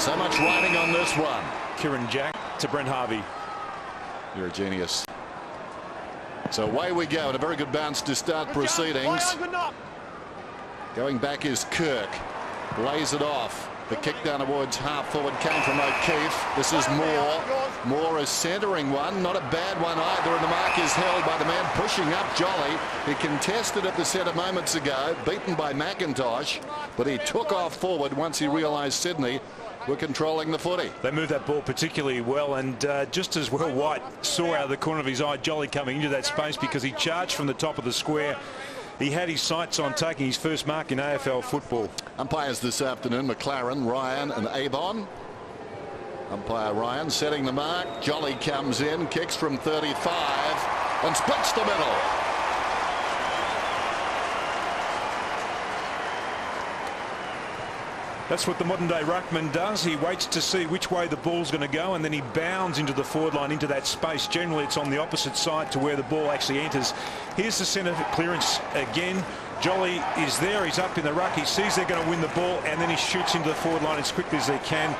So much riding on this one. Kieran Jack to Brent Harvey. You're a genius. So away we go, and a very good bounce to start proceedings. Going back is Kirk. Lays it off. The kick down towards half forward came from O'Keefe. This is Moore. Moore is centering one. Not a bad one either. And the mark is held by the man pushing up Jolly. He contested at the centre moments ago. Beaten by McIntosh. But he took off forward once he realised Sydney were controlling the footy. They moved that ball particularly well, and just as well White saw out of the corner of his eye Jolly coming into that space, because he charged from the top of the square. He had his sights on taking his first mark in AFL football. Umpires this afternoon, McLaren, Ryan and Avon. Umpire Ryan setting the mark. Jolly comes in, kicks from 35 and splits the middle. That's what the modern day ruckman does. He waits to see which way the ball's going to go, and then he bounds into the forward line, into that space. Generally it's on the opposite side to where the ball actually enters. Here's the centre clearance again. Jolly is there, he's up in the ruck, he sees they're going to win the ball, and then he shoots into the forward line as quickly as he can,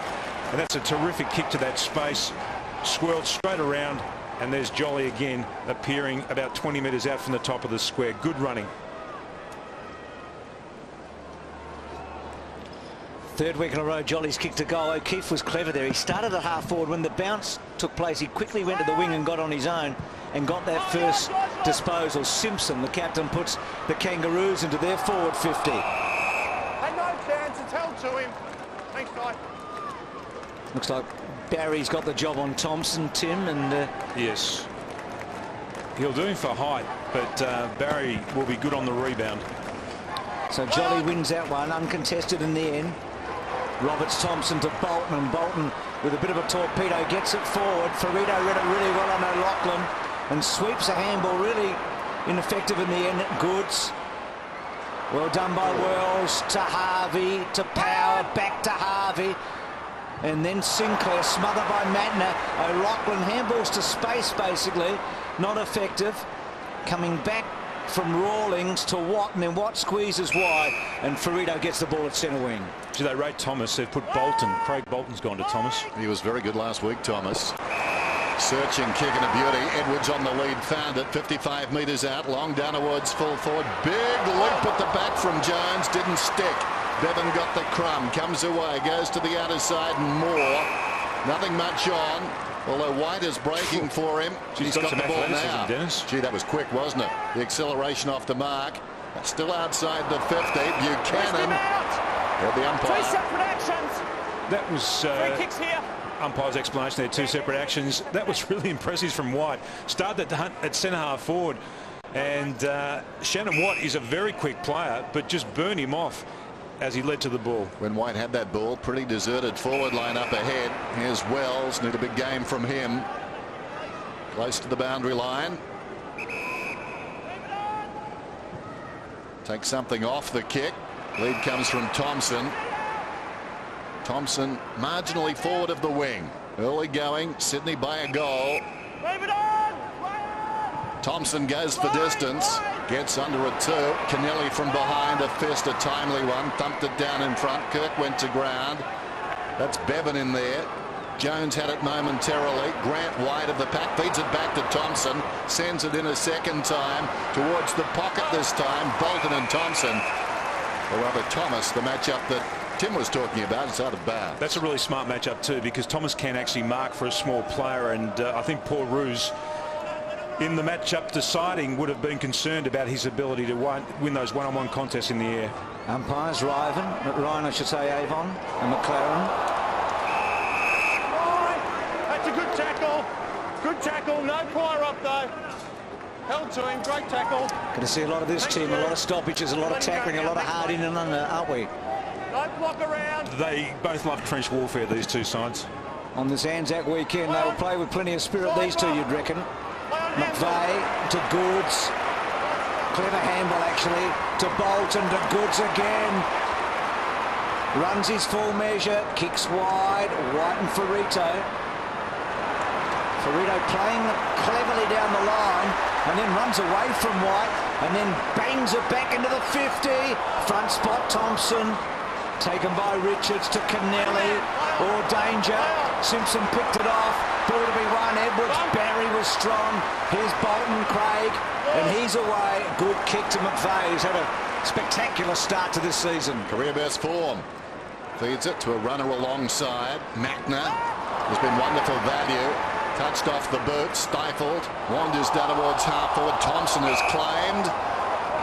and that's a terrific kick to that space. Swirled straight around, and there's Jolly again, appearing about 20 metres out from the top of the square. Good running. Third week in a row, Jolly's kicked a goal. O'Keefe was clever there. He started at half forward. When the bounce took place, he quickly went to the wing and got on his own and got that first disposal. Simpson, the captain, puts the Kangaroos into their forward 50. Had no chance. It's held to him. Thanks, guy. Looks like Barry's got the job on Thompson, Tim, and yes, he'll do him for height, but Barry will be good on the rebound. So Jolly wins that one, uncontested in the end. Roberts Thompson to Bolton, and Bolton with a bit of a torpedo gets it forward. Ferrito read it really well on O'Loughlin and sweeps a handball, really ineffective in the end. Goods. Well done by Wells to Harvey, to Power, back to Harvey. And then Sinclair smothered by Matner. O'Loughlin handballs to space basically, not effective. Coming back from Rawlings to Watt, and then Watt squeezes wide, and Ferrito gets the ball at centre wing. Do they rate Thomas? They've put Bolton. Craig Bolton's gone to Thomas. He was very good last week, Thomas. Searching kick and a beauty. Edwards on the lead, found it 55 metres out, long down towards full forward. Big loop at the back from Jones, didn't stick. Bevan got the crumb, comes away, goes to the outer side and more. Nothing much on. Although White is breaking for him. He's got the ball now. Dennis. Gee, that was quick, wasn't it? The acceleration off the mark. Still outside the 50. Buchanan. The umpire. Two separate actions. That was Three kicks here. Umpire's explanation there. Two separate actions. That was really impressive from White. Started to hunt at centre half forward. And Shannon Watt is a very quick player, but just burned him off as he led to the ball. When White had that ball, pretty deserted forward line up ahead. Here's Wells, need a big game from him. Close to the boundary line. Takes something off the kick. Lead comes from Thompson. Thompson marginally forward of the wing. Early going, Sydney by a goal. Move it on. Thompson goes for distance, gets under a two. Kennelly from behind, a fist, a timely one, thumped it down in front. Kirk went to ground. That's Bevan in there. Jones had it momentarily. Grant wide of the pack, feeds it back to Thompson, sends it in a second time towards the pocket this time. Bolton and Thompson, or rather Thomas, the matchup that Tim was talking about, is out of bounds. That's a really smart matchup too, because Thomas can actually mark for a small player, and I think Paul Roos in the matchup deciding would have been concerned about his ability to win those one-on-one contests in the air. Umpires, Ryan, I should say, Avon and McLaren. That's a good tackle. Good tackle. No prior up though. Held to him. Great tackle. Going to see a lot of this team, a lot of stoppages, a lot of tackling, a lot of hard in and under, aren't we? No block around. They both love trench warfare, these two sides. On this Anzac weekend, they'll play with plenty of spirit, these two, you'd reckon. McVeigh to Goods. Clever handball, actually, to Bolton, to Goods again. Runs his full measure, kicks wide. White and Ferrito. Ferrito playing cleverly down the line, and then runs away from White, and then bangs it back into the 50. Front spot, Thompson Taken by Richards to Kennelly. All danger. Simpson picked it off. Ball to be won. Edwards. Barry was strong. Here's Bolton, Craig. And he's away. Good kick to McVeigh. He's had a spectacular start to this season. Career best form. Feeds it to a runner alongside. Mackner has been wonderful value. Touched off the boot. Stifled. Wanders down towards half forward. Thompson is claimed.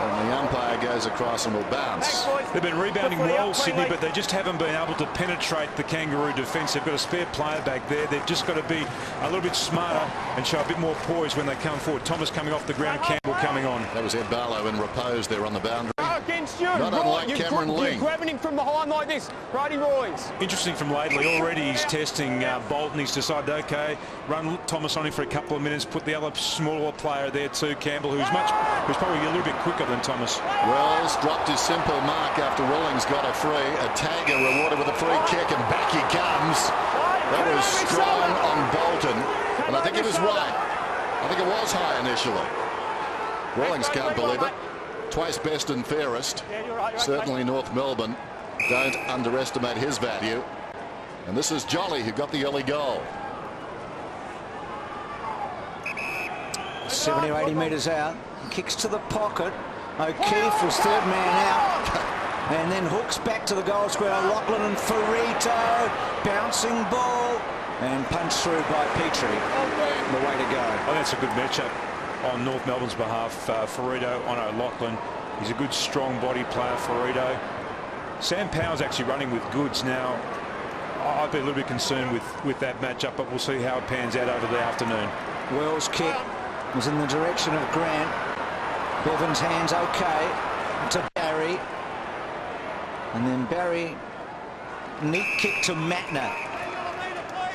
And the umpire goes across and will bounce. They've been rebounding well, Sydney, but they just haven't been able to penetrate the Kangaroo defence. They've got a spare player back there. They've just got to be a little bit smarter and show a bit more poise when they come forward. Thomas coming off the ground, Campbell coming on. That was Ed Barlow in repose there on the boundary. Against you. Not unlike Cameron Ling. You're grabbing him from behind like this. Brody Royce. Interesting from Laidley. Already he's testing Bolton. He's decided, OK, run Thomas on him for a couple of minutes, put the other smaller player there too, Campbell, who's probably a little bit quicker than Thomas. Wells dropped his simple mark after Rawlings got a free. A tagger rewarded with a free kick, and back he comes. That was strong on Bolton, and I think he was right. I think it was high initially. Rawlings can't believe it. Twice best and fairest. Certainly North Melbourne don't underestimate his value. And this is Jolly who got the early goal. 70 or 80 metres out. Kicks to the pocket. O'Keefe was third man out. And then hooks back to the goal square. Lachlan and Ferrito. Bouncing ball. And punched through by Petrie. The way to go. I think that's a good matchup on North Melbourne's behalf. Ferrito on O'Loughlin. He's a good strong body player, Ferrito. Sam Powell's actually running with goods now. I'd be a little bit concerned with that matchup, but we'll see how it pans out over the afternoon. Wells' kick was in the direction of Grant. Bevan's hands okay to Barry. And then Barry, neat kick to Mackner.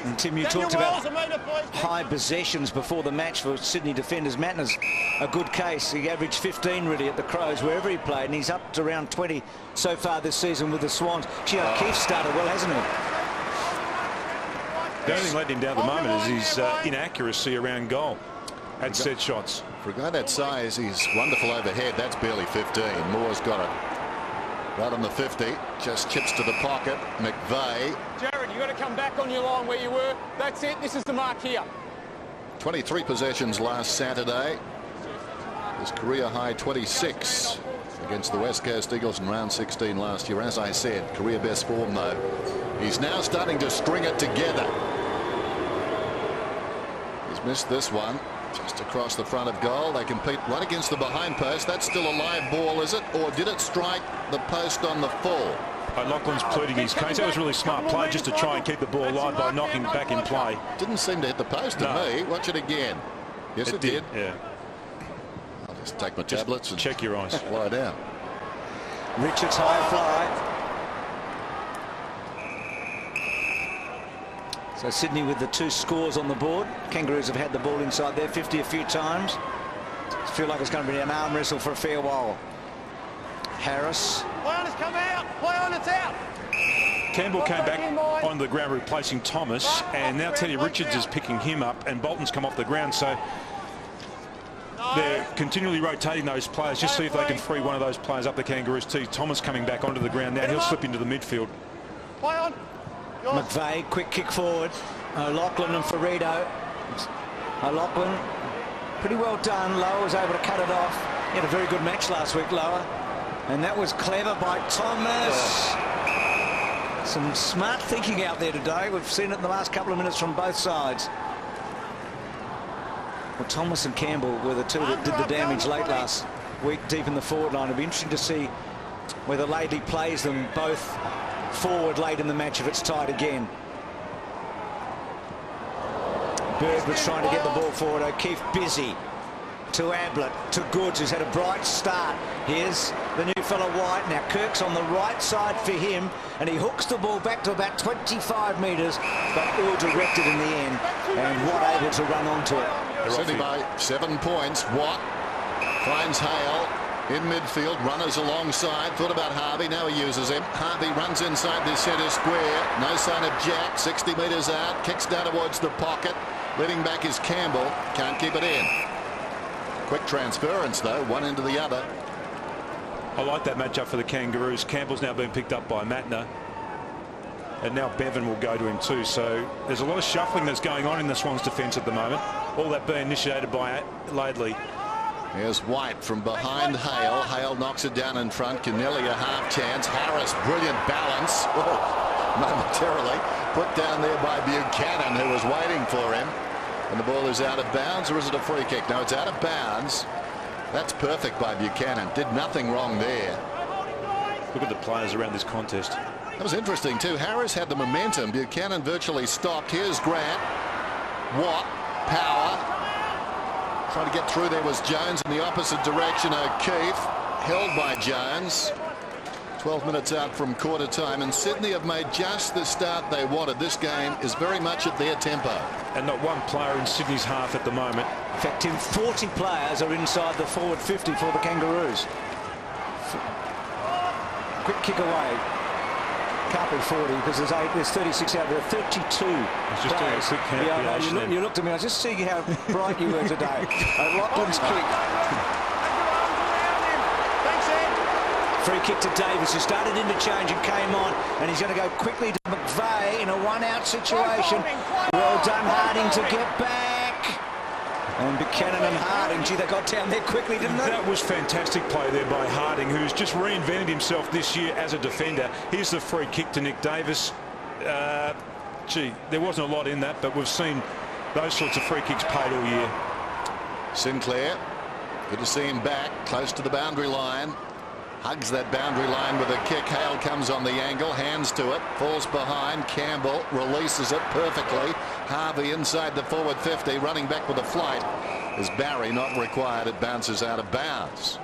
And Tim, you talked about high possessions before the match for Sydney defenders. Mattner's a good case. He averaged 15 really at the Crows wherever he played, and he's up to around 20 so far this season with the Swans. Gee, O'Keefe started well, hasn't he? The only thing letting him down at the moment is his inaccuracy around goal at set shots. For a guy that size, he's wonderful overhead. That's barely 15. Moore's got it right on the 50. Just chips to the pocket. McVeigh. Jared, you got to come back on your line where you were. That's it. This is the mark here. 23 possessions last Saturday. His career high 26 against the West Coast Eagles in round 16 last year. As I said, career best form though. He's now starting to string it together. He's missed this one. Just across the front of goal. They compete right against the behind post. That's still a live ball, is it? Or did it strike the post on the full? Lachlan's pleading his case. That was really smart play just to try and keep the ball alive by knocking back in play. Didn't seem to hit the post to me. Watch it again. Yes, it did. Yeah. I'll just take my tablets and check your eyes. Lie down. Richards high fly. So Sydney with the 2 scores on the board. Kangaroos have had the ball inside their 50 a few times. I feel like it's going to be an arm wrestle for a fair while. Harris. Play on, it's come out. Play on, it's out. Campbell came back on the ground replacing Thomas, and now Teddy Richards is picking him up, and Bolton's come off the ground. So they're continually rotating those players. Just see if they can free one of those players up the Kangaroos too. Thomas coming back onto the ground now. He'll slip into the midfield. Play on. McVeigh, quick kick forward. O'Loughlin and Ferrito. O'Loughlin, pretty well done. Lower was able to cut it off. He had a very good match last week, Lower. And that was clever by Thomas. Some smart thinking out there today. We've seen it in the last couple of minutes from both sides. Well, Thomas and Campbell were the two that did the damage late last week deep in the forward line. It'll be interesting to see whether Laidley plays them both forward late in the match if it's tied again. Bird was trying to get the ball forward. O'Keefe busy. To Ablett, to Goods, who's had a bright start. Here's the new fella White. Now Kirk's on the right side for him, and he hooks the ball back to about 25 metres, but ill directed in the end, and Watt able to run onto it. Sydney by 7 points. Watt finds Hale in midfield, runners alongside. Thought about Harvey, now he uses him. Harvey runs inside the centre square. No sign of Jack. 60 metres out, kicks down towards the pocket. Leading back is Campbell, can't keep it in. Quick transference though, one into the other. I like that matchup for the Kangaroos. Campbell's now been picked up by Mattner. And now Bevan will go to him too. So there's a lot of shuffling that's going on in the Swans defence at the moment. All that being initiated by Laidley. Here's White from behind Hale. Hale knocks it down in front. Kennelly a half chance. Harris, brilliant balance. Oh, momentarily put down there by Buchanan, who was waiting for him. And the ball is out of bounds, or is it a free kick? No, it's out of bounds. That's perfect by Buchanan. Did nothing wrong there. Look at the players around this contest. That was interesting too. Harris had the momentum. Buchanan virtually stopped. Here's Grant. Watt. Power. Trying to get through there was Jones in the opposite direction. O'Keefe held by Jones. 12 minutes out from quarter time, and Sydney have made just the start they wanted. This game is very much at their tempo. And not one player in Sydney's half at the moment. In fact, Tim, 40 players are inside the forward 50 for the Kangaroos. Quick kick away. Can't be 40 because there's 36 out there. 32. He's just doing a quick calculation. You looked at me. I was just seeing how bright you were today. Lachlan's kick. Free kick to Davis, who started interchange and came on, and he's going to go quickly to McVeigh in a one-out situation. Well done, Harding, to get back. And Buchanan and Harding, gee, they got down there quickly, didn't they? That was fantastic play there by Harding, who's just reinvented himself this year as a defender. Here's the free kick to Nick Davis. Gee, there wasn't a lot in that, but we've seen those sorts of free kicks paid all year. Sinclair, good to see him back, close to the boundary line. Hugs that boundary line with a kick. Hale comes on the angle, hands to it, falls behind. Campbell releases it perfectly. Harvey inside the forward 50, running back with a flight. Is Barry not required? It bounces out of bounds.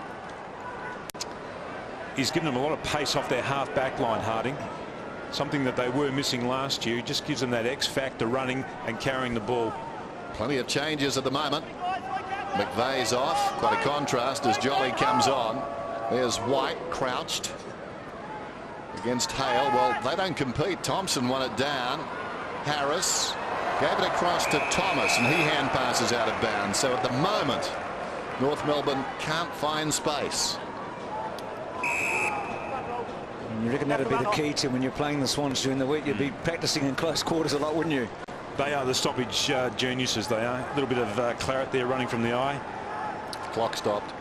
He's given them a lot of pace off their half back line, Harding. Something that they were missing last year. He just gives them that X factor running and carrying the ball. Plenty of changes at the moment. McVeigh's off. Quite a contrast as Jolly comes on. There's White crouched against Hale. Well, they don't compete. Thompson won it down. Harris gave it across to Thomas, and he hand passes out of bounds. So at the moment, North Melbourne can't find space. You reckon that'd be the key to when you're playing the Swans during the week? You'd be practicing in close quarters a lot, wouldn't you? They are the stoppage geniuses, they are. A little bit of claret there running from the eye. Clock stopped.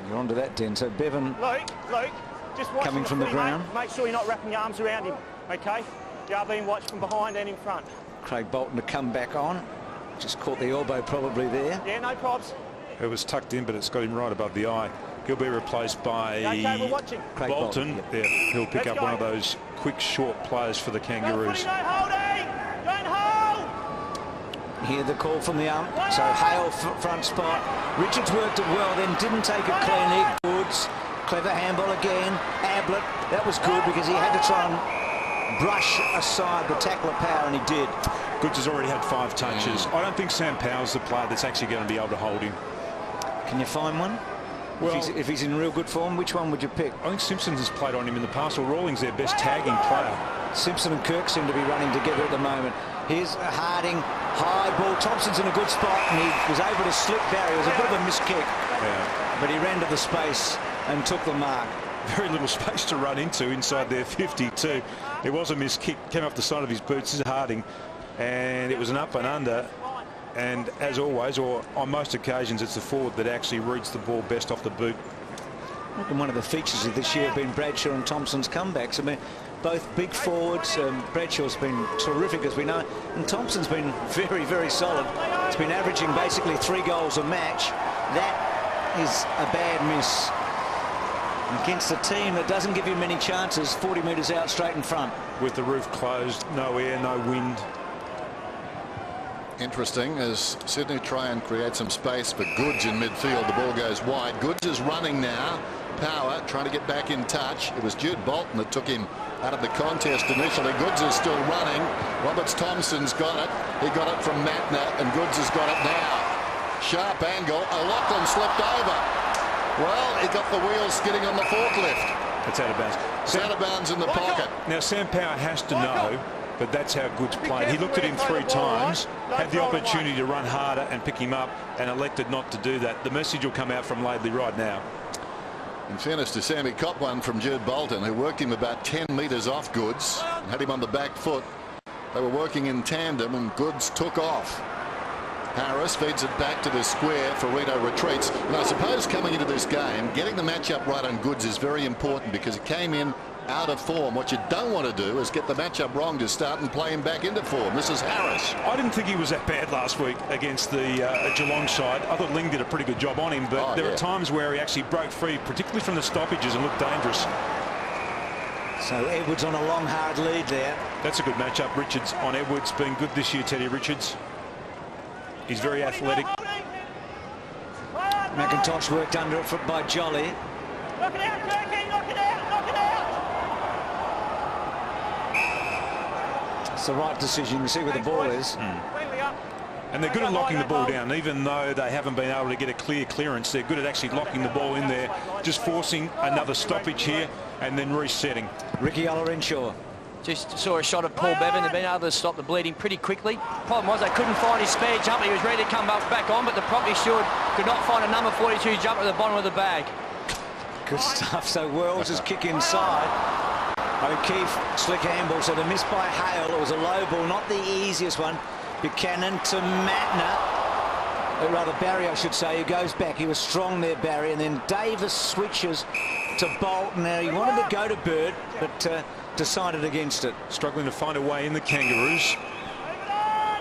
You're onto that, Den. So Bevan Luke, just watch coming from the ground. Mate. Make sure you're not wrapping your arms around him, okay? You are being watched from behind and in front. Craig Bolton to come back on. Just caught the elbow probably there. Yeah, no probs. It was tucked in, but it's got him right above the eye. He'll be replaced by okay, we're watching. Craig Bolton. Yep. Yeah, he'll pick up one of those quick, short players for the Kangaroos. Here the call from the ump. So Hale front spot. Richards worked it well, then didn't take it cleanly. Goods, clever handball again. Ablett, that was good because he had to try and brush aside the tackler Power, and he did. Goods has already had 5 touches. I don't think Sam Power's the player that's actually going to be able to hold him. Can you find one? Well, if he's in real good form, which one would you pick? I think Simpson has played on him in the past, or Rawlings their best tagging player. Simpson and Kirk seem to be running together at the moment. Here's Harding, high ball. Thompson's in a good spot, and he was able to slip Barry. It was a bit of a missed kick, yeah, but he ran to the space and took the mark. Very little space to run into inside their 52. It was a missed kick, came off the side of his boots. This is Harding, and it was an up and under. And as always, or on most occasions, it's the forward that actually reads the ball best off the boot. And one of the features of this year have been Bradshaw and Thompson's comebacks. I mean, both big forwards. Bradshaw's been terrific, as we know, and Thompson's been very, very solid. It's been averaging basically 3 goals a match. That is a bad miss against a team that doesn't give you many chances. 40 metres out, straight in front. With the roof closed, no air, no wind. Interesting as Sydney try and create some space for Goods in midfield. The ball goes wide. Goods is running now. Power trying to get back in touch. It was Jude Bolton that took him out of the contest initially. Goods is still running. Roberts Thompson's got it. He got it from Matner, and Goods has got it now. Sharp angle. O'Loughlin slipped over. Well, he got the wheels skidding on the forklift. It's out of bounds. It's out of bounds in the pocket. Now Sam Power has to know, but that's how Goods played. He looked at him 3 times, had the opportunity to run harder and pick him up, and elected not to do that. The message will come out from Laidley right now. In fairness to Sammy, caught one from Jude Bolton, who worked him about 10 metres off Goods. and had him on the back foot. They were working in tandem, and Goods took off. Harris feeds it back to the square. Ferrito retreats. And I suppose coming into this game, getting the matchup right on Goods is very important, because it came in out of form. What you don't want to do is get the matchup wrong to start and play him back into form. This is Harris. I didn't think he was that bad last week against the Geelong side. I thought Ling did a pretty good job on him, but there are times where he actually broke free, particularly from the stoppages, and looked dangerous. So Edwards on a long, hard lead there. That's a good matchup. Richards on Edwards, been good this year, Teddy Richards. He's very athletic. McIntosh worked under it by Jolly. Knock it out, Turkey, knock it out, knock it out. It's the right decision. You see where the ball is. And they're good at locking the ball down, even though they haven't been able to get a clear clearance. They're good at actually locking the ball in there, just forcing another stoppage here and then resetting. Ricky Olorenshaw. Just saw a shot of Paul Bevan. They've been able to stop the bleeding pretty quickly. Problem was they couldn't find his spare jumper. He was ready to come back on, but the property steward could not find a number 42 jumper at the bottom of the bag. Good stuff. So Wells' kick inside. O'Keefe, slick handball. So the miss by Hale. It was a low ball, not the easiest one. Buchanan to Matner. Or rather Barry, I should say, who goes back. He was strong there, Barry. And then Davis switches to Bolton. Now he wanted to go to Bird, but decided against it. Struggling to find a way in, the Kangaroos.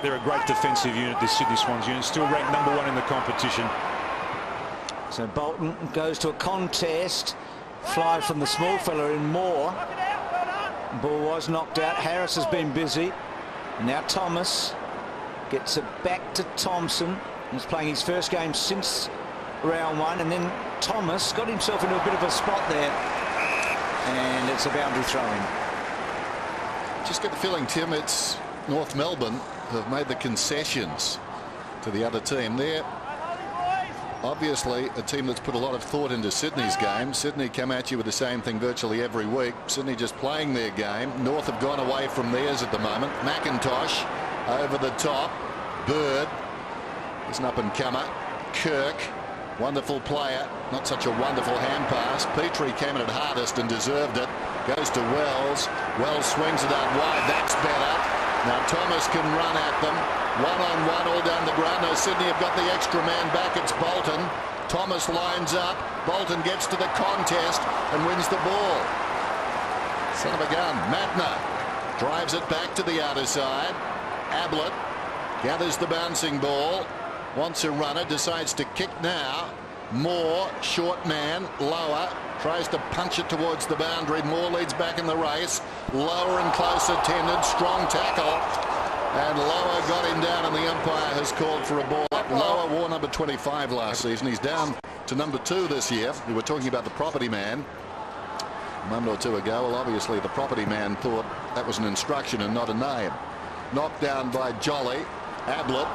They're a great defensive unit, this Sydney Swans unit. Still ranked #1 in the competition. So Bolton goes to a contest. Fly from the small fella in Moore. Ball was knocked out. Harris has been busy. Now Thomas gets it back to Thompson. He's playing his first game since round 1. And then Thomas got himself into a bit of a spot there. And it's a boundary throw-in. Just get the feeling, Tim, it's North Melbourne who have made the concessions to the other team. They're obviously a team that's put a lot of thought into Sydney's game. Sydney come at you with the same thing virtually every week. Sydney just playing their game. North have gone away from theirs at the moment. McIntosh over the top. Bird is an up-and-comer. Kirk, wonderful player, not such a wonderful hand pass. Petrie came in at hardest and deserved it. Goes to Wells. Wells swings it out wide. That's better. Now Thomas can run at them. One-on-one all down the ground. Now Sydney have got the extra man back. It's Bolton. Thomas lines up. Bolton gets to the contest and wins the ball. Son of a gun. Matner drives it back to the outer side. Ablett gathers the bouncing ball. Wants a runner. Decides to kick now. Moore, short man, lower, tries to punch it towards the boundary. Moore leads back in the race. Lower and closer tended. Strong tackle. And Lower got him down, and the umpire has called for a ball up. Lower wore number 25 last season. He's down to number 2 this year. We were talking about the property man a moment or two ago. Well, obviously the property man thought that was an instruction and not a name. Knocked down by Jolly. Ablett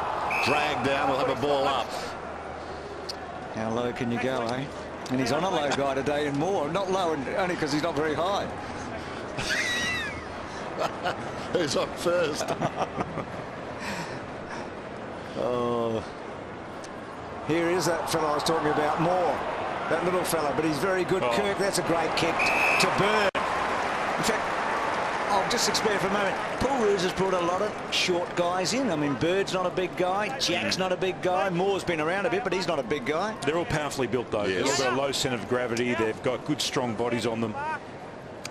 dragged down. We'll have a ball up. How low can you go, eh? And he's on a low guy today and more. Not low only because he's not very high. Who's on first? Oh. Here is that fellow I was talking about, Moore. That little fella, but he's very good. Kirk, that's a great kick to Bird. In fact, I'll just expand for a moment. Paul Roos has brought a lot of short guys in. I mean, Bird's not a big guy. Jack's not a big guy. Moore's been around a bit, but he's not a big guy. They're all powerfully built, though. Yes. They've got a low centre of gravity. They've got good, strong bodies on them.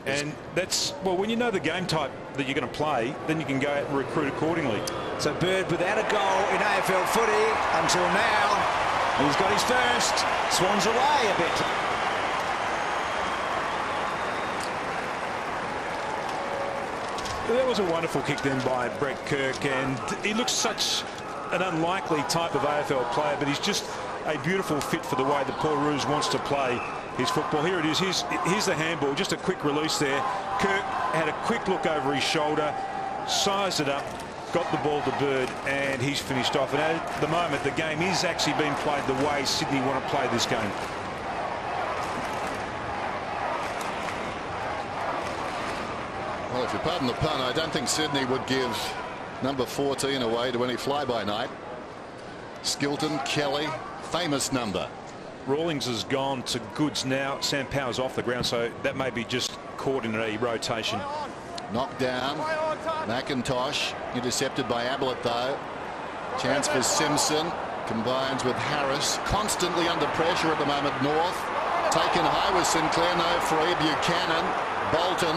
And that's, well, when you know the game type that you're going to play, then you can go out and recruit accordingly. So Bird without a goal in AFL footy until now. He's got his first. Swans away a bit. That was a wonderful kick then by Brett Kirk, and he looks such an unlikely type of AFL player, but he's just a beautiful fit for the way that Paul Roos wants to play his football. Here it is. Here's the handball. Just a quick release there. Kirk had a quick look over his shoulder, sized it up, got the ball to Bird, and he's finished off. And at the moment, the game is actually being played the way Sydney want to play this game. Well, if you pardon the pun, I don't think Sydney would give number 14 away to any fly-by-night. Skilton, Kelly, famous number. Rawlings has gone to Goods now. Sam Power's off the ground, so that may be just caught in a rotation. Knocked down. McIntosh intercepted by Ablett though. Chance for Simpson. Combines with Harris. Constantly under pressure at the moment, North. Taken high with Sinclair, no free. Buchanan. Bolton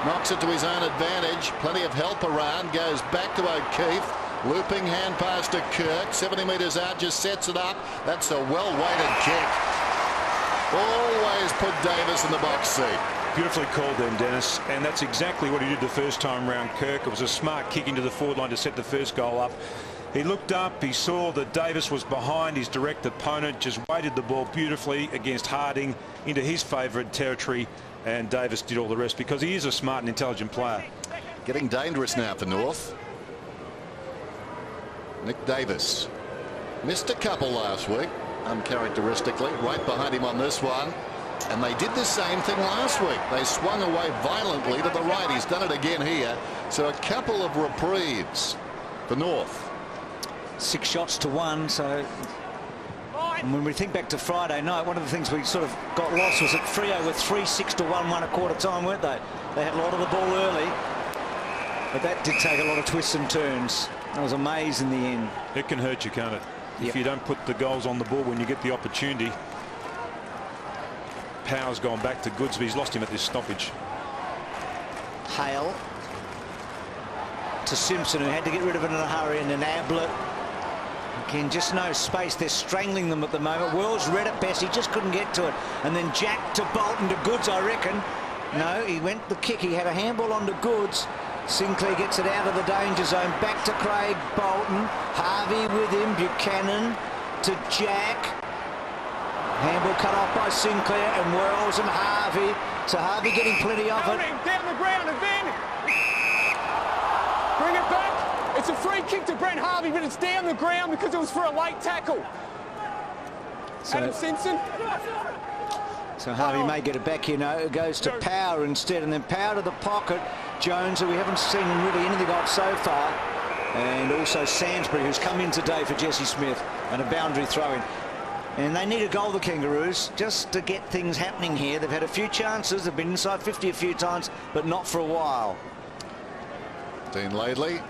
knocks it to his own advantage. Plenty of help around. Goes back to O'Keefe. Looping hand pass to Kirk. 70 metres out, just sets it up. That's a well-weighted kick. Always put Davis in the box seat. Beautifully called then, Dennis, and that's exactly what he did the first time round, Kirk. It was a smart kick into the forward line to set the first goal up. He looked up, he saw that Davis was behind his direct opponent, just weighted the ball beautifully against Harding into his favourite territory, and Davis did all the rest because he is a smart and intelligent player. Getting dangerous now for North. Nick Davis missed a couple last week, uncharacteristically, right behind him on this one. And they did the same thing last week. They swung away violently to the right. He's done it again here. So a couple of reprieves for North. 6 shots to 1. So and when we think back to Friday night, one of the things we sort of got lost was that Freo were 3-6 to 1 1/4 time, weren't they? They had a lot of the ball early, but that did take a lot of twists and turns. That was a maze in the end. It can hurt you, can't it? If you don't put the goals on the board when you get the opportunity. Power's gone back to Goodsby. He's lost him at this stoppage. Hale to Simpson, who had to get rid of it in a hurry, and then Ablett. Again, just no space. They're strangling them at the moment. Wells read it best. He just couldn't get to it. And then Jack to Bolton to Goods, I reckon. No, he went the kick. He had a handball onto Goods. Sinclair gets it out of the danger zone. Back to Craig Bolton. Harvey with him. Buchanan to Jack. Handball cut off by Sinclair and Wells and Harvey. So Harvey getting plenty of it. Down the ground and then bring it back. It's a free kick to Brent Harvey, but it's down the ground because it was for a late tackle. Adam Simpson. So Harvey may get it back here. No, it goes to Power instead, and then Power to the pocket. Jones, who we haven't seen really anything of so far, and also Sansbury, who's come in today for Jesse Smith, and a boundary throw-in. And they need a goal, the Kangaroos, just to get things happening here. They've had a few chances. They've been inside 50 a few times, but not for a while. Dean Laidley.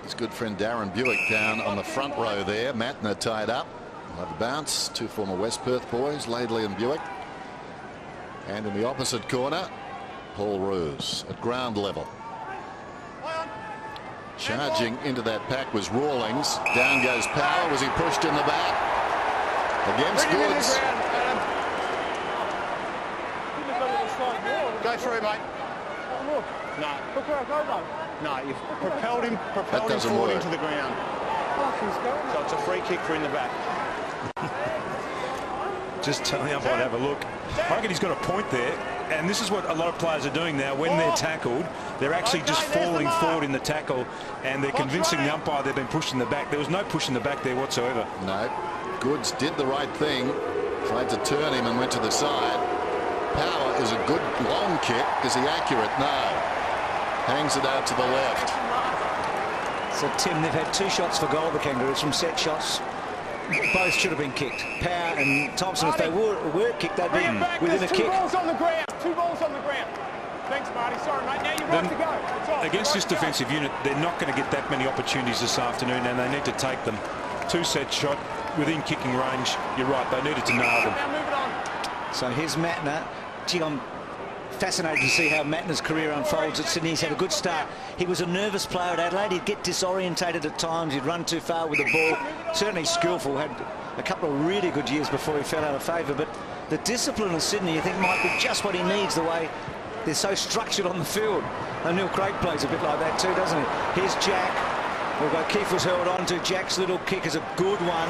His good friend Darren Buick down on the front row there. Matner tied up. We'll have a bounce. Two former West Perth boys, Laidley and Buick. And in the opposite corner, Paul Roos at ground level. Charging into that pack was Rawlings. Down goes Power. Was he pushed in the back? Against Goods. Go through, mate. No. Look where I go, though. No, you've propelled him forward into the ground. So it's a free kick for in the back. Just tell the umpire to have a look. I reckon he's got a point there, and this is what a lot of players are doing now. When they're tackled, they're actually just falling forward in the tackle, and they're convincing the umpire they've been pushed in the back. There was no push in the back there whatsoever. No. Goods did the right thing. Tried to turn him and went to the side. Power is a good long kick. Is he accurate? No. Hangs it out to the left. So, Tim, they've had 2 shots for goal, the Kangaroos, from set shots. Both should have been kicked. Power and Thompson, if they were kicked, they'd be within a kick. 2 balls on the ground. 2 balls on the ground. Thanks, Marty. Sorry, mate. Now you're right to go. It's off. Against this defensive unit, they're not going to get that many opportunities this afternoon, and they need to take them. 2 set shot within kicking range. You're right, they needed to nail them. Now move it on. So here's Matner. Gee, I'm fascinated to see how Matner's career unfolds at Sydney. He's had a good start. He was a nervous player at Adelaide. He'd get disorientated at times. He'd run too far with the ball. Certainly skillful. Had a couple of really good years before he fell out of favour. But the discipline of Sydney, you think, might be just what he needs, the way they're so structured on the field. And Neil Craig plays a bit like that too, doesn't he? Here's Jack. Although Keefe was held on to. Jack's little kick is a good one.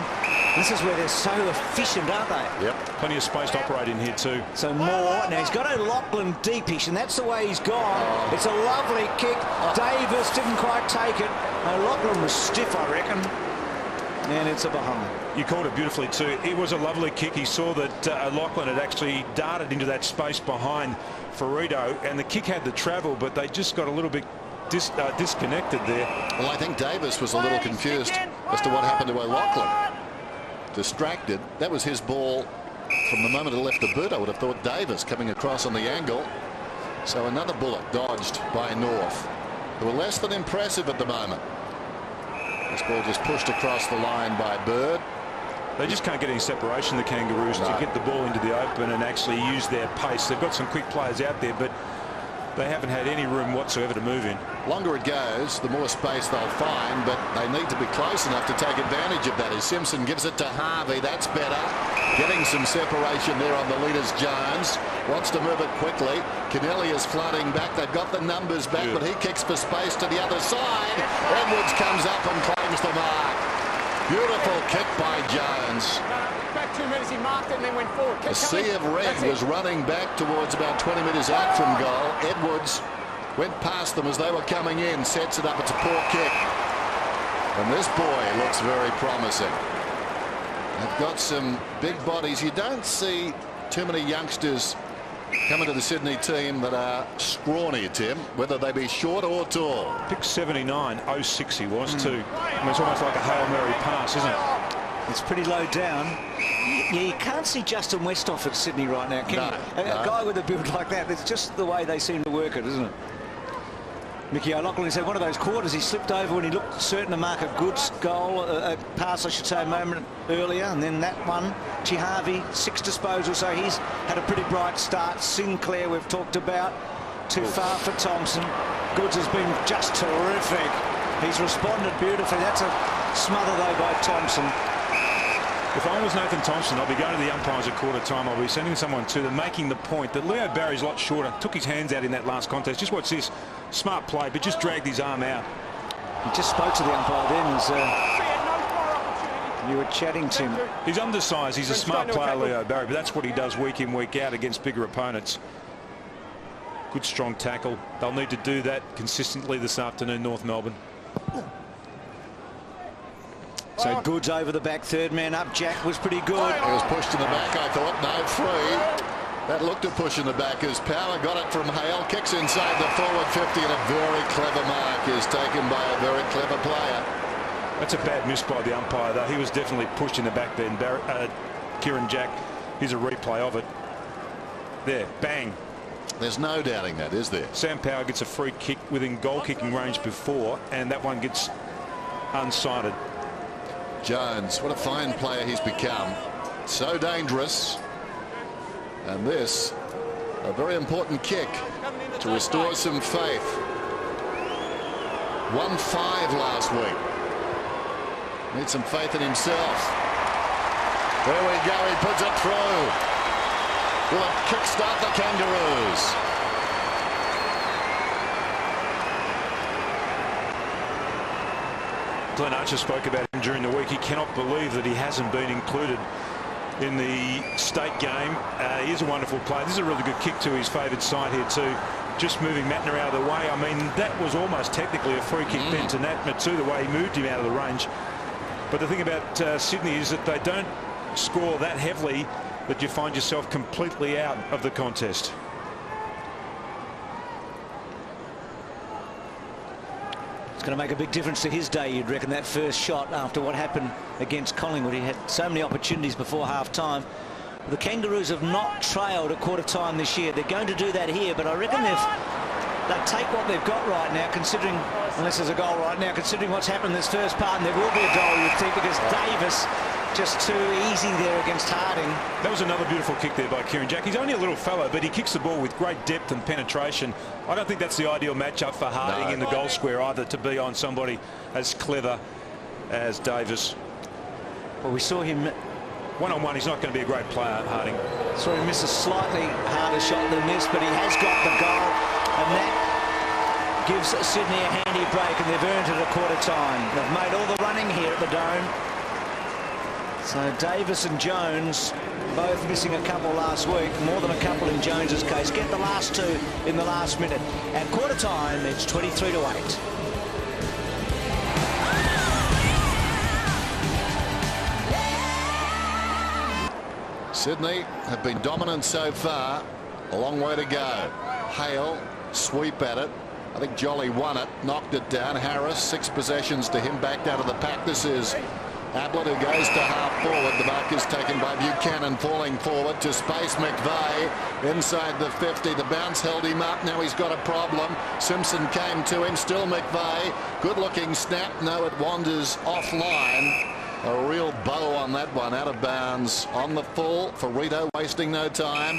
This is where they're so efficient, aren't they? Yep. Plenty of space to operate in here too. So Moore. Now he's got O'Loughlin deepish, and that's the way he's gone. It's a lovely kick. Davis didn't quite take it. O'Loughlin was stiff, I reckon. And it's a behind. You called it beautifully too. It was a lovely kick. He saw that O'Loughlin had actually darted into that space behind Ferrito, and the kick had the travel, but they just got a little bit disconnected there. Well, I think Davis was a little confused as to what happened to O'Loughlin. Distracted. That was his ball from the moment it left the boot. I would have thought Davis coming across on the angle. So another bullet dodged by North, who are less than impressive at the moment. This ball just pushed across the line by Bird. They just can't get any separation, the Kangaroos, to get the ball into the open and actually use their pace. They've got some quick players out there, but they haven't had any room whatsoever to move in. Longer it goes, the more space they'll find, but they need to be close enough to take advantage of that. As Simpson gives it to Harvey, that's better. Getting some separation there on the leaders. Jones wants to move it quickly. Kennelly is flooding back. They've got the numbers back, but he kicks for space to the other side. Edwards comes up and claims the mark. Beautiful kick by Jones. Back 2 minutes, he marked it and then went forward. A sea of red was running back towards about 20 metres out from goal. Edwards went past them as they were coming in, sets it up. It's a poor kick. And this boy looks very promising. They've got some big bodies. You don't see too many youngsters coming to the Sydney team that are scrawny, Tim, whether they be short or tall. Pick 79, 06 he was too. I mean, it's almost like a Hail Mary pass, isn't it? It's pretty low down. Yeah, you can't see Justin Westhoff at Sydney right now, can you? A guy with a build like that, it's just the way they seem to work it, isn't it? Mickey O'Loughlin said one of those quarters he slipped over when he looked certain to mark a good goal, a pass I should say, a moment earlier, and then that one, Harvey, 6 disposals, so he's had a pretty bright start. Sinclair we've talked about, too far for Thompson. Goods has been just terrific. He's responded beautifully. That's a smother though by Thompson. If I was Nathan Thompson, I'd be going to the umpires at quarter time. I'll be sending someone to them, making the point that Leo Barry's a lot shorter. Took his hands out in that last contest. Just watch this. Smart play, but just dragged his arm out. He just spoke to the umpire then as you were chatting to him. He's undersized. He's a smart player, Leo Barry, but that's what he does week in, week out against bigger opponents. Good strong tackle. They'll need to do that consistently this afternoon, North Melbourne. So Goods over the back, third man up. Jack was pretty good. He was pushed in the back, I thought. No, free. That looked a push in the back as Power got it from Hale. Kicks inside the forward 50, and a very clever mark is taken by a very clever player. That's a bad miss by the umpire, though. He was definitely pushed in the back then. Kieran Jack, here's a replay of it. There, bang. There's no doubting that, is there? Sam Power gets a free kick within goal kicking range before, and that one gets unsighted. Jones, what a fine player he's become. So dangerous. And this, a very important kick to restore some faith. 1-5 last week. Needs some faith in himself. There we go, he puts it through. Will it kickstart the Kangaroos? Glenn Archer spoke about him during the week. He cannot believe that he hasn't been included in the state game. He is a wonderful player. This is a really good kick to his favoured side here too. Just moving Matner out of the way. I mean, that was almost technically a free kick then to Nat Matu, the way he moved him out of the range. But the thing about Sydney is that they don't score that heavily that you find yourself completely out of the contest. It's going to make a big difference to his day, you'd reckon, that first shot after what happened against Collingwood. He had so many opportunities before half-time. The Kangaroos have not trailed at quarter time this year. They're going to do that here, but I reckon they take what they've got right now, considering, unless there's a goal right now, considering what's happened in this first part, and there will be a goal, you'd think, because Davis just too easy there against Harding. That was another beautiful kick there by Kieran Jack. He's only a little fellow, but he kicks the ball with great depth and penetration. I don't think that's the ideal matchup for Harding in the goal square either, to be on somebody as clever as Davis. Well, we saw him one-on-one. He's not going to be a great player, Harding. Saw him miss a slightly harder shot than this, but he has got the goal, and that gives Sydney a handy break, and they've earned it at quarter time. They've made all the running here at the Dome. So Davis and Jones both missing a couple last week, more than a couple in Jones's case. Get the last two in the last minute. At quarter time, it's 23-8. Sydney have been dominant so far. A long way to go. Hale, sweep at it. I think Jolly won it, knocked it down. Harris, 6 possessions to him, back down to the pack. This is Ablett, who goes to half forward. The mark is taken by Buchanan, falling forward to space. McVeigh inside the 50. The bounce held him up. Now he's got a problem. Simpson came to him. Still McVeigh. Good looking snap. No, it wanders offline. A real bow on that one. Out of bounds on the full. Ferrito wasting no time.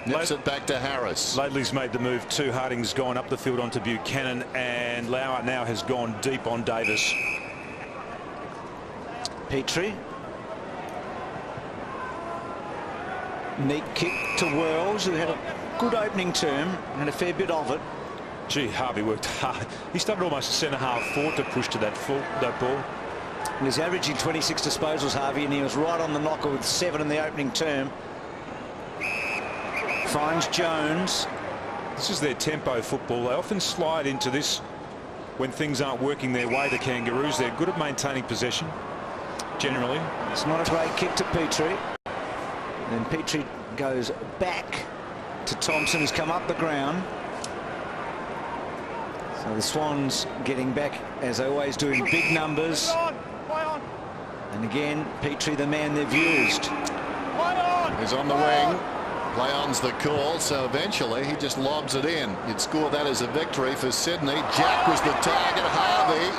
Nips it back to Harris. Laidley's made the move too. Harding's gone up the field onto Buchanan, and Lauer now has gone deep on Davis. Petrie. Neat kick to Wells, who had a good opening term and a fair bit of it. Gee, Harvey worked hard. He started almost centre half forward to push to that ball. He was averaging 26 disposals, Harvey, and he was right on the knocker with 7 in the opening term. Finds Jones. This is their tempo football. They often slide into this when things aren't working their way, the Kangaroos. They're good at maintaining possession, generally. It's not a great kick to Petrie. Then Petrie goes back to Thompson, who's come up the ground. So the Swans getting back, as they always do, in big numbers. And again, Petrie, the man they've used. He's on the wing. Play on's the call, so eventually he just lobs it in. You'd score that as a victory for Sydney. Jack was the target. Harvey.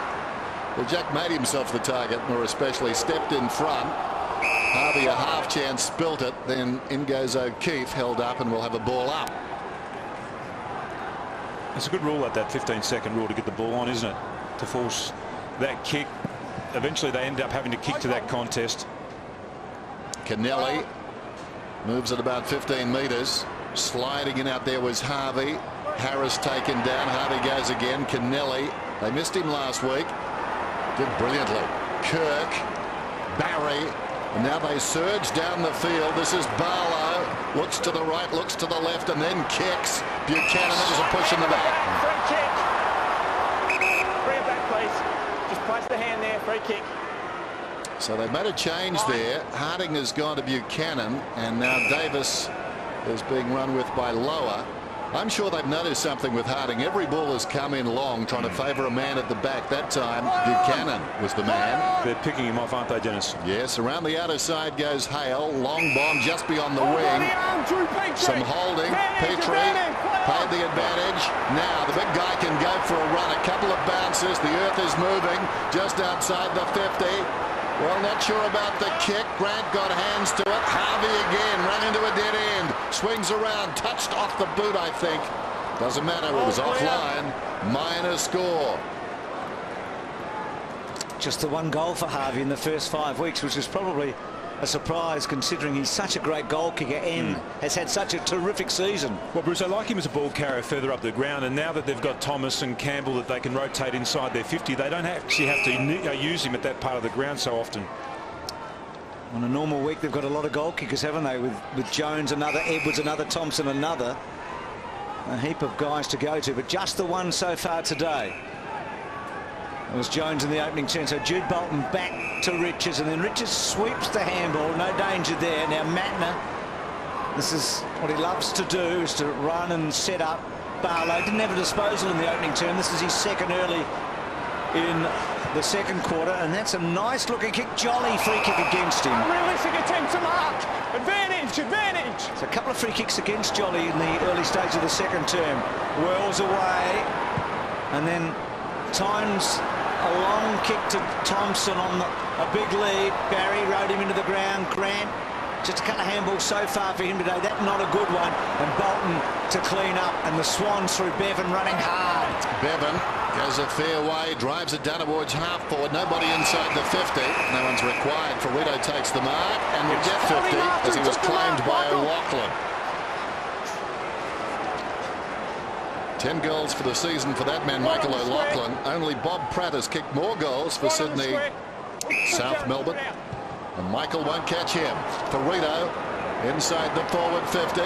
Well, Jack made himself the target, more especially stepped in front. Harvey a half chance, spilt it. Then in goes O'Keefe, held up, and will have a ball up. It's a good rule at that 15-second rule to get the ball on, isn't it? To force that kick. Eventually they end up having to kick to that contest. Kennelly moves at about 15 metres. Sliding in out there was Harvey. Harris taken down. Harvey goes again. Kennelly. They missed him last week. Did brilliantly. Kirk. Barry. And now they surge down the field. This is Barlow. Looks to the right, looks to the left, and then kicks. Buchanan, that was a push in the back. Free kick. Bring it back, please. Just place the hand there. Free kick. So they've made a change there. Harding has gone to Buchanan, and now Davis is being run with by Lower. I'm sure they've noticed something with Harding. Every ball has come in long, trying to favour a man at the back. That time, Buchanan was the man. They're picking him off, aren't they, Dennis? Yes, around the outer side goes Hale. Long bomb just beyond the wing. Some holding. Petrie paid the advantage. Now the big guy can go for a run. A couple of bounces. The earth is moving just outside the 50. Well, not sure about the kick. Grant got hands to it. Harvey again ran into a dead end. Swings around. Touched off the boot, I think. Doesn't matter. It was offline. Minor score. Just the one goal for Harvey in the first 5 weeks, which is probably a surprise considering he's such a great goal kicker and has had such a terrific season. Well, Bruce, I like him as a ball carrier further up the ground, and now that they've got Thomas and Campbell that they can rotate inside their 50, they don't actually have to use him at that part of the ground so often. On a normal week, they've got a lot of goal kickers, haven't they? With Jones, another, Edwards, another, Thompson, another. A heap of guys to go to, but just the one so far today. It was Jones in the opening turn. So Jude Bolton back to Richards, and then Richards sweeps the handball. No danger there. Now Matner, this is what he loves to do, is to run and set up. Barlow didn't have a disposal in the opening turn. This is his second early in the second quarter, and that's a nice looking kick. Jolly free kick against him. Realistic attempt to mark. Advantage, advantage. So a couple of free kicks against Jolly in the early stage of the second term. Wells away, and then times a long kick to Thompson on a big lead. Barry rode him into the ground. Grant, just a couple of handballs so far for him today. That's not a good one. And Bolton to clean up, and the Swans through Bevan running hard. Bevan goes a fair way, drives it down towards half forward. Nobody inside the 50. No one's required. Ferrito takes the mark and will get 50 as he was claimed by O'Loughlin. 10 goals for the season for that man, Michael O'Loughlin. Only Bob Pratt has kicked more goals for Sydney, South Melbourne. And Michael won't catch him. Ferrito inside the forward 50.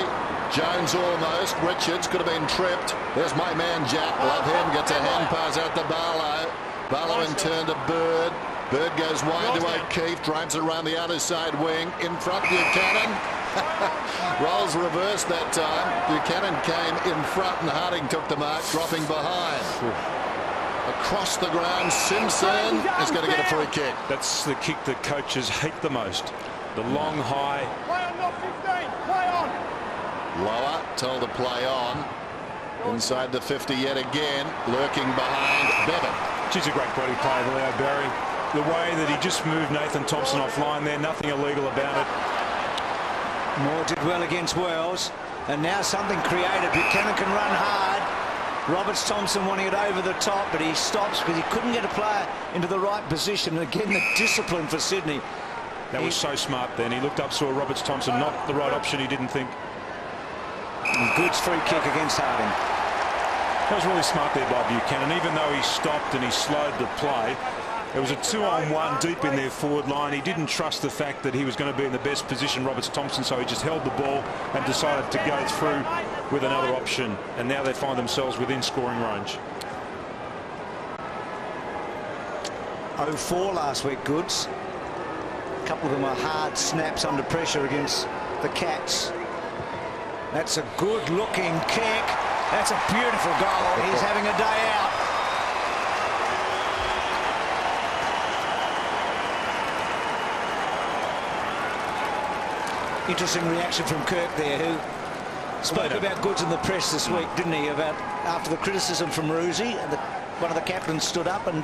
Jones almost. Richards could have been tripped. There's my man Jack. Love him. Gets a hand pass out to Barlow. Barlow in turn to Bird. Bird goes wide to O'Keefe. Drives around the other side wing. In front Buchanan. Roles reversed that time. Buchanan came in front and Harding took the mark, dropping behind. A across the ground. Simpson is going to get a free kick. That's the kick that coaches hate the most. The long high. Play on, not 15. Play on. Lower, told to play on. Inside the 50 yet again, lurking behind Bevan. She's a great body play, Leo Barry. The way that he just moved Nathan Thompson offline there, nothing illegal about it. Moore did well against Wells, and now something created. Buchanan can run hard. Roberts Thompson wanting it over the top, but he stops because he couldn't get a player into the right position. And again, the discipline for Sydney. That was so smart then. He looked up, saw Roberts Thompson, not the right option, he didn't think. And Good's free kick against Harding. That was really smart there by Buchanan. Even though he stopped and he slowed the play, it was a 2-on-1 deep in their forward line. He didn't trust the fact that he was going to be in the best position, Roberts Thompson, so he just held the ball and decided to go through with another option. And now they find themselves within scoring range. 0-4 last week, Goods. A couple of them are hard snaps under pressure against the Cats. That's a good-looking kick. That's a beautiful goal. He's having a day out. Interesting reaction from Kirk there, who spoke about Goods in the press this week, didn't he? About after the criticism from Ruzi, one of the captains stood up and,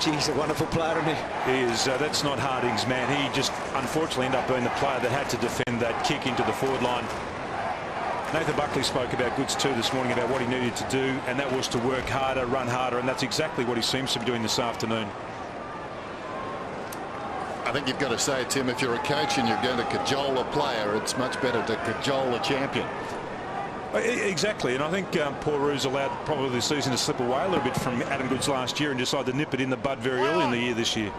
geez, a wonderful player, isn't he? He is. That's not Harding's man. He just unfortunately ended up being the player that had to defend that kick into the forward line. Nathan Buckley spoke about Goods too this morning about what he needed to do, and that was to work harder, run harder, and that's exactly what he seems to be doing this afternoon. I think you've got to say, Tim, if you're a coach and you're going to cajole a player, it's much better to cajole a champion. Exactly, and I think Paul Roos allowed probably the season to slip away a little bit from Adam Goods last year and decided to nip it in the bud very early in the year this year.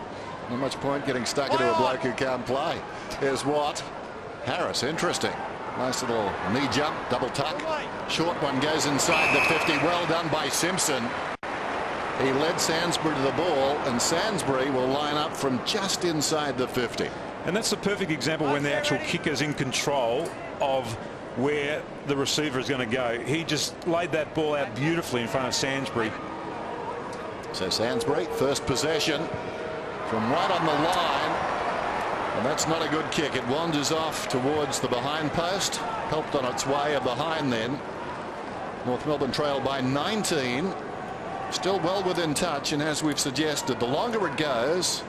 Not much point getting stuck into a bloke who can't play. Here's what? Harris, interesting. Nice little knee jump, double tuck. Short one goes inside the 50. Well done by Simpson. He led Sainsbury to the ball, and Sainsbury will line up from just inside the 50. And that's the perfect example when the actual kicker's in control of where the receiver is going to go. He just laid that ball out beautifully in front of Sainsbury. So Sainsbury, first possession from right on the line. And that's not a good kick. It wanders off towards the behind post. Helped on its way behind then. North Melbourne trailed by 19. Still well within touch, and as we've suggested, the longer it goes,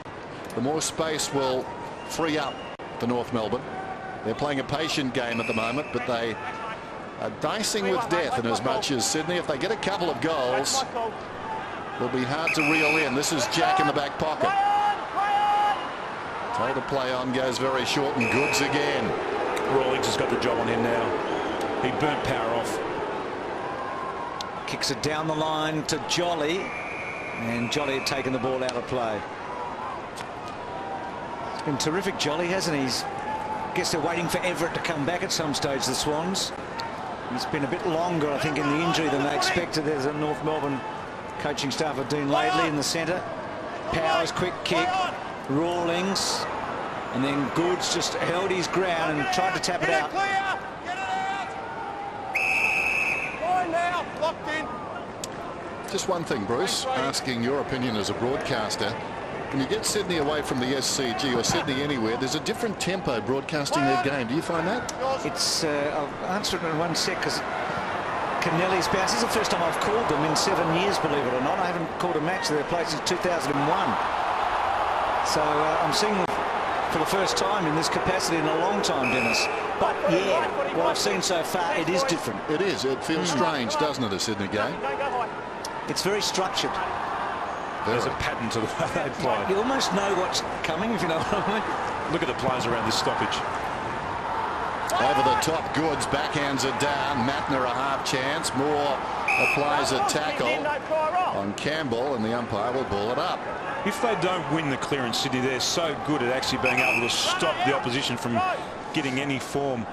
the more space will free up for North Melbourne. They're playing a patient game at the moment, but they are dicing with death in as much as Sydney. If they get a couple of goals, it'll be hard to reel in. This is Jack in the back pocket. Told to play on, goes very short, and Goods again. Rawlings has got the job on him now. He burnt power off. Kicks it down the line to Jolly, and Jolly had taken the ball out of play. It's been terrific, Jolly, hasn't he? I guess they're waiting for Everett to come back at some stage, the Swans. He's been a bit longer, I think, in the injury than they expected. There's a North Melbourne coaching staff of Dean Laidley in the centre. Powers, quick kick. Rawlings, and then Goods just held his ground and tried to tap it out. Just one thing, Bruce, asking your opinion as a broadcaster. When you get Sydney away from the SCG or Sydney anywhere, there's a different tempo broadcasting their game. Do you find that? It's I'll answer it in one sec, because Kennelly's bounce. This is the first time I've called them in 7 years, believe it or not. I haven't called a match that they've played since 2001. So I'm seeing them for the first time in this capacity in a long time, Dennis. But yeah, what I've seen so far, it is different. It is. It feels strange, doesn't it, a Sydney game? It's very structured. There's a pattern to the way they play. You almost know what's coming, if you know what I mean. Look at the players around this stoppage. Over the top, Goods backhands it down. Matner a half chance. Moore applies a tackle on Campbell, and the umpire will ball it up. If they don't win the clearance, Sydney, they're so good at actually being able to stop the opposition from getting any form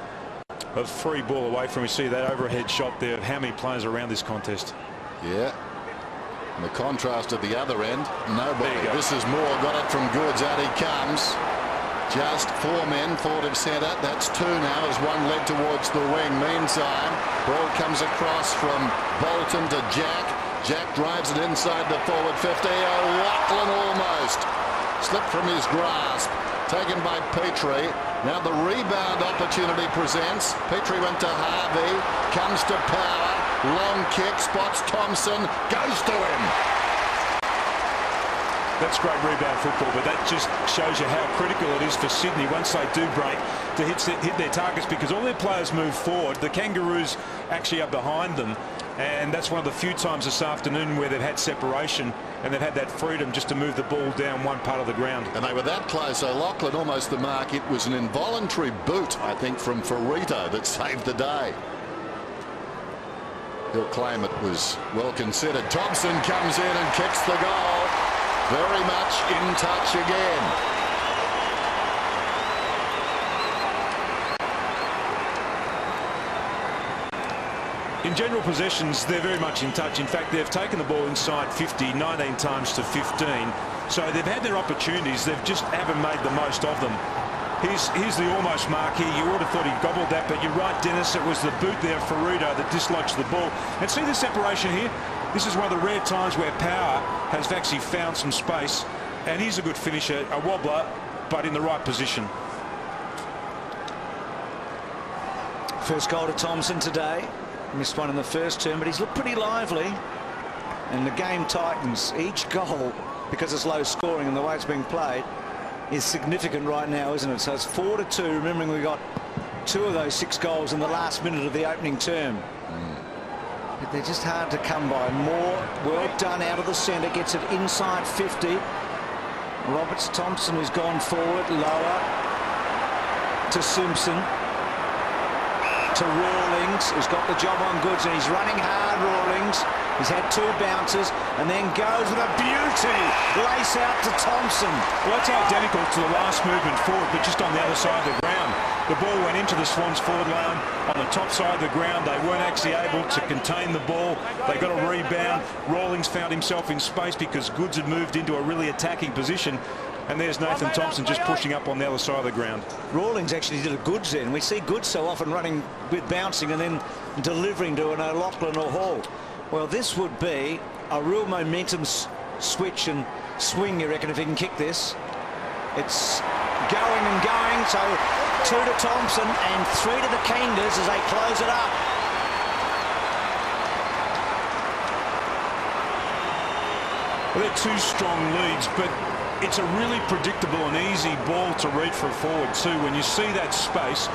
of free ball away from. You see that overhead shot there of how many players are around this contest. Yeah. And the contrast at the other end, nobody. This is Moore, got it from Goods. Out he comes. Just 4 men forward of centre. That's 2 now as one led towards the wing. Meantime, ball comes across from Bolton to Jack. Jack drives it inside the forward 50. O'Loughlin almost slipped from his grasp. Taken by Petrie. Now the rebound opportunity presents. Petrie went to Harvey. Comes to Power. Long kick. Spots Thompson. Goes to him. That's great rebound football, but that just shows you how critical it is for Sydney once they do break to hit their targets, because all their players move forward. The Kangaroos actually are behind them, and that's one of the few times this afternoon where they've had separation and they've had that freedom just to move the ball down one part of the ground. And they were that close. O'Loughlin almost the mark. It was an involuntary boot, I think, from Ferrito that saved the day. He'll claim it was well considered. Thompson comes in and kicks the goal. Very much in touch again. In general possessions, they're very much in touch. In fact, they've taken the ball inside 50 19 times to 15. So they've had their opportunities. They've just haven't made the most of them. Here's the almost mark here. You would have thought he gobbled that, but you're right, Dennis. It was the boot there for Ferrito that dislodged the ball. And see the separation here? This is one of the rare times where Power has actually found some space. And he's a good finisher, a wobbler, but in the right position. First goal to Thompson today. Missed one in the first term, but he's looked pretty lively. And the game tightens. Each goal, because it's low scoring and the way it's being played, is significant right now, isn't it? So it's 4-2. Remembering we got 2 of those 6 goals in the last minute of the opening term. But they're just hard to come by. Moore, well done out of the centre, gets it inside 50. Roberts Thompson has gone forward, lower to Simpson, to Rawlings, who's got the job on goods, and he's running hard. Rawlings, he's had 2 bounces and then goes with a beauty lace out to Thompson. Well, that's identical to the last movement forward, but just on the other side of the ground. The ball went into the Swans forward line on the top side of the ground. They weren't actually able to contain the ball. They got a rebound. Rawlings found himself in space because Goods had moved into a really attacking position. And there's Nathan Thompson just pushing up on the other side of the ground. Rawlings actually did a Goods then. We see Goods so often running with bouncing and then delivering to an O'Loughlin or Hall. Well, this would be a real momentum switch and swing, you reckon, if he can kick this. It's going and going, so 2 to Thompson and 3 to the Kangas as they close it up. Well, they're 2 strong leads, but it's a really predictable and easy ball to read for a forward too. When you see that space,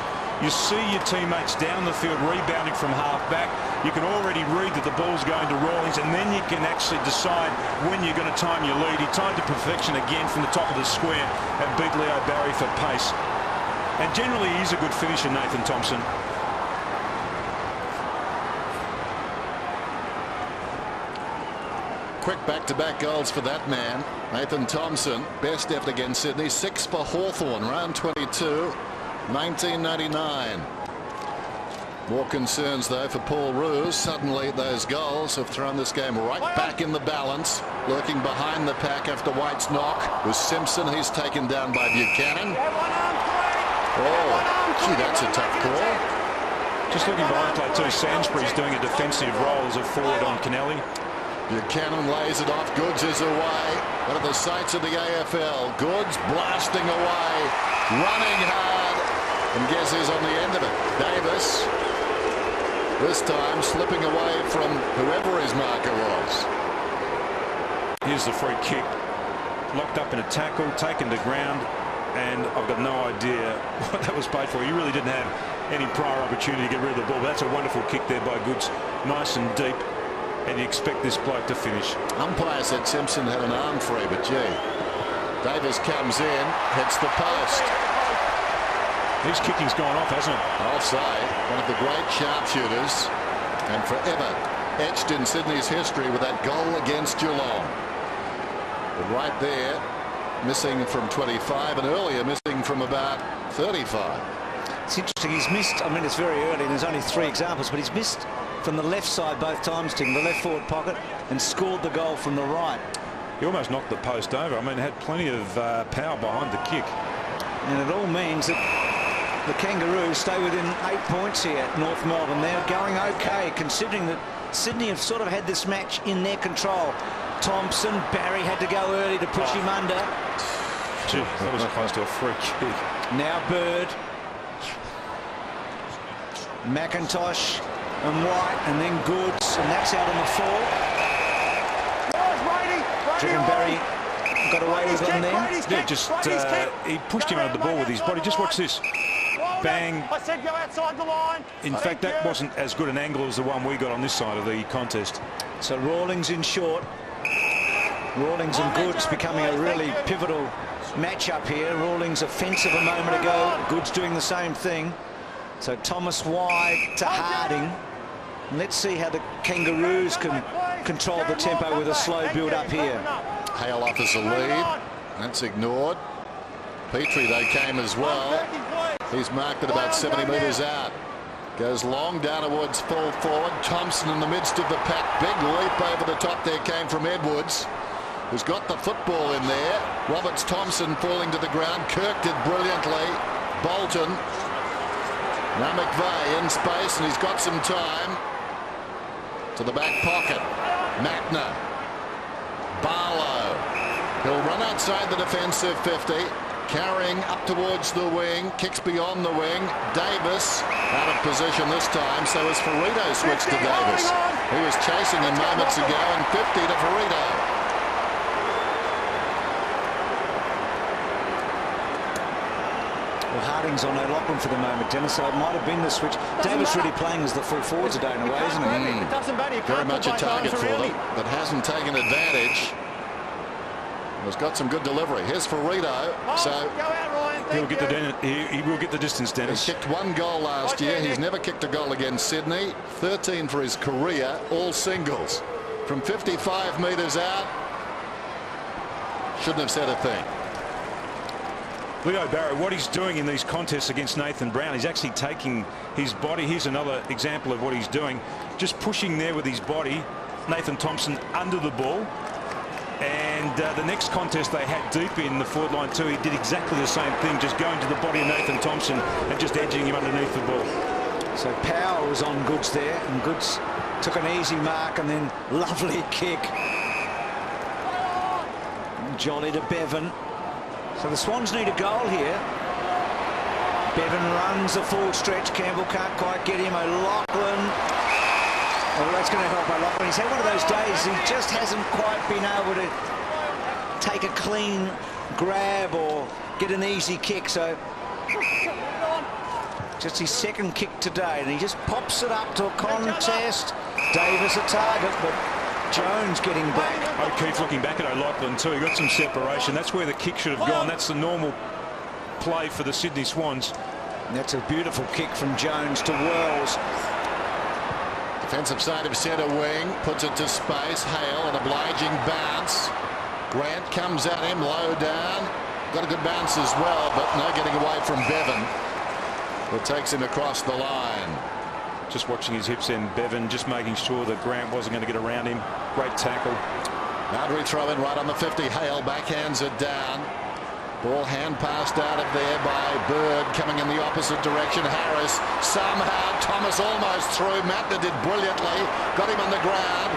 you see your teammates down the field rebounding from half back. You can already read that the ball's going to Rawlings, and then you can actually decide when you're going to time your lead. He timed to perfection again from the top of the square and beat Leo Barry for pace. And generally, he's a good finisher, Nathan Thompson. Quick back-to-back goals for that man. Nathan Thompson, best effort against Sydney. 6 for Hawthorn, round 22, 1999. More concerns, though, for Paul Roos. Suddenly, those goals have thrown this game right back in the balance. Lurking behind the pack after White's knock was Simpson. He's taken down by Buchanan. Oh, gee, that's a tough call. Just looking behind play too, Sainsbury's doing a defensive role as a forward on Kennelly. Buchanan lays it off. Goods is away. One of the sights of the AFL. Goods blasting away, running hard, and guess who's on the end of it? Davis. This time slipping away from whoever his marker was. Here's the free kick. Locked up in a tackle, taken to ground, and I've got no idea what that was paid for. You really didn't have any prior opportunity to get rid of the ball. But that's a wonderful kick there by Goods. Nice and deep. And you expect this bloke to finish. Umpire said Simpson had an arm free, but gee, Davis comes in, hits the post. His kicking's gone off, hasn't it? Offside. One of the great sharpshooters, and forever etched in Sydney's history with that goal against Geelong. But right there, missing from 25, and earlier missing from about 35. It's interesting. He's missed. I mean, it's very early, and there's only 3 examples, but he's missed from the left side both times, Tim, the left forward pocket, and scored the goal from the right. He almost knocked the post over. I mean, had plenty of power behind the kick. And it all means that the Kangaroos stay within 8 points here at North Melbourne. They're going okay, considering that Sydney have sort of had this match in their control. Thompson, Barry had to go early to push him under. Gee, that was close to a free kick. Now Bird, McIntosh and White, and then Goods, and that's out on the floor. Barry got away with them then. Yeah, just he pushed him under the ball with his body. Just watch this. Bang. I said go outside the line. In fact, that wasn't as good an angle as the one we got on this side of the contest. So Rawlings in short. Rawlings and Goods becoming a really pivotal matchup here. Rawlings offensive a moment ago. Goods doing the same thing. So Thomas wide to Harding. And let's see how the Kangaroos can control the tempo with a slow build up here. Hale offers a lead. That's ignored. Petrie, they came as well. He's marked at about 70 metres out. Goes long down towards full forward. Thompson in the midst of the pack. Big leap over the top there came from Edwards, who's got the football in there. Roberts Thompson falling to the ground. Kirk did brilliantly. Bolton. Now McVeigh in space, and he's got some time. To the back pocket. Mackner. Barlow. He'll run outside the defensive 50. Carrying up towards the wing. Kicks beyond the wing. Davis out of position this time. So as Ferrito switched to Davis. He was chasing him moments ago, and 50 to Ferrito. Well, Harding's on O'Loughlin for the moment, Dennis, so it might have been the switch. Davis really playing as the full forward today in a way, isn't he? It doesn't matter. Very much a target for them, but hasn't taken advantage. Has got some good delivery. Here's Ferrito. So he'll get he will get the distance, Dennis. He kicked one goal last year. He's never kicked a goal against Sydney. 13 for his career, all singles. From 55 metres out. Shouldn't have said a thing. Leo Barrow, what he's doing in these contests against Nathan Brown, he's actually taking his body. Here's another example of what he's doing. Just pushing there with his body. Nathan Thompson under the ball. And the next contest they had deep in the forward line too, he did exactly the same thing, just going to the body of Nathan Thompson and just edging him underneath the ball. So Power was on Goods there, and Goods took an easy mark, and then lovely kick. Jolly to Bevan. So the Swans need a goal here. Bevan runs the full stretch. Campbell can't quite get him. O'Loughlin. Well, that's going to help O'Loughlin. He's had one of those days. He just hasn't quite been able to take a clean grab or get an easy kick. So just his second kick today, and he just pops it up to a contest. Davis a target, but Jones getting back. O'Keefe looking back at O'Loughlin too. He got some separation. That's where the kick should have gone. That's the normal play for the Sydney Swans. And that's a beautiful kick from Jones to Wells. Defensive side of centre wing, puts it to space. Hale, an obliging bounce. Grant comes at him, low down. Got a good bounce as well, but no getting away from Bevan. It takes him across the line. Just watching his hips in, Bevan just making sure that Grant wasn't going to get around him. Great tackle. Boundary throw in right on the 50. Hale backhands it down. Ball hand passed out of there by Bird, coming in the opposite direction. Harris somehow, Thomas almost through. Mattner did brilliantly, got him on the ground.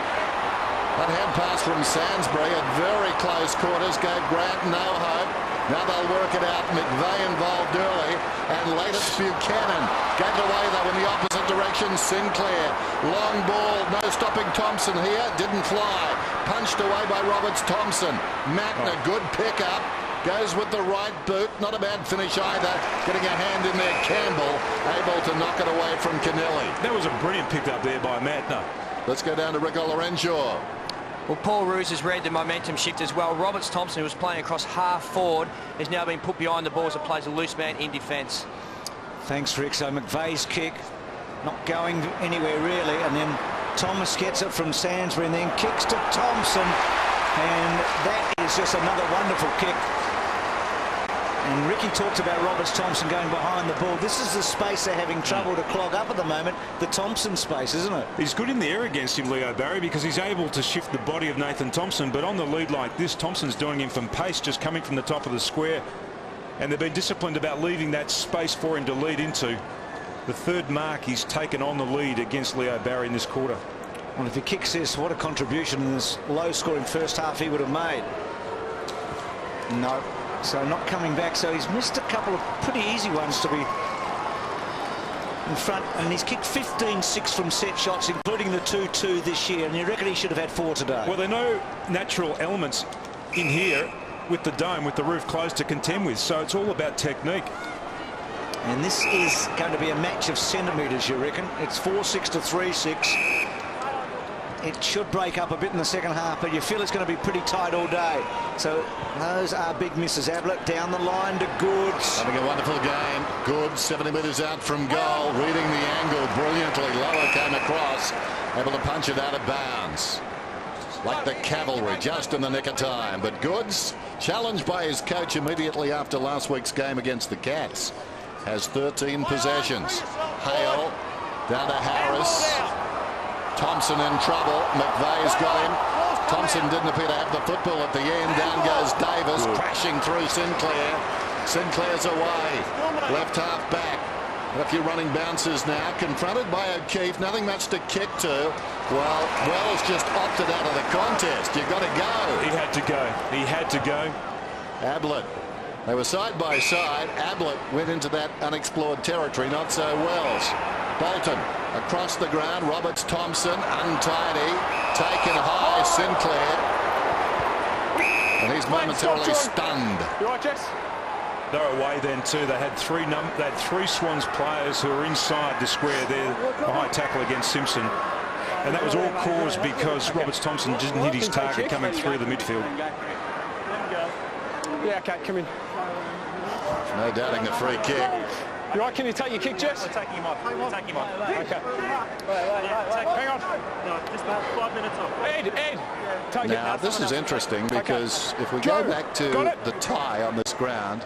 That hand pass from Sainsbury at very close quarters gave Grant no hope. Now they'll work it out. McVeigh involved early, and late it's Buchanan. Gave it away though in the opposite direction. Sinclair, long ball, no stopping Thompson here. Didn't fly. Punched away by Roberts Thompson. Mattner, good pickup. Goes with the right boot. Not a bad finish either. Getting a hand in there. Campbell able to knock it away from Kennelly. That was a brilliant pick up there by Mattner. Let's go down to Rico Lorenzo. Well, Paul Roos has read the momentum shift as well. Roberts Thompson, who was playing across half forward, has now been put behind the ball as it plays a loose man in defence. Thanks, Rick. So McVeigh's kick not going anywhere really, and then Thomas gets it from Sainsbury and then kicks to Thompson, and that is just another wonderful kick. And Ricky talked about Roberts Thompson going behind the ball. This is the space they're having trouble to clog up at the moment, the Thompson space, isn't it? He's good in the air against him, Leo Barry, because he's able to shift the body of Nathan Thompson, but on the lead like this, Thompson's doing him from pace, just coming from the top of the square. and they've been disciplined about leaving that space for him to lead into. The third mark he's taken on the lead against Leo Barry in this quarter. Well, if he kicks this, what a contribution in this low-scoring first half he would have made. No, so not coming back. So he's missed a couple of pretty easy ones to be in front, and he's kicked 15-6 from set shots, including the 2-2 this year, and you reckon he should have had 4 today? Well, there are no natural elements in here with the dome, with the roof closed, to contend with, so it's all about technique. And this is going to be a match of centimetres, you reckon? It's 4-6 to 3-6. It should break up a bit in the second half, but you feel it's going to be pretty tight all day. So those are big misses. Ablett down the line to Goods. Having a wonderful game. Goods 70 metres out from goal, reading the angle brilliantly. Lower came across, able to punch it out of bounds. Like the cavalry, just in the nick of time. But Goods, challenged by his coach immediately after last week's game against the Cats, has 13 possessions. Hale down to Harris. Thompson in trouble. McVeigh's got him. Thompson didn't appear to have the football at the end. Down goes Davis, crashing through Sinclair. Sinclair's away. Left half back. A few running bounces now. Confronted by O'Keefe. Nothing much to kick to. Well, Wells just opted out of the contest. You've got to go. He had to go. He had to go. Ablett. They were side by side. Ablett went into that unexplored territory. Not so Wells. Bolton across the ground. Roberts, Thompson, untidy. Taken high, Sinclair. And he's momentarily stunned. You all right, Jess? They're away then too. They had three Swans players who were inside the square there. A high tackle against Simpson. And that was all caused because Roberts Thompson didn't hit his target coming through the midfield. Yeah, okay, come in. No doubting the free kick. You right? Can you take your kick, Jess? We're taking him off. We're taking him off. Okay. Hang on. No, just about 5 minutes off. Ed, take it. Now, this is interesting because if we go back to the tie on this ground,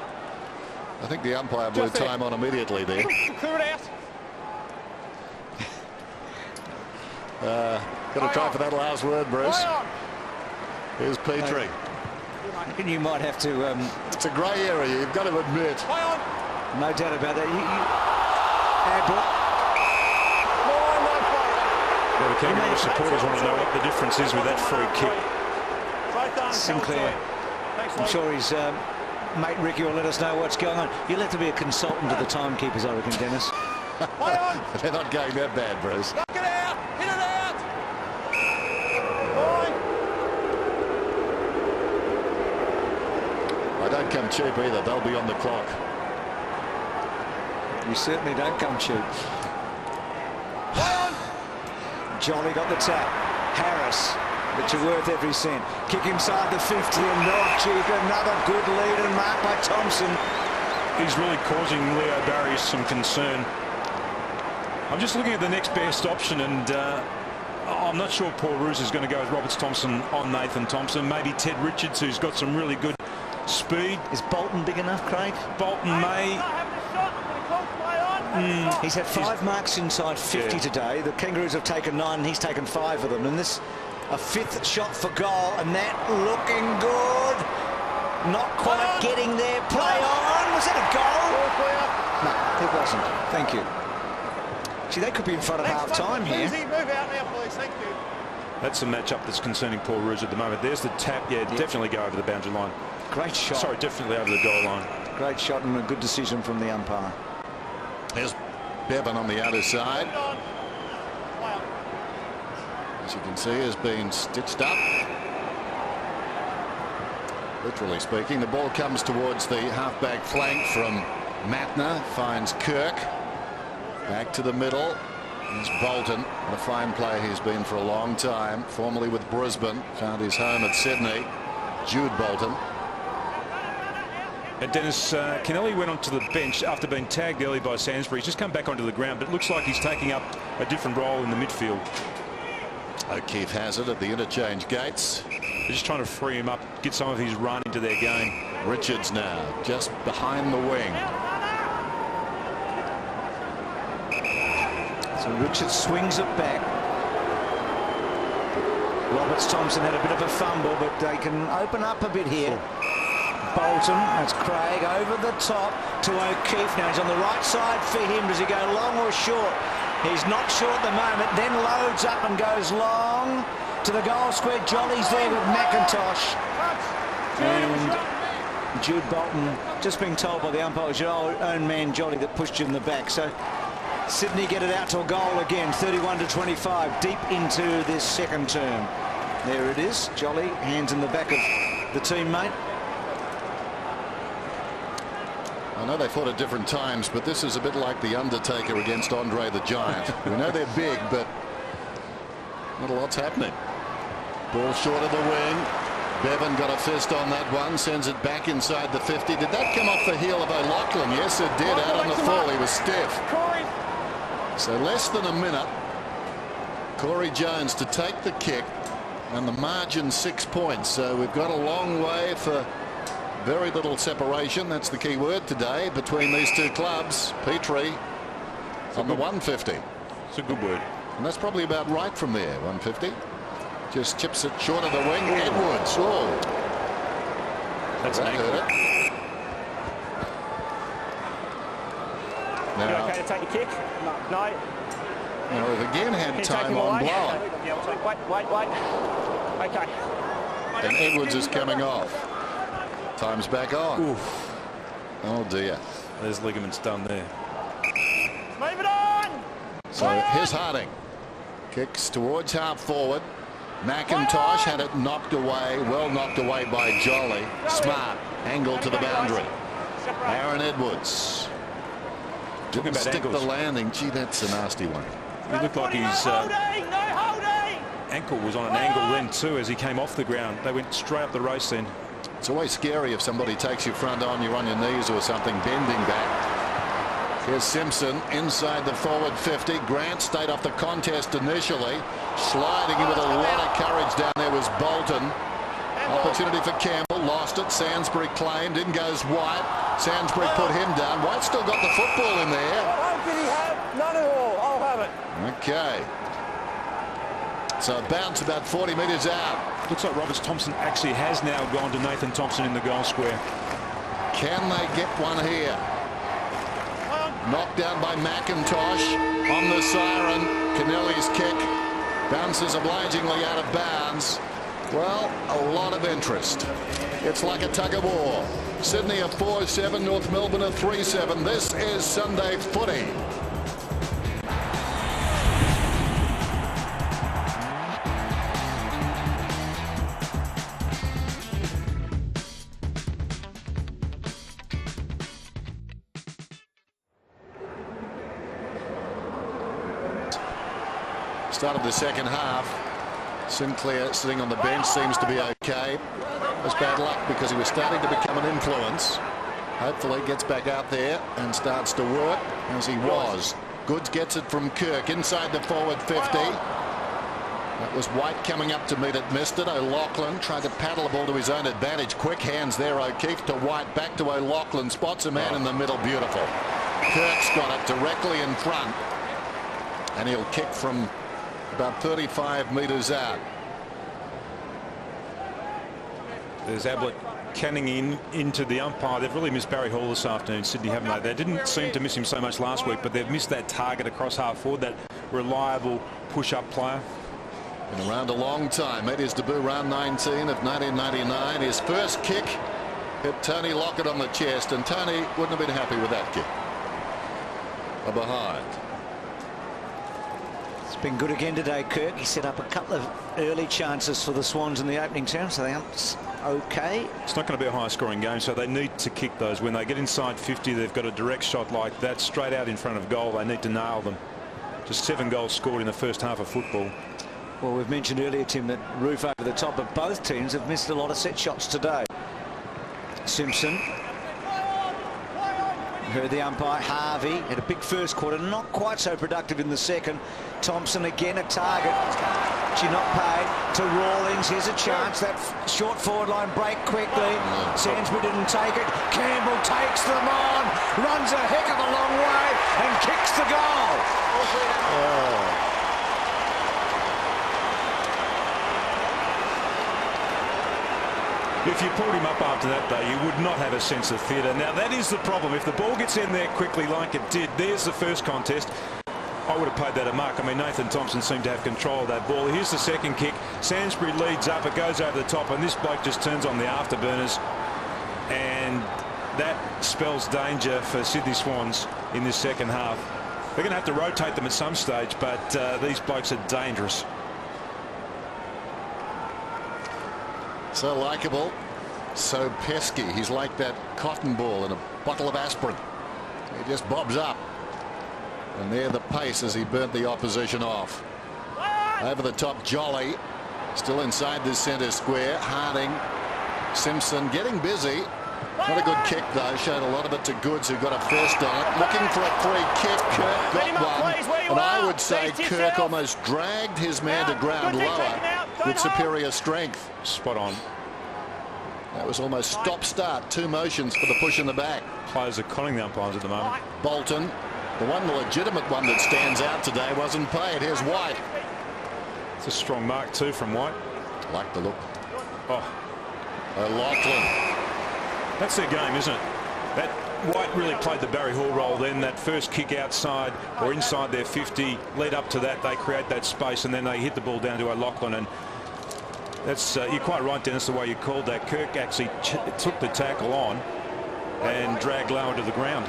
I think the umpire blew time on immediately there. Clear it out. Got to try for that last word, Bruce. Here's Petrie. I reckon you might have to... It's a grey area, you've got to admit. No doubt about that. Ablett. Well, the Kangaroo supporters want to know what the difference is with that free kick. Sinclair. I'm sure his mate Ricky will let us know what's going on. You'll have to be a consultant to the timekeepers, I reckon, Dennis. They're not going that bad, Bruce. Knock it out. Hit it out. I don't come cheap either. They'll be on the clock. You certainly don't come cheap. Jolly got the tap. Harris, but you're worth every cent. Kick inside the 50 and not cheap. Another good lead and mark by Thompson. He's really causing Leo Barry some concern. I'm just looking at the next best option, and I'm not sure Paul Roos is going to go with Roberts Thompson on Nathan Thompson. Maybe Ted Richards, who's got some really good speed. Is Bolton big enough, Craig? Bolton may. He's had 5 marks inside 50 today. The Kangaroos have taken 9 and he's taken 5 of them. And this, a 5th shot for goal, and that looking good. Not quite getting there. Play on. Was that a goal? No, it wasn't. Thank you. See, they could be in front of half time here. Move out now, please. Thank you. That's a matchup that's concerning Paul Roos at the moment. There's the tap. Yeah, definitely go over the boundary line. Great shot. Sorry, definitely over the goal line. Great shot and a good decision from the umpire. Here's Bevan on the outer side. As you can see, has been stitched up. Literally speaking, the ball comes towards the halfback flank from Matner. Finds Kirk. Back to the middle. Here's Bolton. What a fine player he's been for a long time. Formerly with Brisbane. Found his home at Sydney. Jude Bolton. And Dennis, Kennelly went onto the bench after being tagged early by Sainsbury. He's just come back onto the ground, but it looks like he's taking up a different role in the midfield. O'Keefe has it at the interchange gates. They're just trying to free him up, get some of his run into their game. Richards now just behind the wing. So Richards swings it back. Roberts Thompson had a bit of a fumble, but they can open up a bit here. Bolton, that's Craig, over the top to O'Keefe. Now he's on the right side for him. Does he go long or short? He's not sure at the moment, then loads up and goes long to the goal square. Jolly's there with McIntosh. And Jude Bolton just being told by the umpire, it was your own man Jolly that pushed you in the back. So Sydney get it out to a goal again, 31-25, deep into this second term. There it is, Jolly, hands in the back of the teammate. I know they fought at different times, but this is a bit like the Undertaker against Andre the Giant. We know they're big, but not a lot's happening. Ball short of the wing. Bevan got a fist on that one, sends it back inside the 50. Did that come off the heel of O'Loughlin? Yes, it did. Out on the full, he was stiff. So less than a minute. Corey Jones to take the kick, and the margin 6 points. So we've got a long way for very little separation. That's the key word today between these two clubs. Petrie on the 150. It's a good word. And that's probably about right from there. 150. Just chips it short of the wing. Edwards. Oh, that's an ankle. Now, you okay to take your kick? No. Now we've again had time on blow. Yeah, we'll take, wait. Okay. And Edwards is coming off. Time's back on. Oof. Oh dear. There's ligaments done there. Move it on! So here's Harding. Kicks towards half forward. McIntosh had it knocked away. Well knocked away by Jolly. Smart. Angle to the boundary. Aaron Edwards. Didn't stick the landing. Gee, that's a nasty one. He looked like his ankle was on an angle then too as he came off the ground. They went straight up the race then. It's always scary if somebody takes you front on, you're on your knees or something, bending back. Here's Simpson inside the forward 50. Grant stayed off the contest initially. Sliding in with a lot of courage down there was Bolton. Opportunity for Campbell. Lost it. Sainsbury claimed. In goes White. Sainsbury put him down. White still got the football in there. How did he have? None at all. I'll have it. Okay. So a bounce about 40 metres out. Looks like Roberts Thompson actually has now gone to Nathan Thompson in the goal square. Can they get one here? Knocked down by McIntosh on the siren. Kennelly's kick bounces obligingly out of bounds. Well, a lot of interest. It's like a tug of war. Sydney a 4-7, North Melbourne a 3-7. This is Sunday footy. Start of the second half. Sinclair sitting on the bench seems to be okay. It was bad luck because he was starting to become an influence. Hopefully gets back out there and starts to work as he was. Goods gets it from Kirk inside the forward 50. That was White coming up to meet it, missed it. O'Loughlin tried to paddle the ball to his own advantage. Quick hands there. O'Keefe to White, back to O'Loughlin. Spots a man in the middle. Beautiful. Kirk's got it directly in front, and he'll kick from about 35 metres out. There's Ablett canning into the umpire. They've really missed Barry Hall this afternoon, Sydney, haven't they? They didn't seem to miss him so much last week, but they've missed that target across half forward, that reliable push-up player. Been around a long time. Made his debut round 19 of 1999. His first kick hit Tony Lockett on the chest, and Tony wouldn't have been happy with that kick. A behind. Been good again today, Kirk. He set up a couple of early chances for the Swans in the opening term, so the ump's okay. It's not going to be a high-scoring game, so they need to kick those. When they get inside 50, they've got a direct shot like that straight out in front of goal. They need to nail them. Just 7 goals scored in the first half of football. Well, we've mentioned earlier, Tim, that roof over the top of both teams have missed a lot of set shots today. Simpson. Heard the umpire. Harvey had a big first quarter, not quite so productive in the second. Thompson again a target. She not paid to Rawlings. Here's a chance. That short forward line break quickly. Sainsbury didn't take it. Campbell takes them on, runs a heck of a long way and kicks the goal. If you pulled him up after that, though, you would not have a sense of theatre. Now, that is the problem. If the ball gets in there quickly like it did, there's the first contest. I would have paid that a mark. I mean, Nathan Thompson seemed to have control of that ball. Here's the second kick. Sainsbury leads up. It goes over the top, and this bloke just turns on the afterburners. And that spells danger for Sydney Swans in this second half. They're going to have to rotate them at some stage, but these blokes are dangerous. So likeable, so pesky. He's like that cotton ball in a bottle of aspirin. He just bobs up. And there the pace as he burnt the opposition off. Over the top, Jolly. Still inside this centre square. Harding, Simpson getting busy. Not a good kick, though. Showed a lot of it to Goods, who got a first on it. Looking for a free kick. Kirk got one. And I would say Kirk almost dragged his man to ground lower with superior strength. Spot on. That was almost stop-start. Two motions for the push in the back. Players are conning the umpires at the moment. Bolton, the one legitimate one that stands out today, wasn't paid. Here's White. It's a strong mark, too, from White. Like the look. Oh. O'Loughlin. That's their game, isn't it? That White really played the Barry Hall role then. That first kick outside or inside their 50, lead up to that, they create that space, and then they hit the ball down to O'Loughlin. And that's you're quite right, Dennis, the way you called that. Kirk actually took the tackle on and dragged lower to the ground.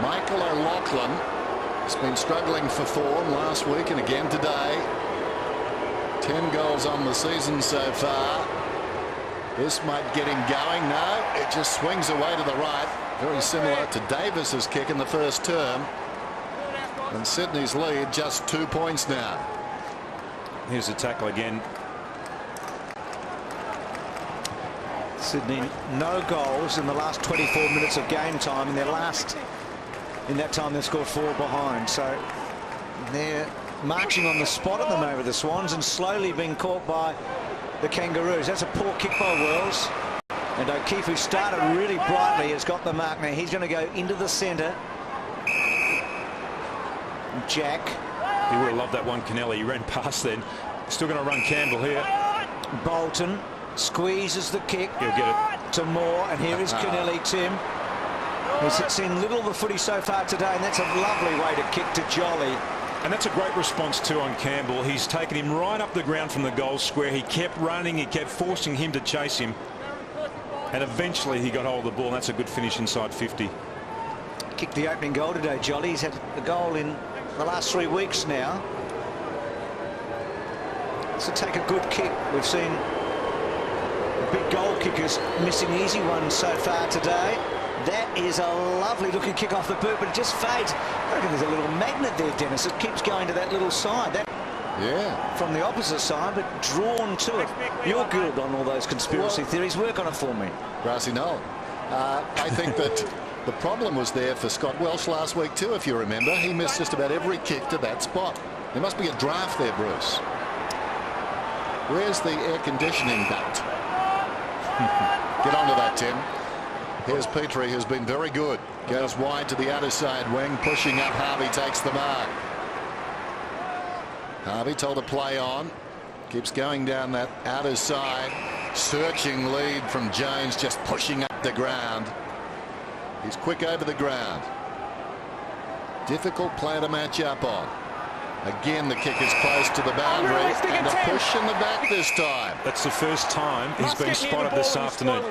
Michael O'Loughlin has been struggling for form last week and again today. 10 goals on the season so far. This might get him going. No, it just swings away to the right. Very similar to Davis's kick in the first term. And Sydney's lead just 2 points now. Here's the tackle again. Sydney, no goals in the last 24 minutes of game time. In that time they scored 4 behind. So they're marching on the spot at the moment, the Swans, and slowly being caught by the Kangaroos. That's a poor kick by Wells. And O'Keefe, who started really brightly, has got the mark now. He's going to go into the centre. Jack. He would have loved that one, Kennelly. He ran past then. Still going to run Campbell here. Bolton squeezes the kick. He'll get it to Moore. And here is Kennelly, Tim. He's seen little of the footy so far today, and that's a lovely way to kick to Jolly. And that's a great response too on Campbell. He's taken him right up the ground from the goal square. He kept running. He kept forcing him to chase him. And eventually he got hold of the ball. And that's a good finish inside 50. Kicked the opening goal today, Jolly. He's had a goal in the last 3 weeks now. So take a good kick. We've seen big goal kickers missing easy ones so far today. That is a lovely looking kick off the boot, but it just fades. I reckon there's a little magnet there, Dennis. It keeps going to that little side. Yeah. From the opposite side, but drawn to it. You're good on all those conspiracy theories. Work on it for me. Grassy Knoll. I think that the problem was there for Scott Welsh last week too, if you remember. He missed just about every kick to that spot. There must be a draft there, Bruce. Where's the air conditioning duct? Get onto that, Tim. Here's Petrie, who's been very good. Goes wide to the outer side wing, pushing up. Harvey takes the mark. Harvey told to play on. Keeps going down that outer side. Searching lead from Jones, just pushing up the ground. He's quick over the ground. Difficult player to match up on. Again, the kick is close to the boundary, and a push in the back this time. That's the first time he's been spotted this afternoon.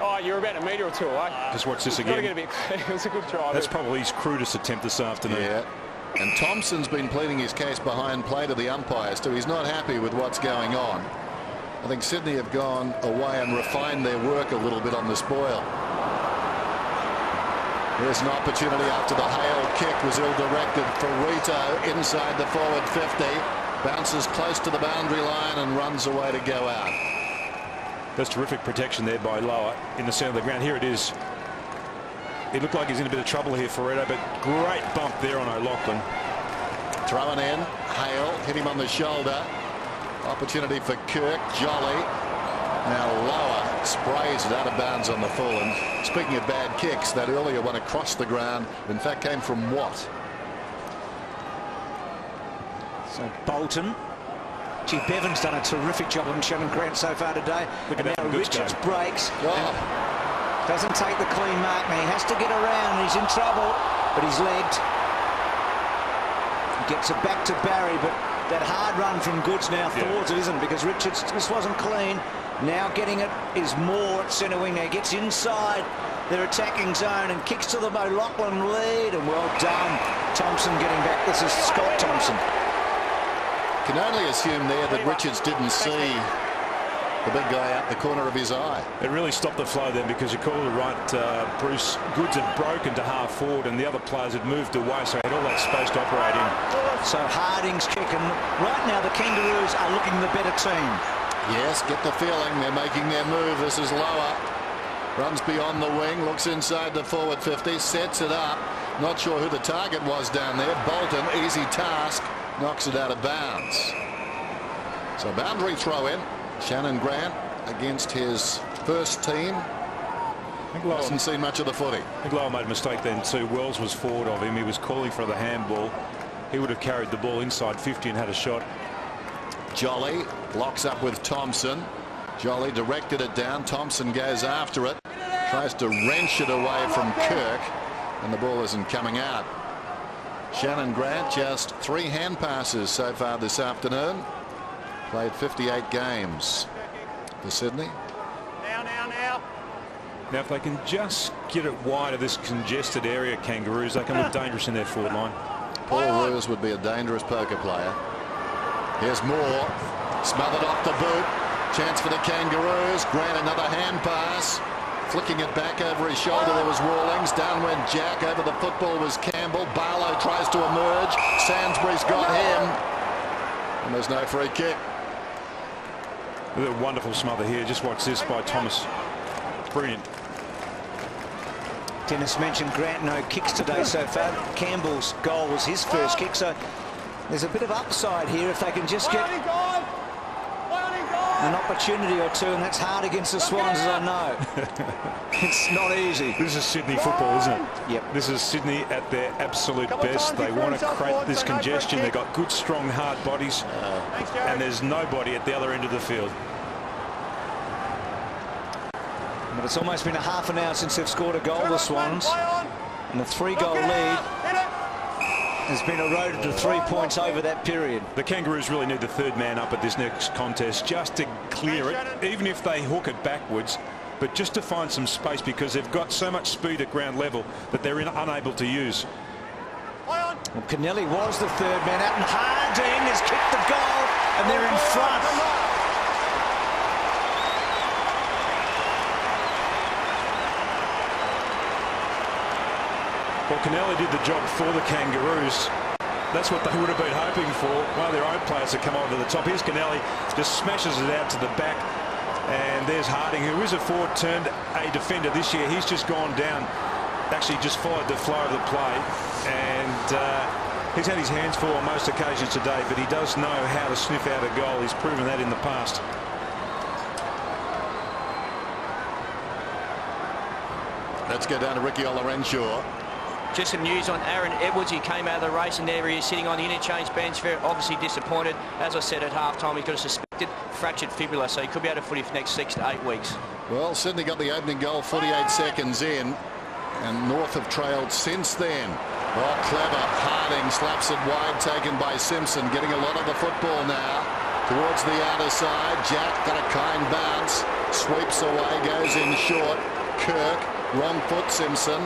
Oh, you're about a metre or two away. Just watch this again. It was a good try. That's probably his crudest attempt this afternoon. Yeah. And Thompson's been pleading his case behind play to the umpires too. He's not happy with what's going on. I think Sydney have gone away and refined their work a little bit on the spoil. There's an opportunity after the Hale kick was ill-directed for Rito inside the forward 50. Bounces close to the boundary line and runs away to go out. That's terrific protection there by Lower in the centre of the ground. Here it is. It looked like he's in a bit of trouble here for Rito, but great bump there on O'Loughlin. Thrown in. Hale hit him on the shoulder. Opportunity for Kirk. Jolly. Now Lower sprays it out of bounds on the full. And speaking of bad kicks, that earlier one across the ground, in fact, came from Watt. So Bolton Richie Bevan's done a terrific job on Shannon Grant so far today. Look at and that now Richards go. breaks. Oh. Doesn't take the clean mark. Now he has to get around. He's in trouble, but he's legged. He gets it back to Barry, but that hard run from Goods now thwarts it, isn't it? Because Richards just wasn't clean. Now getting it is Moore at centre wing. Now he gets inside their attacking zone and kicks to the O'Loughlin lead. And well done. Thompson getting back. This is Scott Thompson. Can only assume there that Richards didn't see the big guy out the corner of his eye. It really stopped the flow then, because you called it right. Bruce Goods had broken to half forward and the other players had moved away, so he had all that space to operate in. So Harding's kick, and right now the Kangaroos are looking the better team. Yes, get the feeling they're making their move. This is lower. Runs beyond the wing, looks inside the forward 50, sets it up. Not sure who the target was down there. Bolton, easy task, knocks it out of bounds. So boundary throw in. Shannon Grant against his first team. Hasn't seen much of the footy. I think Lowell made a mistake then too. Wells was forward of him. He was calling for the handball. He would have carried the ball inside 50 and had a shot. Jolly locks up with Thompson. Jolly directed it down. Thompson goes after it. Tries to wrench it away from Kirk. And the ball isn't coming out. Shannon Grant just 3 hand passes so far this afternoon. Played 58 games for Sydney. Now if they can just get it wide of this congested area, Kangaroos, they can look dangerous in their forward line. Paul Roos would be a dangerous poker player. Here's Moore. Smothered off the boot. Chance for the Kangaroos. Grant another hand pass. Flicking it back over his shoulder. There was Rawlings. Down went Jack. Over the football was Campbell. Barlow tries to emerge. Sainsbury's got him. And there's no free kick. With a wonderful smother here. Just watch this by Thomas. Brilliant. Dennis mentioned Grant no kicks today so far. Campbell's goal was his first kick, so there's a bit of upside here if they can just get an opportunity or two, and that's hard against the Swans, as I know. It's not easy. This is Sydney football, isn't it? Yep. This is Sydney at their absolute best. They want to create this congestion. They've got good, strong, hard bodies, and there's nobody at the other end of the field. But it's almost been a half an hour since they've scored a goal, the Swans, and the 3-goal lead has been eroded to 3 points over that period. The Kangaroos really need the third man up at this next contest just to clear it, even if they hook it backwards, but just to find some space, because they've got so much speed at ground level that they're unable to use. Well, Kennelly was the third man out, and Harding has kicked the goal, and they're in front. Well, Kennelly did the job for the Kangaroos. That's what they would have been hoping for. One of their own players to come over the top. Here's Kennelly, just smashes it out to the back. And there's Harding, who is a forward turned a defender this year. He's just gone down, actually just followed the flow of the play. And he's had his hands full on most occasions today, but he does know how to sniff out a goal. He's proven that in the past. Let's go down to Ricky Olorenshaw. Just some news on Aaron Edwards. He came out of the race, and there he is sitting on the interchange bench, very obviously disappointed. As I said at half-time, he's got a suspected fractured fibula, so he could be out of footy for the next 6 to 8 weeks. Well, Sydney got the opening goal 48 seconds in, and North have trailed since then. Oh, clever. Harding slaps it wide, taken by Simpson, getting a lot of the football now. Towards the outer side, Jack got a kind bounce, sweeps away, goes in short. Kirk, wrong foot, Simpson.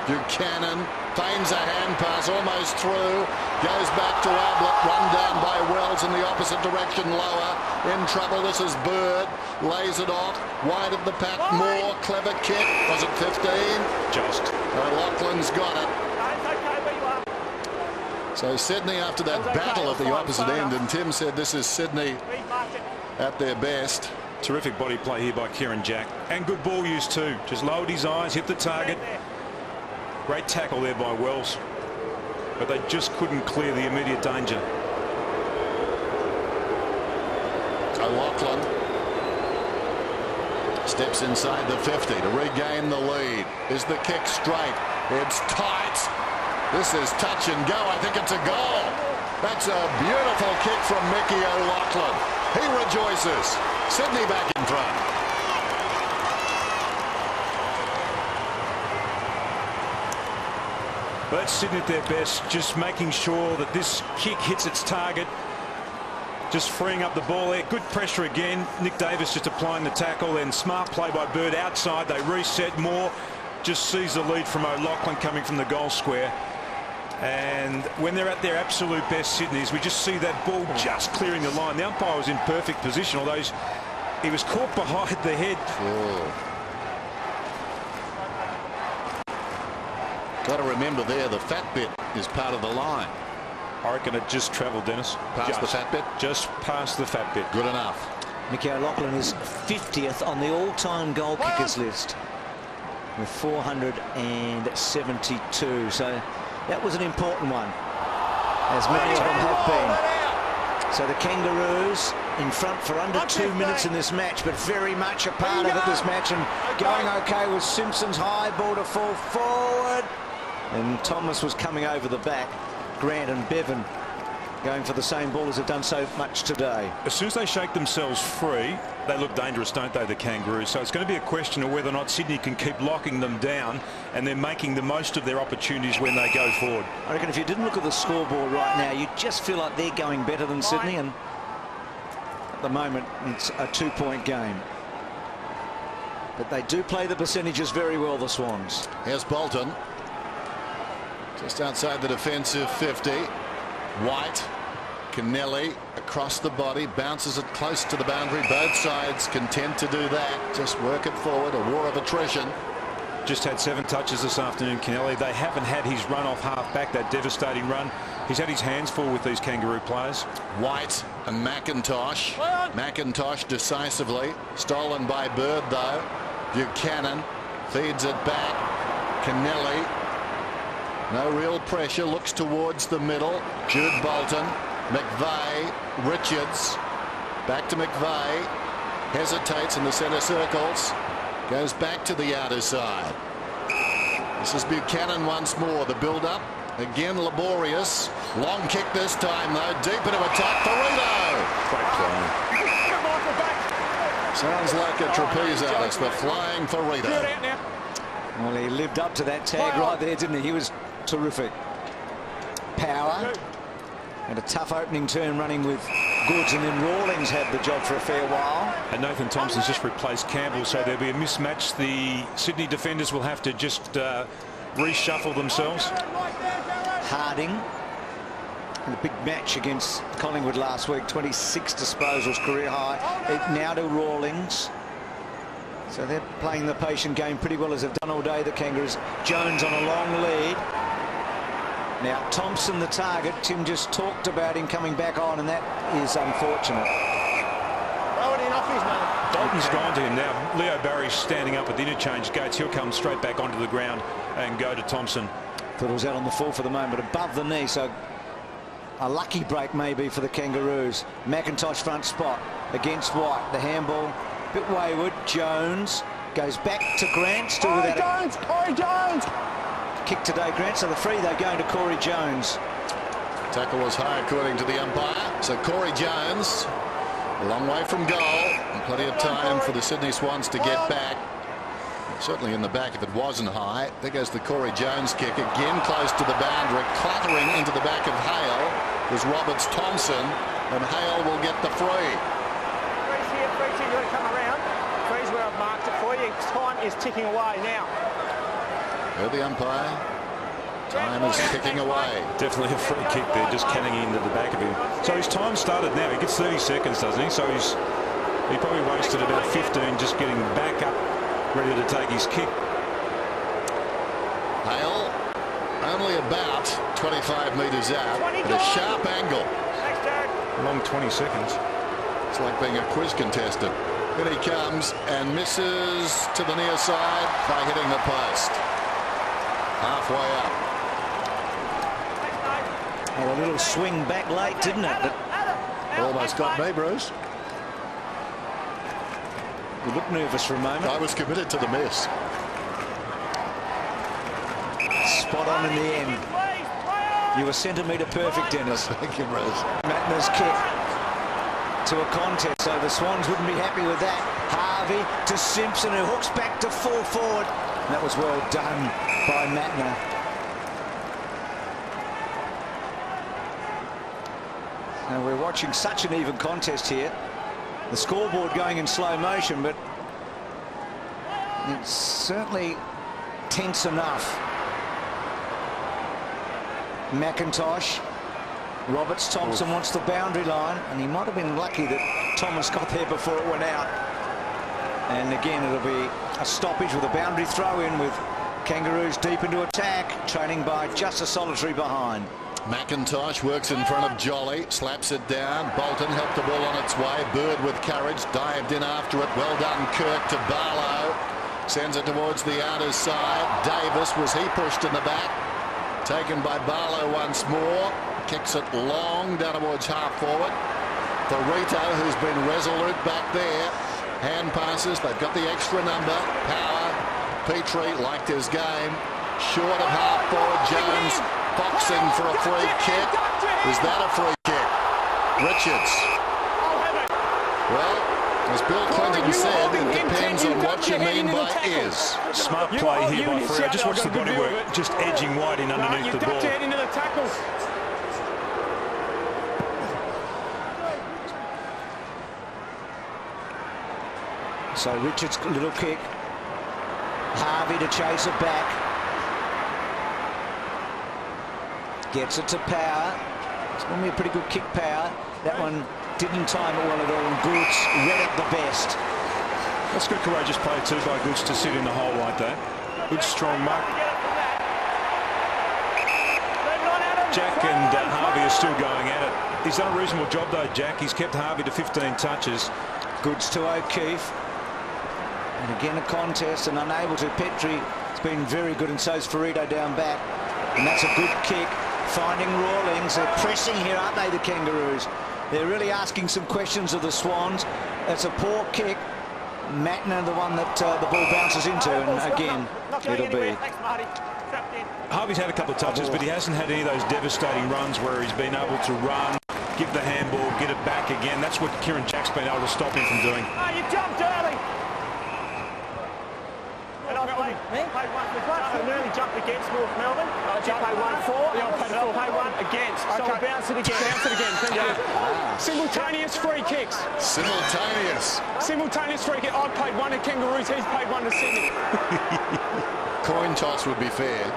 Buchanan feigns a hand pass, almost through, goes back to Ablett, run down by Wells in the opposite direction, lower, in trouble. This is Bird, lays it off, wide of the pack, Moore, clever kick, was it 15? Just. O'Loughlin's got it. So Sydney, after that battle at the opposite end, and Tim said this is Sydney at their best. Terrific body play here by Kieran Jack, and good ball use too. Just lowered his eyes, hit the target. Great tackle there by Wells, but they just couldn't clear the immediate danger. O'Loughlin steps inside the 50 to regain the lead. Is the kick straight? It's tight. This is touch and go. I think it's a goal. That's a beautiful kick from Mickey O'Loughlin. He rejoices. Sydney back in front. But Sydney at their best, just making sure that this kick hits its target. Just freeing up the ball there. Good pressure again. Nick Davis just applying the tackle. Then smart play by Bird outside. They reset more. Just sees the lead from O'Loughlin coming from the goal square. And when they're at their absolute best, Sydney's, we just see that ball just clearing the line. The umpire was in perfect position, although he was caught behind the head. Got to remember there, the fat bit is part of the line. I reckon it just travelled, Dennis. Past the fat bit? Just past the fat bit. Good enough. Mickey O'Loughlin is 50th on the all-time goal kickers list with 472. So that was an important one, as many of them have been. So the Kangaroos in front for under 2 minutes in this match, but very much a part of it this match, and going okay with Simpson's high ball to fall forward. And Thomas was coming over the back. Grant and Bevan going for the same ball as they've done so much today. As soon as they shake themselves free, they look dangerous, don't they, the Kangaroos? So it's going to be a question of whether or not Sydney can keep locking them down, and they're making the most of their opportunities when they go forward. I reckon if you didn't look at the scoreboard right now, you just feel like they're going better than Sydney, and at the moment it's a 2-point game. But they do play the percentages very well, the Swans. Here's Bolton. Just outside the defensive 50. White, Kennelly across the body, bounces it close to the boundary. Both sides content to do that. Just work it forward, a war of attrition. Just had 7 touches this afternoon, Kennelly. They haven't had his run off half back, that devastating run. He's had his hands full with these Kangaroo players. White and McIntosh. McIntosh decisively. Stolen by Bird, though. Buchanan feeds it back. Kennelly. No real pressure, looks towards the middle. Jude Bolton, McVeigh, Richards, back to McVeigh, hesitates in the centre circles, goes back to the outer side. This is Buchanan once more, the build-up, again laborious, long kick this time though, deep into attack for Rito. Sounds like a trapeze artist, but flying for Rito. Well, he lived up to that tag right there, didn't he? He was terrific. Power and a tough opening turn running with Goods, and then Rawlings had the job for a fair while. And Nathan Thompson's just replaced Campbell, so there'll be a mismatch. The Sydney defenders will have to just reshuffle themselves. Harding in a big match against Collingwood last week, 26 disposals, career high. Now to Rawlings. So they're playing the patient game pretty well, as they've done all day, the Kangaroos. Jones on a long lead. Now Thompson the target. Tim just talked about him coming back on, and that is unfortunate. Bolton's gone to him now. Leo Barry's standing up at the interchange gates. He'll come straight back onto the ground and go to Thompson. Thought it was out on the full for the moment, above the knee, so a lucky break maybe for the Kangaroos. McIntosh front spot against White. The handball a bit wayward. Jones goes back to Grant, still without Jones, Corey Jones. Kick today, Grant. So the free, they're going to Corey Jones. Tackle was high according to the umpire. So Corey Jones, a long way from goal, and plenty of time for the Sydney Swans to get back. Certainly in the back if it wasn't high. There goes the Corey Jones kick, again close to the boundary. Clattering into the back of Hale was Roberts Thompson, and Hale will get the free. Freeze here, you've got to come around. Freeze where I've marked it for you. Time is ticking away now. Heard the umpire. Time is ticking away. Definitely a free kick there, just canning into the back of him. So his time started now. He gets 30 seconds, doesn't he? So he probably wasted about 15 just getting back up, ready to take his kick. Hale only about 25 metres out at a sharp angle. Long 20 seconds. It's like being a quiz contestant. Here he comes and misses to the near side by hitting the post. Halfway up. Had a little swing back late, didn't it? But almost got me, Bruce. You looked nervous for a moment. I was committed to the miss. Spot on in the end. You were centimetre perfect, Dennis. Thank you, Rose. Matner's kick to a contest, so the Swans wouldn't be happy with that. Harvey to Simpson, who hooks back to full forward. That was well done by Matner. And we're watching such an even contest here. The scoreboard going in slow motion, but it's certainly tense enough. McIntosh. Roberts Thompson wants the boundary line, and he might have been lucky that Thomas got there before it went out. And again, it'll be a stoppage with a boundary throw in, with Kangaroos deep into attack, trailing by just a solitary behind. McIntosh works in front of Jolly, slaps it down. Bolton helped the ball on its way. Bird with courage, dived in after it. Well done, Kirk to Barlow. Sends it towards the outer side. Davis, was he pushed in the back? Taken by Barlow once more. Kicks it long down towards half forward. For Rito, who's been resolute back there. Hand passes, they've got the extra number. Power. Petrie liked his game. Short of half forward, Jones boxing for a free kick. Is that a free kick? Richards. Well, as Bill Clinton said, it depends on what you mean by is. Smart play here by Freo. Just watch the bodywork, just edging wide in underneath the ball. So Richards' little kick. Harvey to chase it back. Gets it to Power. It's going to be a pretty good kick, Power. That one didn't time it well at all, and Goods read it the best. That's good, courageous play too by Goods to sit in the hole like that. Good strong mark. Jack and Harvey are still going at it. He's done a reasonable job though, Jack. He's kept Harvey to 15 touches. Goods to O'Keefe. And again a contest, and unable to. Petrie has been very good, and so's Ferrito down back. And that's a good kick. Finding Rawlings. They're pressing here, aren't they, the Kangaroos? They're really asking some questions of the Swans. That's a poor kick. Matner, the one that the ball bounces into, and again, it'll be. Harvey's had a couple of touches, but he hasn't had any of those devastating runs where he's been able to run, give the handball, get it back again. That's what Kieran Jack's been able to stop him from doing. Oh, you jumped early. I nearly jumped against North Melbourne. Did you pay 1-4? Yeah, I'll pay 1 against. So I'll bounce it again. Bounce it again. Thank you. Simultaneous free kicks. Simultaneous free kick. I paid 1 to Kangaroos. He's paid 1 to Sydney. Coin toss would be fair.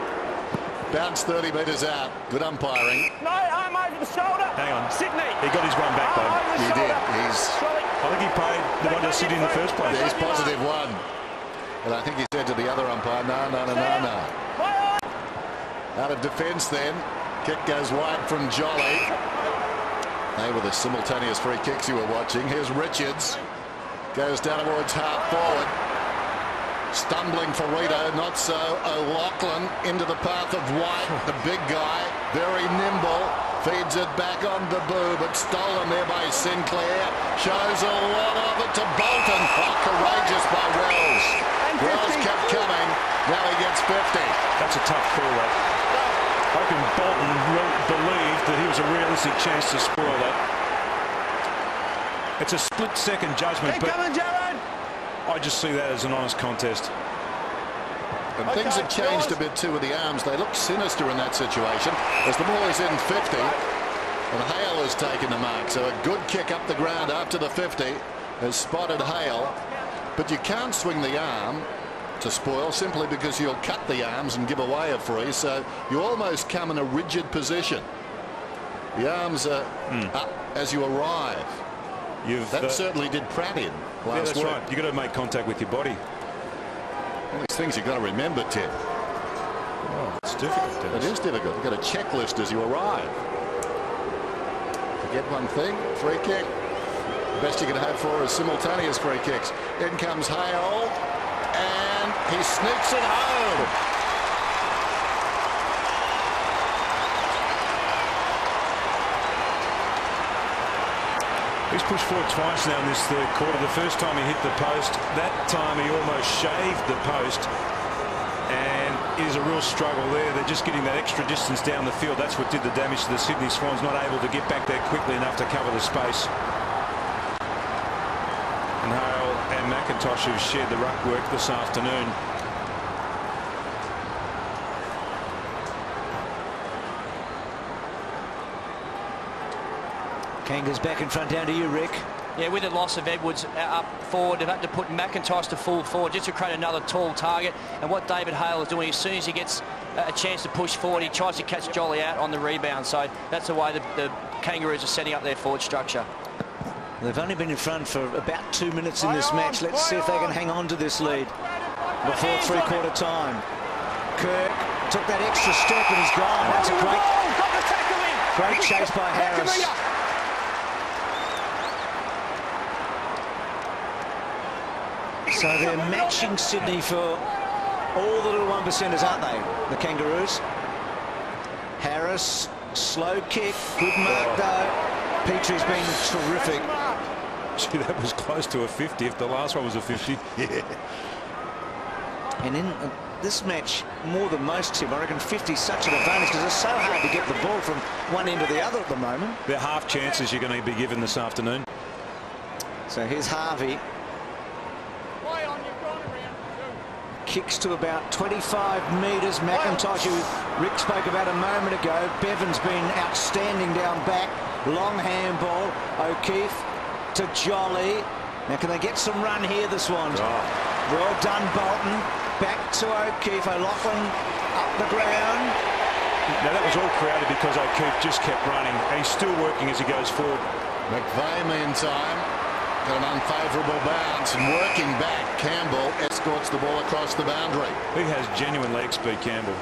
Bounce 30 metres out. Good umpiring. No, arm over the shoulder. Hang on. Sydney. He got his one back though. He did. I think he paid the one to Sydney in the first place. He's positive one. And I think he said to the other umpire, no. Out of defence then. Kick goes wide from Jolly. They were the simultaneous free kicks you were watching. Here's Richards. Goes down towards half forward. Stumbling for Rito, not so. O'Loughlin into the path of White, the big guy, very nimble. Feeds it back on the Boo, but stolen there by Sinclair. Shows a lot of it to Bolton. Oh, courageous by Wells. Wells kept coming. Now he gets 50. That's a tough call, though. I reckon Bolton believed that he was a realistic chance to spoil that. It's a split-second judgment, but I just see that as an honest contest. And things have changed a bit too with the arms. They look sinister in that situation as the ball is in 50 and Hale has taken the mark. So a good kick up the ground after the 50 has spotted Hale. But you can't swing the arm to spoil simply because you'll cut the arms and give away a free. So you almost come in a rigid position. The arms are up as you arrive. That certainly did Pratt in last week. Right. You've got to make contact with your body. All these things you've got to remember, Tim. Oh, it's difficult. It is difficult. You've got a checklist as you arrive. Forget one thing, free kick. The best you can hope for is simultaneous free kicks. In comes Hale, and he sneaks it home. He's pushed forward twice now in this third quarter. The first time he hit the post, that time he almost shaved the post, and is a real struggle there. They're just getting that extra distance down the field. That's what did the damage to the Sydney Swans, not able to get back there quickly enough to cover the space. And Hale and McIntosh, who've shared the ruck work this afternoon. Kanga's back in front. Down to you, Rick. Yeah, with the loss of Edwards up forward, they've had to put McIntosh to full forward just to create another tall target. And what David Hale is doing, as soon as he gets a chance to push forward, he tries to catch Jolly out on the rebound. So that's the way the Kangaroos are setting up their forward structure. They've only been in front for about 2 minutes in this match. Let's see if they can hang on to this lead before three-quarter time. Kirk took that extra step and he's gone. That's a great chase by Harris. So they're matching Sydney for all the little 1%ers, aren't they? The Kangaroos. Harris, slow kick, good mark though. Petrie's been terrific. Gee, that was close to a 50 if the last one was a 50. Yeah. And in this match, more than most, Tim, I reckon 50 is such an advantage because it's so hard to get the ball from one end to the other at the moment. They're half chances you're going to be given this afternoon. So here's Harvey. Kicks to about 25 metres. McIntosh, who Rick spoke about a moment ago. Bevan's been outstanding down back. Long handball. O'Keefe to Jolly. Now can they get some run here, the Swans? Oh. Well done, Bolton. Back to O'Keefe. O'Loughlin up the ground. Now that was all created because O'Keefe just kept running. And he's still working as he goes forward. McVeigh, meantime, got an unfavourable bounce and working back. Campbell escorts the ball across the boundary. He has genuine leg speed, Campbell.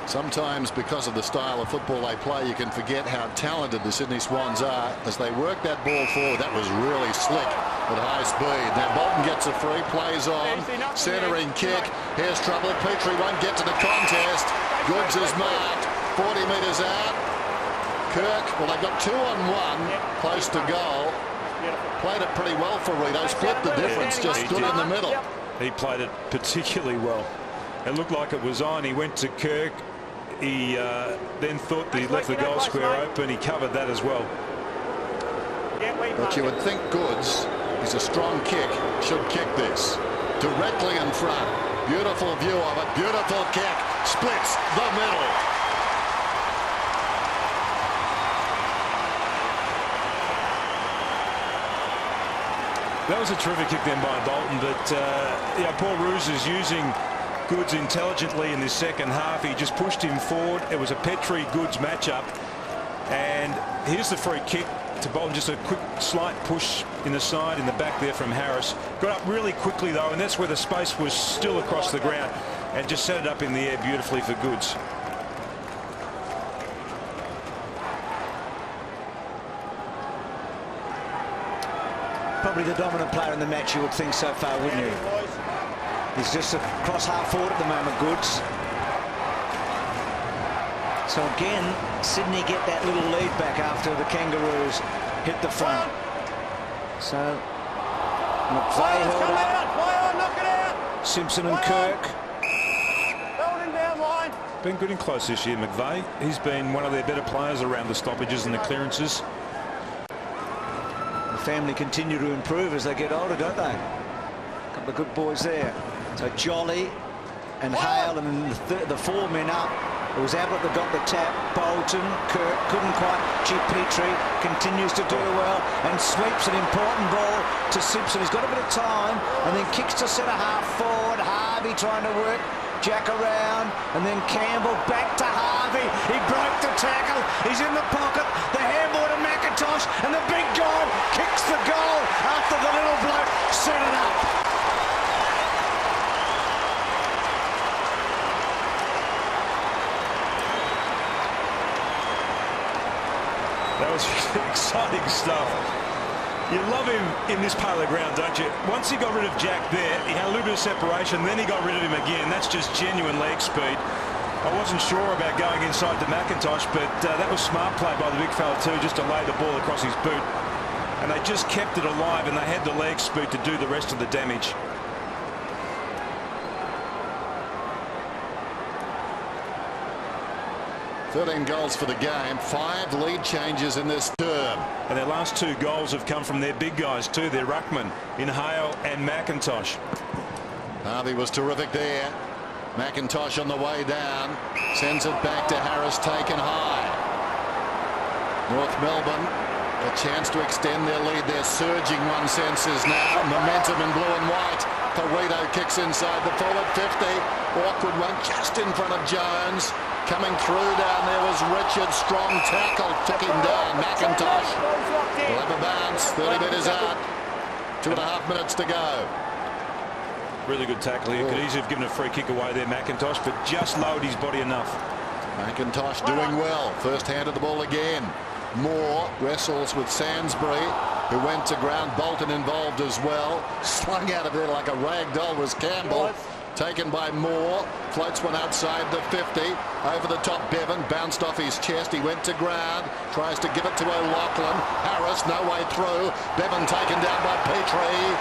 Sometimes because of the style of football they play, you can forget how talented the Sydney Swans are as they work that ball forward. That was really slick at high speed. Now Bolton gets a free, plays on, centering kick. Here's trouble. Petrie won't get to the contest. Goods is marked 40 metres out. Kirk, well, they've got 2-on-1 close to goal. Played it pretty well for Rito. Split the difference, just stood in the middle. He played it particularly well. It looked like it was on. He went to Kirk. He then thought that he left the goal square open. He covered that as well. But you would think Goods is a strong kick. Should kick this. Directly in front. Beautiful view of it. Beautiful kick. Splits the middle. That was a terrific kick then by Bolton, but yeah, Paul Roos is using Goods intelligently in this second half. He just pushed him forward. It was a Petrie-Goods matchup, and here's the free kick to Bolton. Just a quick slight push in the side, in the back there from Harris. Got up really quickly though, and that's where the space was still across the ground, and just set it up in the air beautifully for Goods. Probably the dominant player in the match, you would think so far, wouldn't you? He's just across half forward at the moment, Goods. So again, Sydney get that little lead back after the Kangaroos hit the front. So McVeigh held up. Simpson and Kirk. Been good and close this year, McVeigh. He's been one of their better players around the stoppages and the clearances. Family continue to improve as they get older, don't they? A couple of good boys there. So Jolly and Hale and the four men up. It was Ablett that got the tap. Bolton, Kirk couldn't quite. Petrie continues to do well and sweeps an important ball to Simpson. He's got a bit of time and then kicks to centre half forward. Harvey trying to work Jack around, and then Campbell back to Harvey. He broke the tackle. He's in the pocket. The handball to McIntosh, and the big guy kicks the goal after the little bloke set it up. That was exciting stuff. You love him in this part of the ground, don't you? Once he got rid of Jack there, he had a little bit of separation, then he got rid of him again. That's just genuine leg speed. I wasn't sure about going inside to McIntosh, but that was smart play by the big fella too, just to lay the ball across his boot. And they just kept it alive, and they had the leg speed to do the rest of the damage. 13 goals for the game. 5 lead changes in this term. And their last 2 goals have come from their big guys too. Their ruckman in Hale and McIntosh. Harvey was terrific there. McIntosh on the way down. Sends it back to Harris, taken high. North Melbourne, a chance to extend their lead. They're surging, one senses now. Momentum in blue and white. Perito kicks inside the forward 50. Awkward one just in front of Jones. Coming through down there was Richard. Strong tackle. Took him down. McIntosh will have a bounce. 30 metres out. 2.5 minutes to go. Really good tackle here. Could easily have given a free kick away there, McIntosh, but just lowered his body enough. McIntosh doing well. First hand of the ball again. Moore wrestles with Sainsbury, who went to ground. Bolton involved as well. Slung out of there like a rag doll was Campbell. Taken by Moore. Floats one outside the 50. Over the top, Bevan. Bounced off his chest. He went to ground. Tries to give it to O'Loughlin. Harris, no way through. Bevan taken down by Petrie.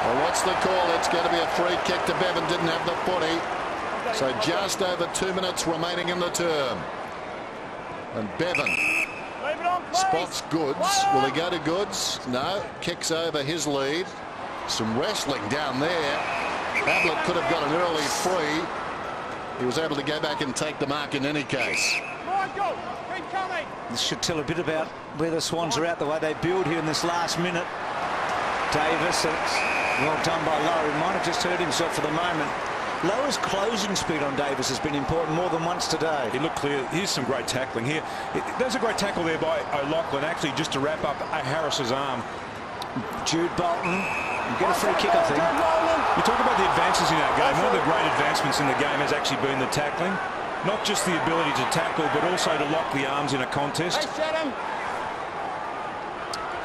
Well, what's the call? It's going to be a free kick to Bevan. Didn't have the footy. So just over 2 minutes remaining in the term. And Bevan spots Goods. Will he go to Goods? No. Kicks over his lead. Some wrestling down there. Ablett could have got an early free. He was able to go back and take the mark in any case. This should tell a bit about where the Swans are at, the way they build here in this last minute. Davis, well done by Lowe. He might have just hurt himself for the moment. Lowe's closing speed on Davis has been important more than once today. He looked clear. Here's some great tackling here. There's a great tackle there by O'Loughlin, actually, just to wrap up Harris's arm. Jude Bolton, you get a free kick, I think. You talk about the advances in our game. One of the great advancements in the game has actually been the tackling. Not just the ability to tackle, but also to lock the arms in a contest.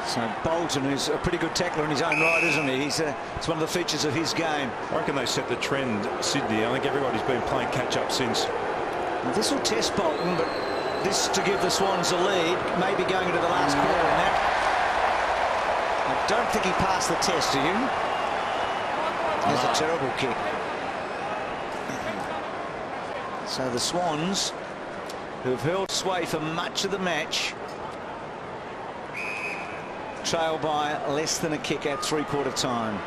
So Bolton is a pretty good tackler in his own right, isn't he? It's one of the features of his game. I reckon they set the trend, Sydney. I think everybody's been playing catch-up since. Well, this will test Bolton, but this to give the Swans a lead, maybe going into the last quarter now. I don't think he passed the test, do you? There's a terrible kick. So the Swans, who've held sway for much of the match, trail by less than a kick at three-quarter time.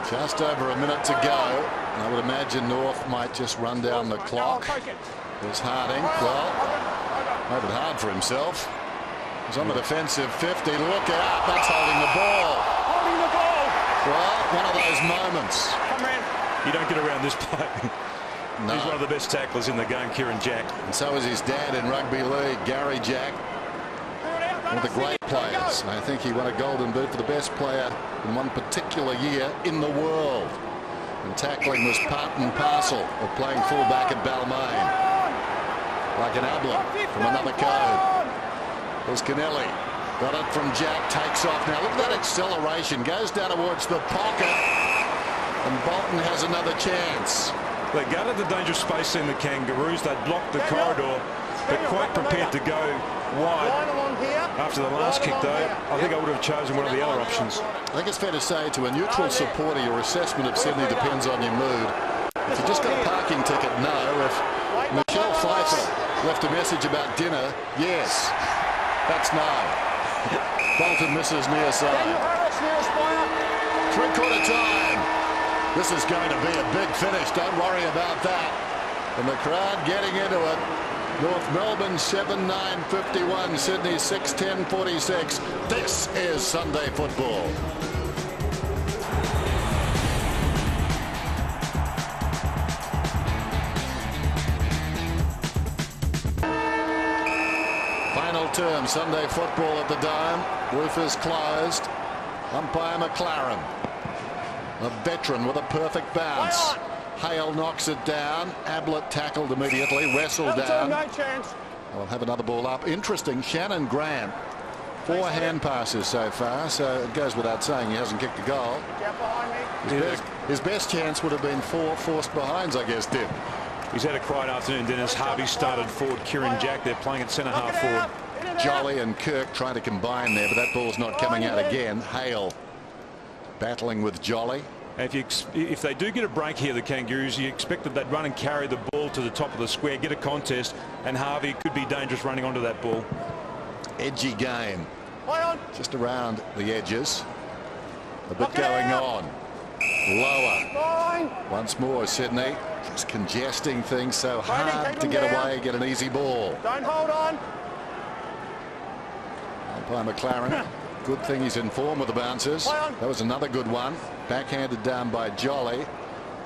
Just over a minute to go. I would imagine North might just run down the clock. There's Harding. Well, made it hard for himself. He's on the defensive 50. Look out, that's holding the ball. Well, one of those moments. You don't get around this play. No. He's one of the best tacklers in the game, Kieran Jack. And so is his dad in rugby league, Gary Jack. One of the great players. I think he won a golden boot for the best player in one particular year in the world. And tackling was part and parcel of playing fullback at Balmain. Like an Ablett from another code. There's Kennelly. Got it from Jack. Takes off. Now look at that acceleration. Goes down towards the pocket. And Bolton has another chance. They gutted the dangerous space in the Kangaroos. They blocked the corridor. But quite prepared to go wide. After the last kick, though, I think I would have chosen one of the other options. I think it's fair to say to a neutral supporter, your assessment of Sydney depends on your mood. If you just got a parking ticket, no. If Michelle Pfeiffer left a message about dinner, yes. That's no. Bolton misses near side. Three-quarter time. This is going to be a big finish. Don't worry about that. And the crowd getting into it. North Melbourne 7-9-51, Sydney 6-10-46. This is Sunday football. Final term, Sunday football at the Dome. Roof is closed. Umpire McLaren. A veteran with a perfect bounce. Hale knocks it down. Ablett tackled immediately. Wrestled down. I'll have another ball up. Interesting. Shannon Grant. 4 hand passes so far. So it goes without saying he hasn't kicked a goal. His best chance would have been 4 forced behinds, I guess, Tim. He's had a quiet afternoon, Dennis. Harvey started forward. Kieran Jack, they're playing at centre half forward. Jolly and Kirk trying to combine there, but that ball's not coming out again. Hale battling with Jolly. If they do get a break here, the Kangaroos, you expect that they'd run and carry the ball to the top of the square, get a contest, and Harvey could be dangerous running onto that ball. Edgy game. Just around the edges. A bit going on. Lower. Once more, Sydney. Just congesting things so hard to get away, get an easy ball. Don't hold on. Umpire McLaren. Good thing he's in form with the bouncers. That was another good one. Backhanded down by Jolly.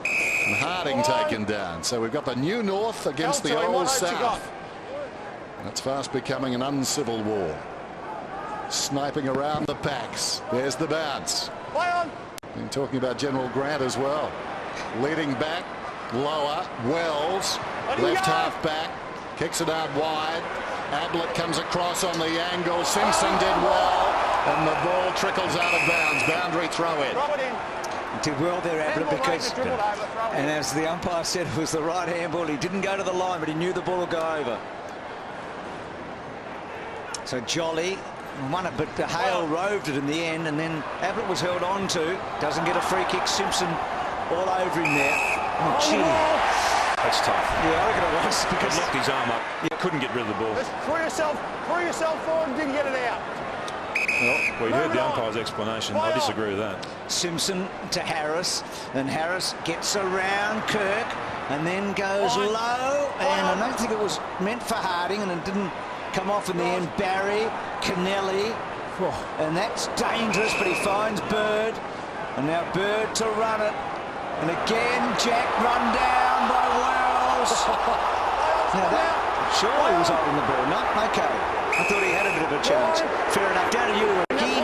And Harding taken down. So we've got the new North against the old South. That's fast becoming an uncivil war. Sniping around the packs. There's the bounce. Been talking about General Grant as well. Leading back. Lower. Wells. Left half back. Kicks it out wide. Ablett comes across on the angle. Simpson did well. And the ball trickles out of bounds. Boundary throw in. Did well there, Ablett, because, and as the umpire said, it was the right handball. He didn't go to the line, but he knew the ball would go over. So Jolly won it, but Hale roved it in the end, and then Ablett was held on to. Doesn't get a free kick. Simpson all over him there. Oh, gee. That's tough. Yeah, I reckon it was, because he locked his arm up. He couldn't get rid of the ball. Just throw yourself forward and didn't get it out. Well, you heard the umpire's explanation. I disagree with that. Simpson to Harris, and Harris gets around Kirk and then goes low, and I don't think it was meant for Harding, and it didn't come off in the end. Barry, Kennelly, and that's dangerous, but he finds Bird, and now Bird to run it, and again Jack run down by Wells. Now that surely was holding the ball. No, okay. I thought he had a bit of a chance. Fair enough. Down to you, Ricky.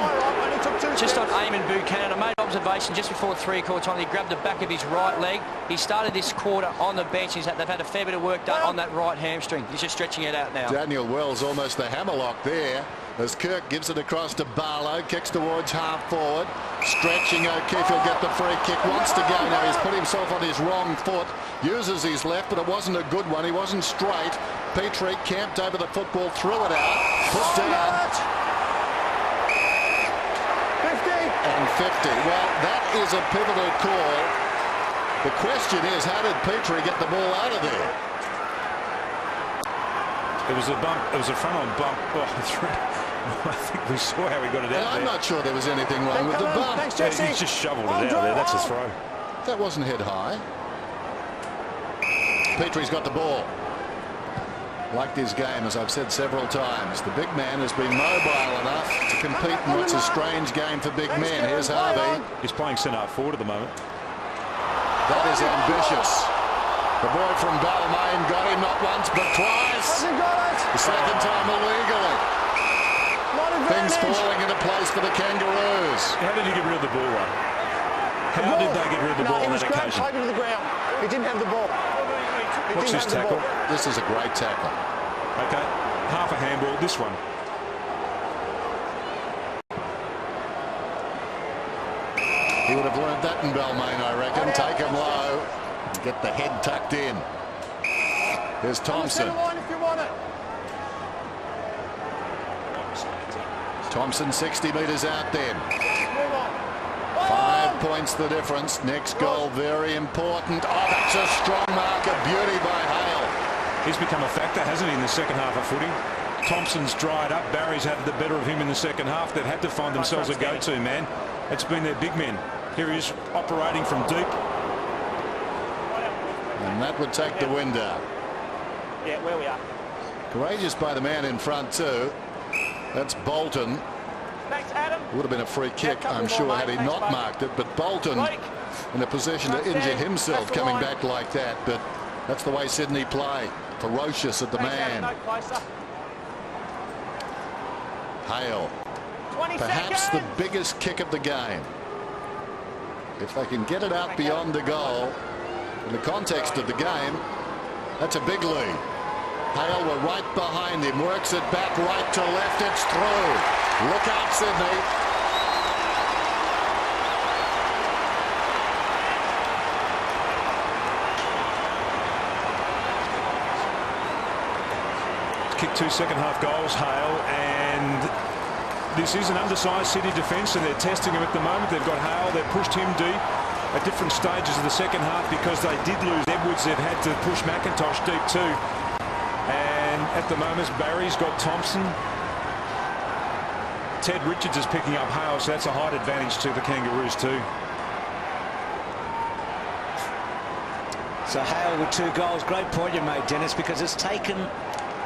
Just on Eamon Buchanan, I made observation just before 3/4 time. He grabbed the back of his right leg. He started this quarter on the bench. They've had a fair bit of work done on that right hamstring. He's just stretching it out now. Daniel Wells almost the hammerlock there as Kirk gives it across to Barlow. Kicks towards half forward. Stretching O'Keefe. He'll get the free kick. Wants to go now. He's put himself on his wrong foot. Uses his left, but it wasn't a good one. He wasn't straight. Petrie camped over the football, threw it out, put down. 50. And 50. Well, that is a pivotal call. The question is, how did Petrie get the ball out of there? It was a bump. It was a front-on bump. I think we saw how he got it out I'm there. not sure there was anything wrong with the bump. Thanks, Yeah, Jesse. he's just shoveled it out there. That's a throw. That wasn't head high. Petrie's got the ball. Liked his game, as I've said several times. The big man has been mobile enough to compete in what's a strange game for big men. Here's Harvey. He's playing centre forward at the moment. That is ambitious. The boy from Balmain got him not once but twice. The second time illegally. Things falling into place for the Kangaroos. How did he get rid of the ball, Ron? How did they get rid of the ball on that occasion? Take it to the ground. He didn't have the ball. What's this tackle? This is a great tackle. Okay, half a handball. This one. He would have learned that in Balmain, I reckon. Take him low. Get the head tucked in. Here's Thompson. Thompson 60 metres out then. 5 points the difference. Next goal very important. Oh, that's a strong mark of beauty by Hale. He's become a factor, hasn't he, in the second half of footy? Thompson's dried up. Barry's had the better of him in the second half. They've had to find themselves a go-to man. It's been their big men. Here he is operating from deep. And that would take the wind out. Yeah, where we are. Courageous by the man in front too. That's Bolton. Thanks, Adam. Would have been a free kick, I'm sure, had he not marked it. But Bolton in a position to injure himself coming back like that. But that's the way Sydney play. Ferocious at the man. Hale. Perhaps the biggest kick of the game. If they can get it out beyond the goal, in the context of the game, that's a big lead. Hale were right behind him, works it back right to left, it's through. Look out, Sydney. Kicked 2 second-half goals, Hale, and this is an undersized City defence, and they're testing him at the moment. They've got Hale, they've pushed him deep. at different stages of the second half because they did lose Edwards. They've had to push McIntosh deep too. And at the moment, Barry's got Thompson. Ted Richards is picking up Hale, so that's a height advantage to the Kangaroos too. So Hale with 2 goals. Great point you made, Dennis, because it's taken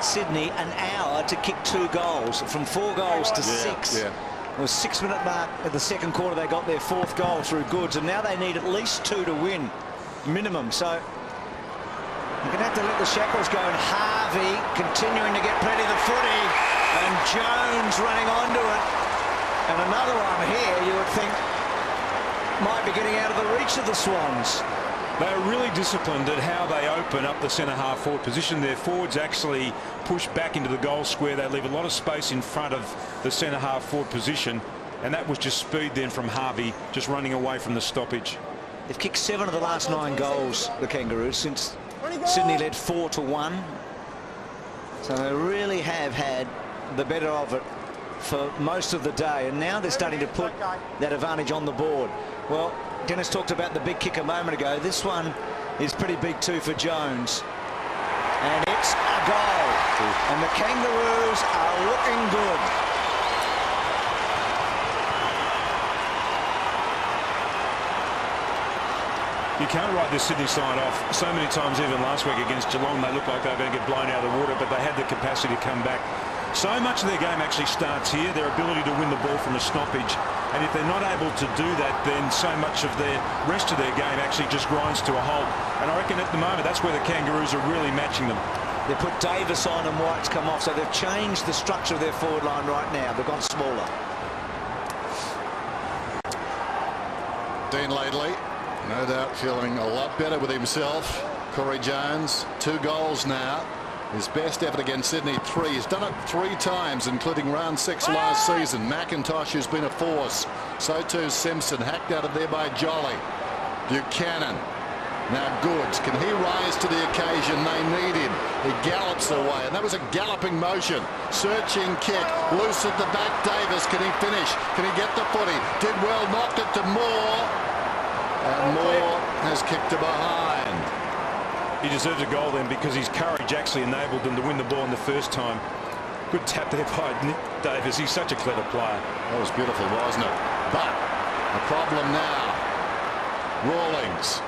Sydney an hour to kick 2 goals, from 4 goals to 6. Yeah. It was 6-minute mark at the second quarter. They got their 4th goal through Goods, and now they need at least 2 to win, minimum. So you're going to have to let the shackles go. And Harvey continuing to get plenty of the footy, and Jones running onto it. And another one here you would think might be getting out of the reach of the Swans. They're really disciplined at how they open up the centre-half forward position. Their forwards actually push back into the goal square. They leave a lot of space in front of the centre-half forward position, and that was just speed then from Harvey, just running away from the stoppage. They've kicked 7 of the last 9 goals, the Kangaroos, since Sydney led 4-1. So they really have had the better of it for most of the day, and now they're starting to put that advantage on the board. Well, Dennis talked about the big kick a moment ago. This one is pretty big too for Jones. And it's a goal. And the Kangaroos are looking good. You can't write this Sydney side off. So many times, even last week against Geelong, they looked like they were going to get blown out of the water, but they had the capacity to come back. So much of their game actually starts here, their ability to win the ball from the stoppage. And if they're not able to do that, then so much of their rest of their game actually just grinds to a halt. And I reckon at the moment, that's where the Kangaroos are really matching them. They put Davis on and White's come off, so they've changed the structure of their forward line right now. They've gone smaller. Dean Laidley, no doubt feeling a lot better with himself. Corey Jones, 2 goals now. His best effort against Sydney, 3. He's done it 3 times, including round 6 last season. McIntosh has been a force. So too Simpson, hacked out of there by Jolly. Buchanan. Now Goods. Can he rise to the occasion? They need him. He gallops away, and that was a galloping motion. Searching kick. Loose at the back. Davis. Can he finish? Can he get the footy? Did well. Knocked it to Moore. And Moore has kicked to behind. He deserves a goal then because his courage actually enabled them to win the ball in the first time. Good tap there by Nick Davis. He's such a clever player. That was beautiful, wasn't it? But a problem now. Rawlings,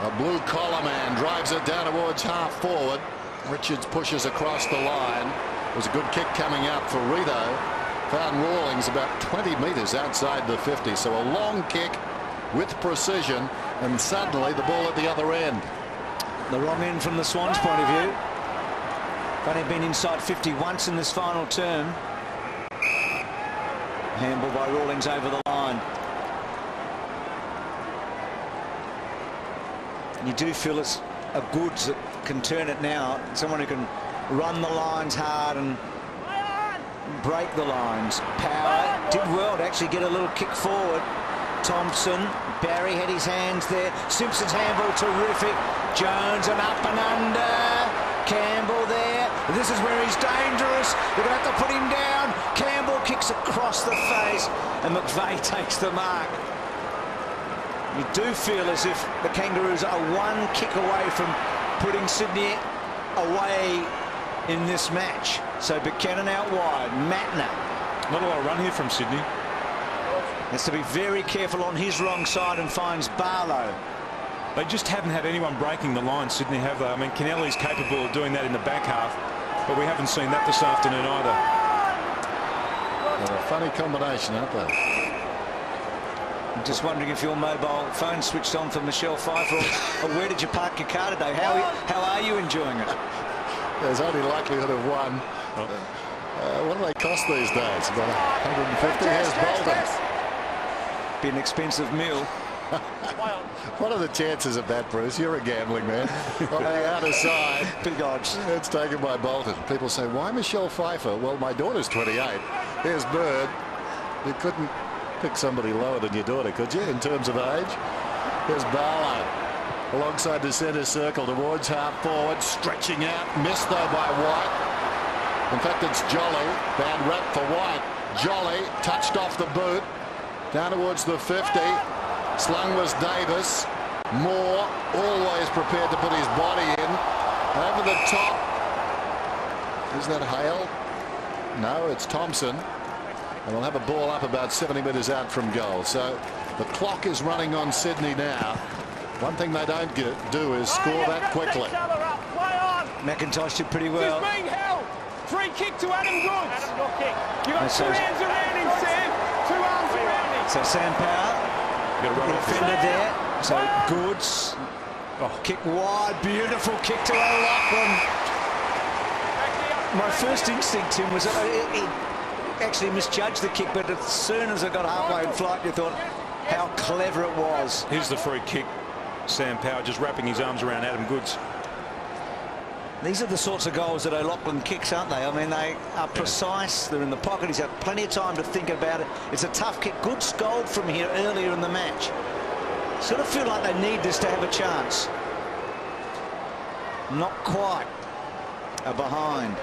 a blue collar man, drives it down towards half forward. Richards pushes across the line. It was a good kick coming out for Rito. Found Rawlings about 20 metres outside the 50. So a long kick with precision, and suddenly the ball at the other end. The wrong end from the Swans' point of view. They've only been inside 50 once in this final term. Handball by Rawlings over the line. You do feel it's a Goods that can turn it now. Someone who can run the lines hard and break the lines. Power did well to actually get a little kick forward. Thompson, Barry had his hands there. Simpson's handball terrific. Jones and up and under. Campbell there. This is where he's dangerous. They're going to have to put him down. Campbell kicks across the face, and McVeigh takes the mark. You do feel as if the Kangaroos are 1 kick away from putting Sydney away in this match. So Buchanan out wide. Matner. Not a lot of run here from Sydney. Has to be very careful on his wrong side and finds Barlow. They just haven't had anyone breaking the line, Sydney, have they? I mean, Kennelly's capable of doing that in the back half, but we haven't seen that this afternoon either. They're a funny combination, aren't they? I'm just wondering if your mobile phone switched on for Michelle Pfeiffer, or where did you park your car today? How are you enjoying it? There's only likelihood of one. What do they cost these days? About 150. Here's Bolton. Be an expensive meal. What are the chances of that, Bruce? You're a gambling man. On the outer side, big odds. It's taken by Bolton. People say, why Michelle Pfeiffer? Well, my daughter's 28. Here's Bird. You couldn't pick somebody lower than your daughter, could you, in terms of age? Here's Barlow alongside the centre circle towards half forward, stretching out. Missed, though, by White. In fact, it's Jolly. Bad rap for White. Jolly touched off the boot. Down towards the 50. Slung was Davis. Moore always prepared to put his body in. Over the top. Is that Hale? No, it's Thompson. And we'll have a ball up about 70 metres out from goal. So the clock is running on Sydney now. One thing they don't do is score that quickly. McIntosh did pretty well. He's being held. Free kick to Adam Goods. You got two hands around him, Sam. Two arms around him. So Sam Power, Got to run off defender there. So Goods, kick wide, beautiful kick to O'Loughlin. My first instinct, Tim, was he actually misjudged the kick, but as soon as it got halfway in flight, you thought how clever it was. Here's the free kick. Sam Power just wrapping his arms around Adam Goods. These are the sorts of goals that O'Loughlin kicks, aren't they? I mean, they are precise. They're in the pocket. He's had plenty of time to think about it. It's a tough kick. Good scold from here earlier in the match. Sort of feel like they need this to have a chance. Not quite. A behind.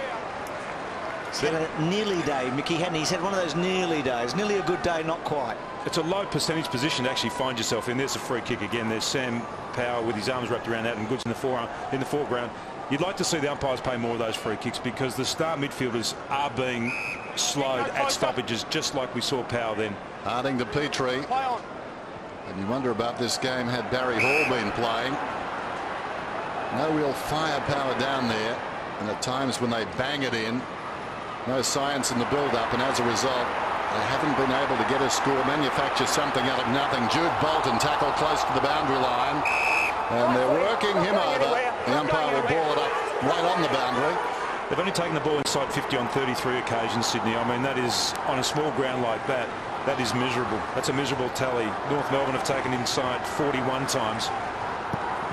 He's had a nearly day, Mickey, hadn't he? He's had one of those nearly days. Nearly a good day, not quite. It's a low percentage position to actually find yourself in. There's a free kick again. There's Sam Power with his arms wrapped around Adam Goods in the foreground. You'd like to see the umpires pay more of those free kicks because the star midfielders are being slowed at stoppages, just like we saw Power then. Harding to Petrie. And you wonder about this game had Barry Hall been playing. No real firepower down there, and at times when they bang it in, no science in the build-up, and as a result they haven't been able to get a score, manufacture something out of nothing. Jude Bolton tackled close to the boundary line, and they're working him over. The umpire will ball it up right on the boundary. They've only taken the ball inside 50 on 33 occasions, Sydney. I mean, that is, on a small ground like that, that is miserable. That's a miserable tally. North Melbourne have taken inside 41 times,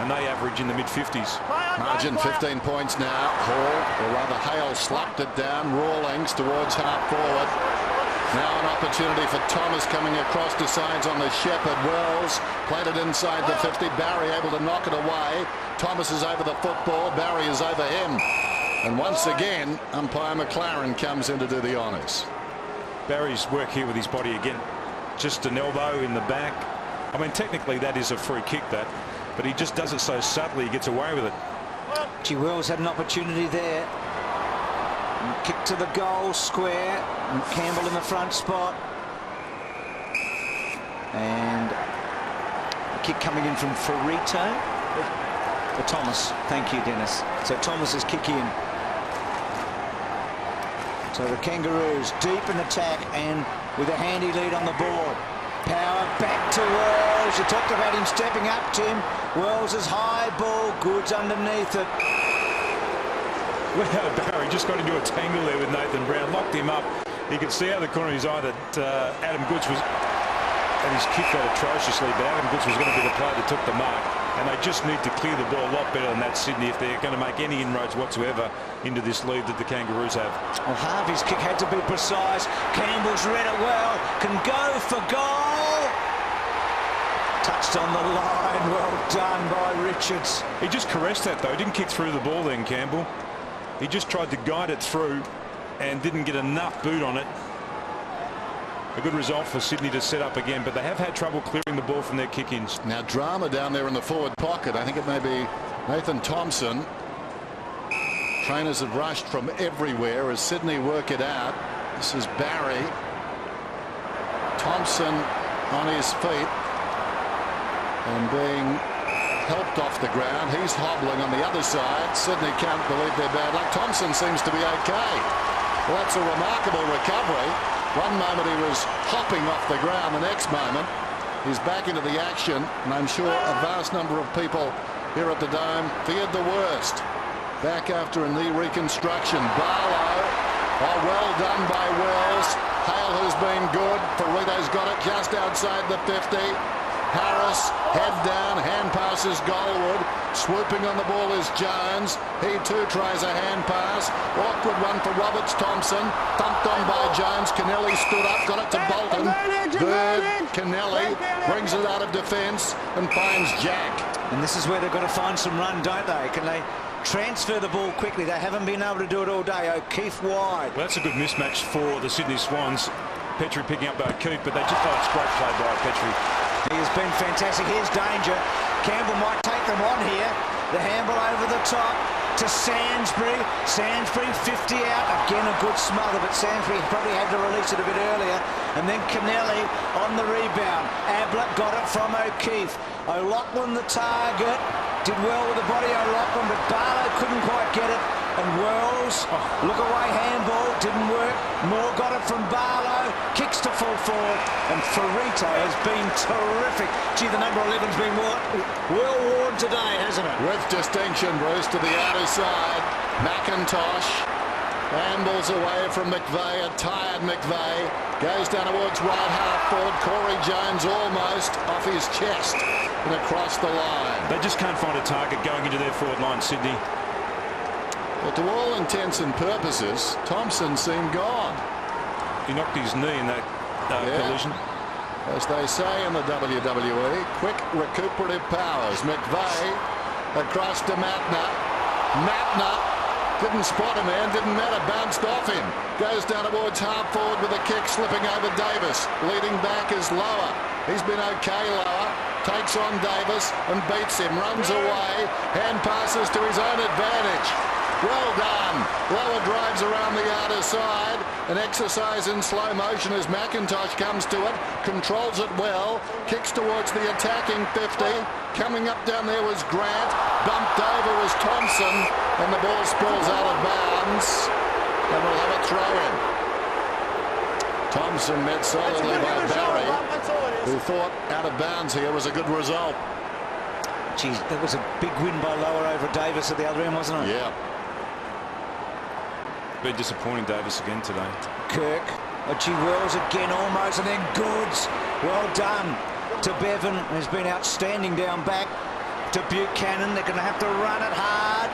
and they average in the mid-50s. Margin 15 points now. Hall, or rather Hale, slapped it down. Rawlings towards half forward. Now an opportunity for Thomas coming across to sides on the Shepherd. Wells played it inside the 50. Barry able to knock it away. Thomas is over the football. Barry is over him. And once again, umpire McLaren comes in to do the honours. Barry's work here with his body again. Just an elbow in the back. I mean, technically that is a free kick, that, but he just does it so subtly, he gets away with it. Gee, Wells had an opportunity there. And kick to the goal square. And Campbell in the front spot. And a kick coming in from Ferrito. For Thomas. Thank you, Dennis. So Thomas is kick in. So the Kangaroos deep in attack and with a handy lead on the ball. Power back to Wells. You talked about him stepping up, Tim. Wells is high ball. Goods underneath it. Well, Barry just got into a tangle there with Nathan Brown. Locked him up. You could see out of the corner of his eye that Adam Goods was... And his kick got atrociously, but Adam Goods was going to be the player that took the mark. And they just need to clear the ball a lot better than that, Sydney, if they're going to make any inroads whatsoever into this lead that the Kangaroos have. Well, Harvey's kick had to be precise. Campbell's read it well. Can go for goal. Touched on the line. Well done by Richards. He just caressed that, though. He didn't kick through the ball then, Campbell. He just tried to guide it through and didn't get enough boot on it. A good result for Sydney to set up again, but they have had trouble clearing the ball from their kick-ins. Now drama down there in the forward pocket. I think it may be Nathan Thompson. Trainers have rushed from everywhere as Sydney work it out. This is Barry. Thompson on his feet and being helped off the ground. He's hobbling on the other side. Sydney can't believe their bad luck. Thompson seems to be okay. Well, that's a remarkable recovery. One moment he was hopping off the ground, the next moment he's back into the action, and I'm sure a vast number of people here at the Dome feared the worst. Back after a knee reconstruction. Barlow, well done by Wells. Hale, who's been good. Ferrito's got it just outside the 50. Harris, head down, hand passes Goldwood. Swooping on the ball is Jones. He too tries a hand pass. Awkward one for Roberts Thompson. Thumped on by Jones. Kennelly stood up, got it to Bolton. Bird, Kennelly brings it out of defence and finds Jack. And this is where they've got to find some run, don't they? Can they transfer the ball quickly? They haven't been able to do it all day. O'Keefe wide. Well, that's a good mismatch for the Sydney Swans. Petrie picking up O'Keefe, but they just... Oh, it's great play by Petrie. He is has been fantastic. Here's danger. Campbell might take them on here. The handball over the top to Sainsbury. Sainsbury 50 out. Again a good smother, but Sainsbury probably had to release it a bit earlier. And then Kennelly on the rebound. Ablett got it from O'Keefe. O'Loughlin the target. Did well with the body, O'Loughlin, but Barlow couldn't quite get it. And Wells, look away handball, didn't work. Moore got it from Barlow, kicks to full forward, and Ferrito has been terrific. Gee, the number 11's been well worn today, hasn't it? With distinction, Bruce, to the outer side. McIntosh ambles away from McVeigh, a tired McVeigh. Goes down towards right half forward. Corey Jones almost off his chest and across the line. They just can't find a target going into their forward line, Sydney. Well, to all intents and purposes, Thompson seemed gone. He knocked his knee in that collision. As they say in the WWE, quick recuperative powers. McVeigh across to Matner. Matner didn't spot him and didn't matter, bounced off him. Goes down towards half forward with a kick, slipping over Davis. Leading back is Lower. He's been okay, Lower. Takes on Davis and beats him. Runs away. Hand passes to his own advantage. Well done. Lower drives around the outer side. An exercise in slow motion as McIntosh comes to it. Controls it well. Kicks towards the attacking 50. Coming up down there was Grant. Bumped over was Thompson. And the ball spills out of bounds. And we'll have a throw in. Thompson met solidly by Barry, who thought out of bounds here was a good result. Geez, that was a big win by Lower over Davis at the other end, wasn't it? Yeah. Been disappointing, Davis again today. Kirk, G. Wells again almost, and then Goods. Well done to Bevan, who's been outstanding down back. To Buchanan, they're going to have to run it hard,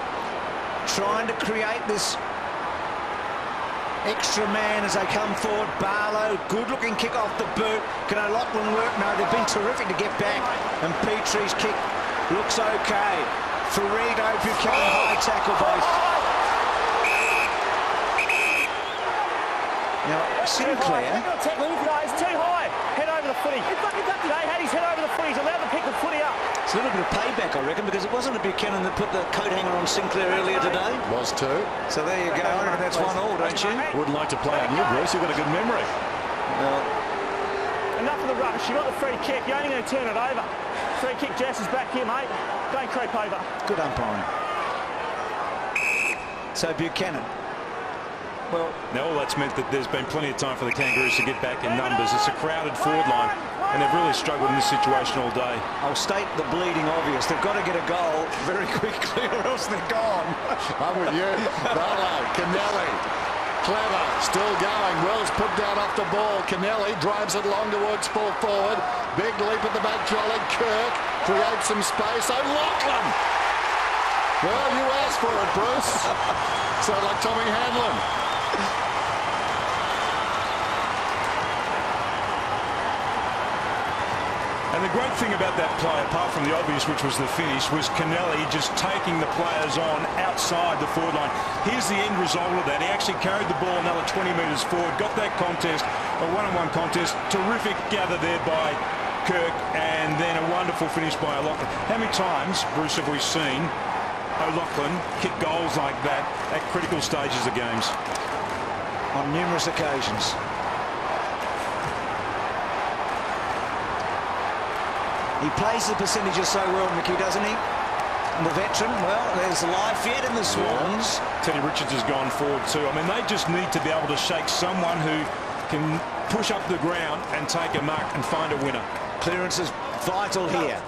trying to create this extra man as they come forward. Barlow, good looking kick off the boot. Can O'Loughlin work? No, they've been terrific to get back. And Petrie's kick looks okay. Ferrito, Buchanan, high tackle both. Now, Sinclair. No, it's too high. Head over the footy. Today had his head over the footy. He's allowed to pick the footy up. It's a little bit of payback, I reckon, because it wasn't a Buchanan that put the coat hanger on Sinclair earlier today. Was too. So there you go. I reckon that's 1-1, don't you? Wouldn't like to play on you, Bruce. You've got a good memory. Well, enough of the rubbish. You got the free kick. You're only going to turn it over. Free kick, Jess is back here, mate. Don't creep over. good umpiring. So Buchanan. Well, now all that's meant that there's been plenty of time for the Kangaroos to get back in numbers. It's a crowded forward line, and they've really struggled in this situation all day. I'll state the bleeding obvious. They've got to get a goal very quickly, or else they're gone. I'm with you. Barlow, Kennelly, clever, still going. Wells put down off the ball. Kennelly drives it long towards full forward. Big leap at the back, jolly. Kirk creates some space. O'Loughlin. Well, you asked for it, Bruce. So like Tommy Hanlon. And the great thing about that play, apart from the obvious, which was the finish, was Kennelly just taking the players on outside the forward line. Here's the end result of that. He actually carried the ball another 20 metres forward, got that contest, a one-on-one contest. Terrific gather there by Kirk, and then a wonderful finish by O'Loughlin. How many times, Bruce, have we seen O'Loughlin kick goals like that at critical stages of games? On numerous occasions. He plays the percentages so well, Mickey, doesn't he? And the veteran, well, there's life yet in the Swans. Teddy Richards has gone forward too. I mean, they just need to be able to shake someone who can push up the ground and take a mark and find a winner. Clearance is vital here.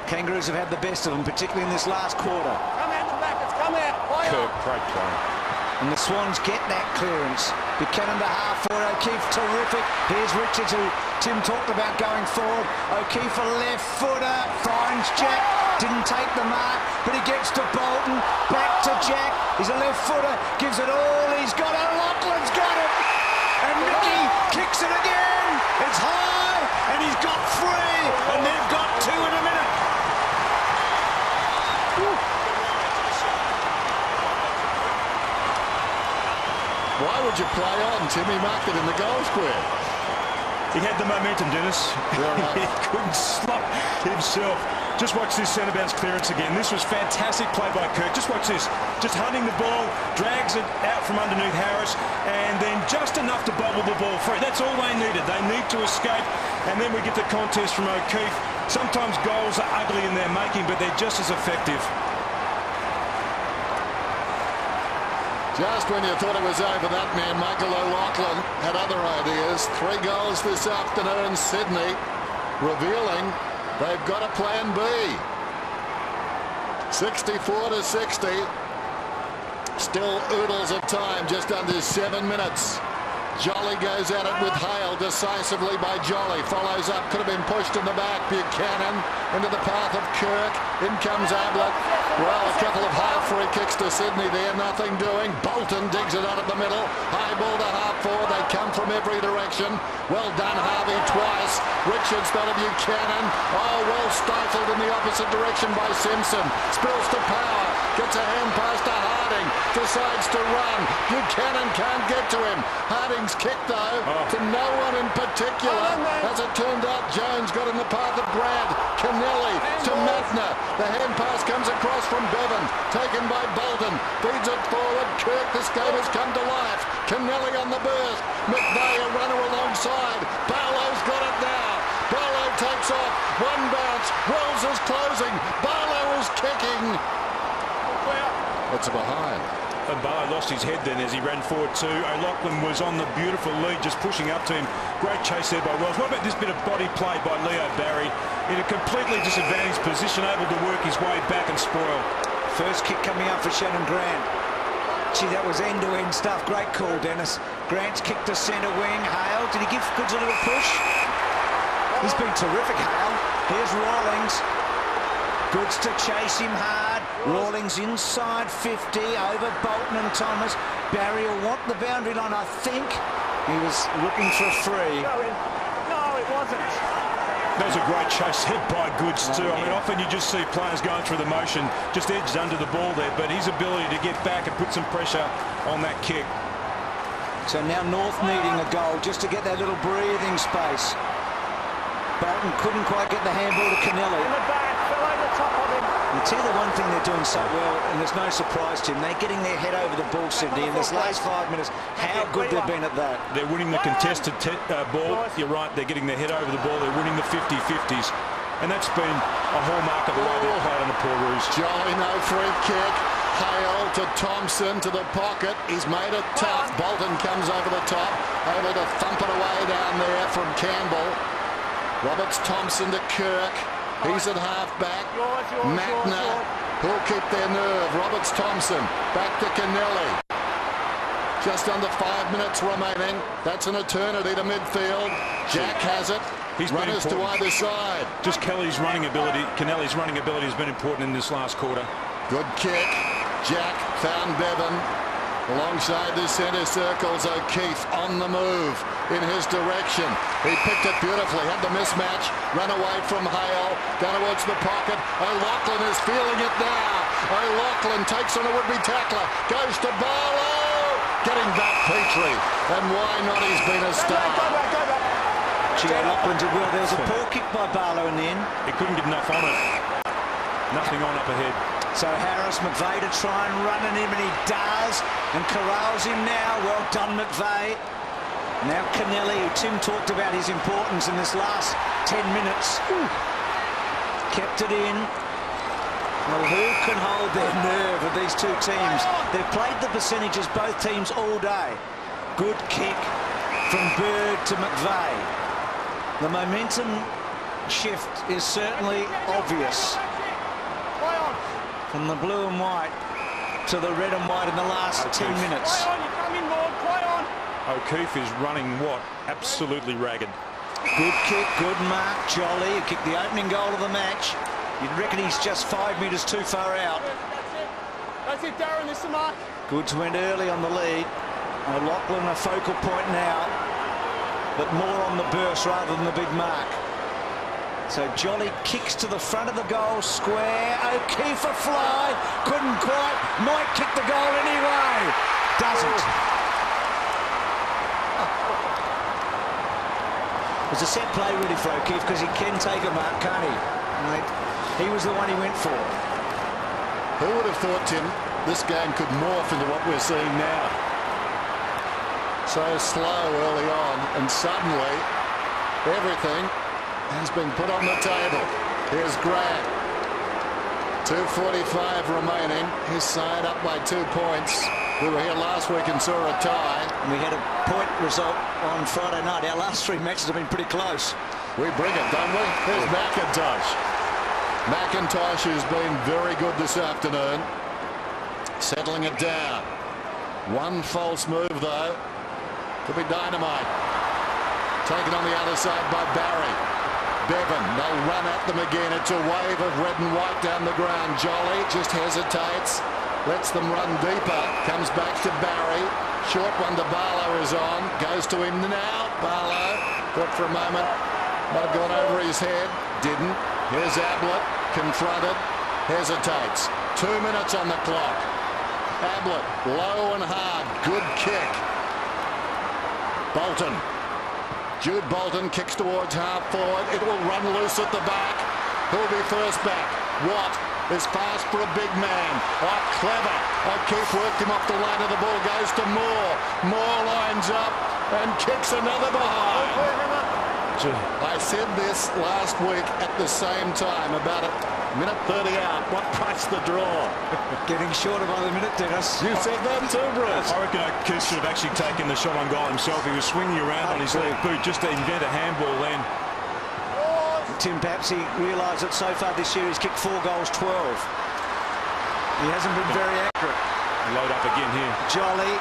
Kangaroos have had the best of them, particularly in this last quarter. Come out the back, it's come out. Kirk, great play. And the Swans get that clearance. Buchanan to half forward. O'Keefe terrific. Here's Richards, who Tim talked about going forward. O'Keefe a left footer. Finds Jack. Didn't take the mark, but he gets to Bolton. Back to Jack. He's a left footer. Gives it all he's got. O'Loughlin's got it. And Mickey kicks it again. It's high. And he's got 3. And they've got 2 in a minute. Why would you play on Timmy Market in the goal square? He had the momentum, Dennis. He couldn't stop himself. Just watch this centre bounce clearance again. This was fantastic play by Kirk. Just watch this. Just hunting the ball, drags it out from underneath Harris, and then just enough to bubble the ball free. That's all they needed. They need to escape, and then we get the contest from O'Keefe. Sometimes goals are ugly in their making, but they're just as effective. Just when you thought it was over, that man, Michael O'Loughlin, had other ideas. 3 goals this afternoon, Sydney, revealing they've got a plan B. 64-60. Still oodles of time, just under 7 minutes. Jolly goes at it with Hale, decisively by Jolly. Follows up, could have been pushed in the back. Buchanan into the path of Kirk. In comes Ablett. Well, a couple of half free kicks to Sydney there, nothing doing. Bolton digs it out of the middle. High ball to half forward. They come from every direction. Well done, Harvey, twice. Richards got a Buchanan. Oh, well stifled in the opposite direction by Simpson. Spills to Power. Gets a hand pass to Harding. Decides to run. Buchanan can't get to him. Harding's kick, though, to no one in particular. As it turned out, Jones got in the path of Brad. Kennelly to Matner. The hand pass comes across from Bevan. Taken by Bolton. Feeds it forward. Kirk, this game has come to life. Kennelly on the burst. McVeigh, a runner alongside. Barlow's got it now. Barlow takes off. One bounce. Rolls is closing. Barlow is kicking. It's a behind. And Barlow lost his head then as he ran forward too. O'Loughlin was on the beautiful lead, just pushing up to him. Great chase there by Wells. What about this bit of body play by Leo Barry in a completely disadvantaged position, able to work his way back and spoil. First kick coming up for Shannon Grant. Gee, that was end-to-end stuff. Great call, Dennis. Grant's kick to centre wing. Hale, did he give Goods a little push? He's been terrific, Hale. Here's Rawlings. Goods to chase him hard. Rawlings inside 50 over Bolton and Thomas. Barry will want the boundary line, I think. He was looking for a free. No, it wasn't. That was a great chase hit by Goods too. I mean, often you just see players going through the motion, just edged under the ball there, but his ability to get back and put some pressure on that kick. So now North needing a goal just to get that little breathing space. Bolton couldn't quite get the handball to Kennelly. In the back, fell over the top of him. You tell you the one thing they're doing so well, and there's no surprise to him, they're getting their head over the ball, Sydney, in this last 5 minutes. How good they've been at that. They're winning the contested ball. You're right, they're getting their head over the ball. They're winning the 50-50s. And that's been a hallmark of the way they've played on the Poorroos. Jolly, no free kick. Hale to Thompson to the pocket. He's made it tough. Bolton comes over the top, able to thump it away down there from Campbell. Roberts Thompson to Kirk. He's at half-back. Matner, who'll keep their nerve. Roberts Thompson, back to Kennelly. Just under 5 minutes remaining. That's an eternity to midfield. Jack has it. He's runners to either side. Just Kennelly's running ability has been important in this last quarter. Good kick. Jack found Bevan. Alongside the centre circles, O'Keefe on the move in his direction. He picked it beautifully, had the mismatch, run away from Hale, down towards the pocket. O'Loughlin is feeling it now. O'Loughlin takes on a would-be tackler, goes to Barlow, getting back Petrie, and why not? He's been a star. Go back. Gee, O'Loughlin did well. There was a poor kick by Barlow in the end. He couldn't get enough on it. Nothing on up ahead. So Harris, McVeigh to try and run at him, and he does, and corrals him now. Well done, McVeigh. Now Kennelly, who Tim talked about his importance in this last 10 minutes. Kept it in. Well, who can hold their nerve of these two teams? They've played the percentages, both teams, all day. Good kick from Bird to McVeigh. The momentum shift is certainly obvious. From the blue and white to the red and white in the last 10 minutes. O'Keefe is running what? Absolutely ragged. Good kick, good mark. Jolly kicked the opening goal of the match. You'd reckon he's just 5 metres too far out. That's it, Darren, this is the mark. Goods went early on the lead. O'Loughlin a focal point now, but more on the burst rather than the big mark. So Jolly kicks to the front of the goal square. O'Keefe a fly. Couldn't quite. Might kick the goal anyway. Doesn't. It was a set play really for O'Keefe because he can take a mark, can't he? He was the one he went for. Who would have thought, Tim, this game could morph into what we're seeing now? So slow early on, and suddenly everything has been put on the table. Here's Grant. 2:45 remaining. His side up by 2 points. We were here last week and saw a tie. And we had a point result on Friday night. Our last 3 matches have been pretty close. We bring it, don't we? Here's McIntosh. McIntosh has been very good this afternoon. Settling it down. One false move, though. Could be dynamite. Taken on the other side by Barry. Bevan, they'll run at them again. It's a wave of red and white down the ground. Jolly just hesitates. Lets them run deeper. Comes back to Barry. Short one to Barlow is on. Goes to him now. Barlow. Thought for a moment. Might have gone over his head. Didn't. Here's Ablett. Confronted. Hesitates. 2 minutes on the clock. Ablett. Low and hard. Good kick. Bolton. Jude Bolton kicks towards half forward. It will run loose at the back. Who'll be first back? Watt is fast for a big man. Oh, clever. O'Keefe worked him off the line of the ball. Goes to Moore. Moore lines up and kicks another behind. I said this last week at the same time, about a minute 30 out. What price the draw? Getting shorter by the minute, Dennis. You said that too, Bruce. I reckon O'Keefe should have actually taken the shot on goal himself. He was swinging around on his left boot just to invent a handball then. Tim, perhaps he realised that so far this year he's kicked 4 goals, 12. He hasn't been very accurate. Load up again here. Jolly,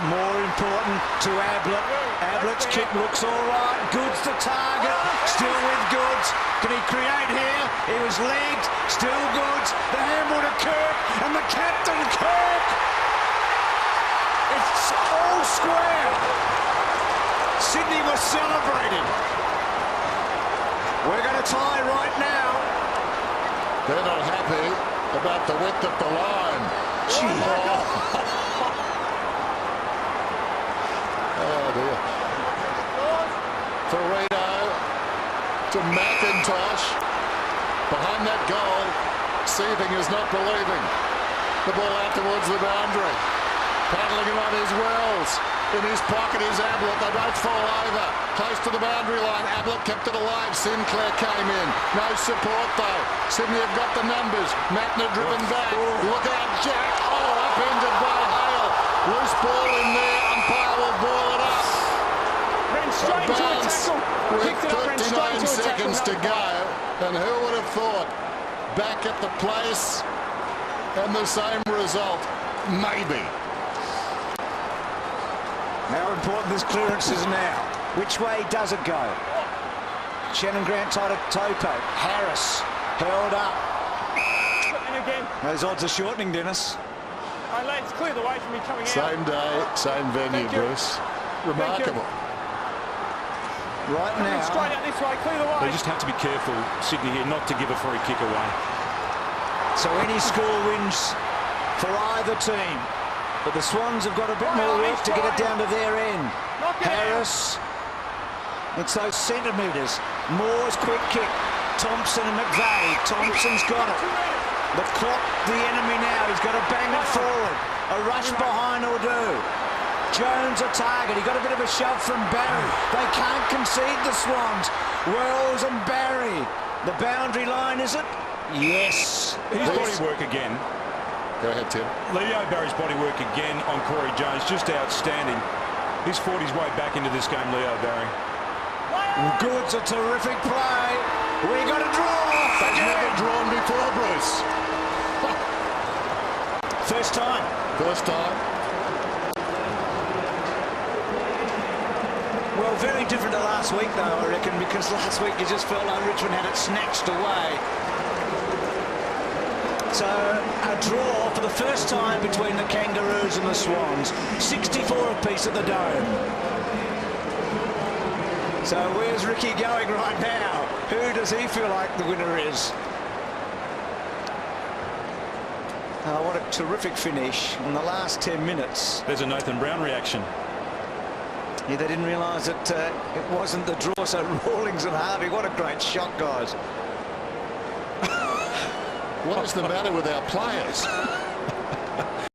more important to Ablett. Ablett's kick looks all right. Goods the target. Still with Goods. Can he create here? He was legged. Still Goods. The handball to Kirk. And the captain, Kirk. It's all square. Sydney was celebrating. We're going to tie right now. They're not happy about the width of the line. Oh dear. Ferrino to McIntosh. Behind that goal, Seething is not believing. The ball out towards the boundary. Paddling him on his Wells. In his pocket is Ablett. They both fall over. Close to the boundary line. Ablett kept it alive. Sinclair came in. No support though. Sydney have got the numbers. Matner driven back. Look out, Jack. Oh, upended by Hale. Loose ball in there. Umpire will ball it up. Ran straight into a tackle. With 39 seconds to go. And who would have thought? Back at the place. And the same result. Maybe. How important this clearance is now. Which way does it go? Shannon Grant tied a toe poke. Harris held up. And again. Those odds are shortening, Dennis. All right, lads, clear the way for me coming out. Same day, same venue, Bruce. Remarkable. Right now. Straight out this way, clear the way. They just have to be careful, Sydney, here, not to give a free kick away. So any score wins for either team. But the Swans have got a bit more work to get it down to their end. Harris. It's those centimetres. Moore's quick kick. Thompson and McVeigh. Thompson's got it. The clock, the enemy now. He's got to bang it forward. A rush behind will do. Jones a target. He got a bit of a shove from Barry. They can't concede the Swans. Wells and Barry. The boundary line, is it? Yes. His body work again. Go ahead, Tim. Leo Barry's body work again on Corey Jones. Just outstanding. He's fought his way back into this game, Leo Barry. Good's a terrific play. We got a draw. They've never drawn before, Bruce. First time. First time. Well, very different to last week, though, I reckon, because last week you just felt like Richmond had it snatched away. So, a draw for the first time between the Kangaroos and the Swans. 64 apiece at the Dome. So, where's Ricky going right now? Who does he feel like the winner is? Oh, what a terrific finish in the last 10 minutes. There's a Nathan Brown reaction. Yeah, they didn't realise that it wasn't the draw. So Rawlings and Harvey, what a great shot, guys. What is the matter with our players?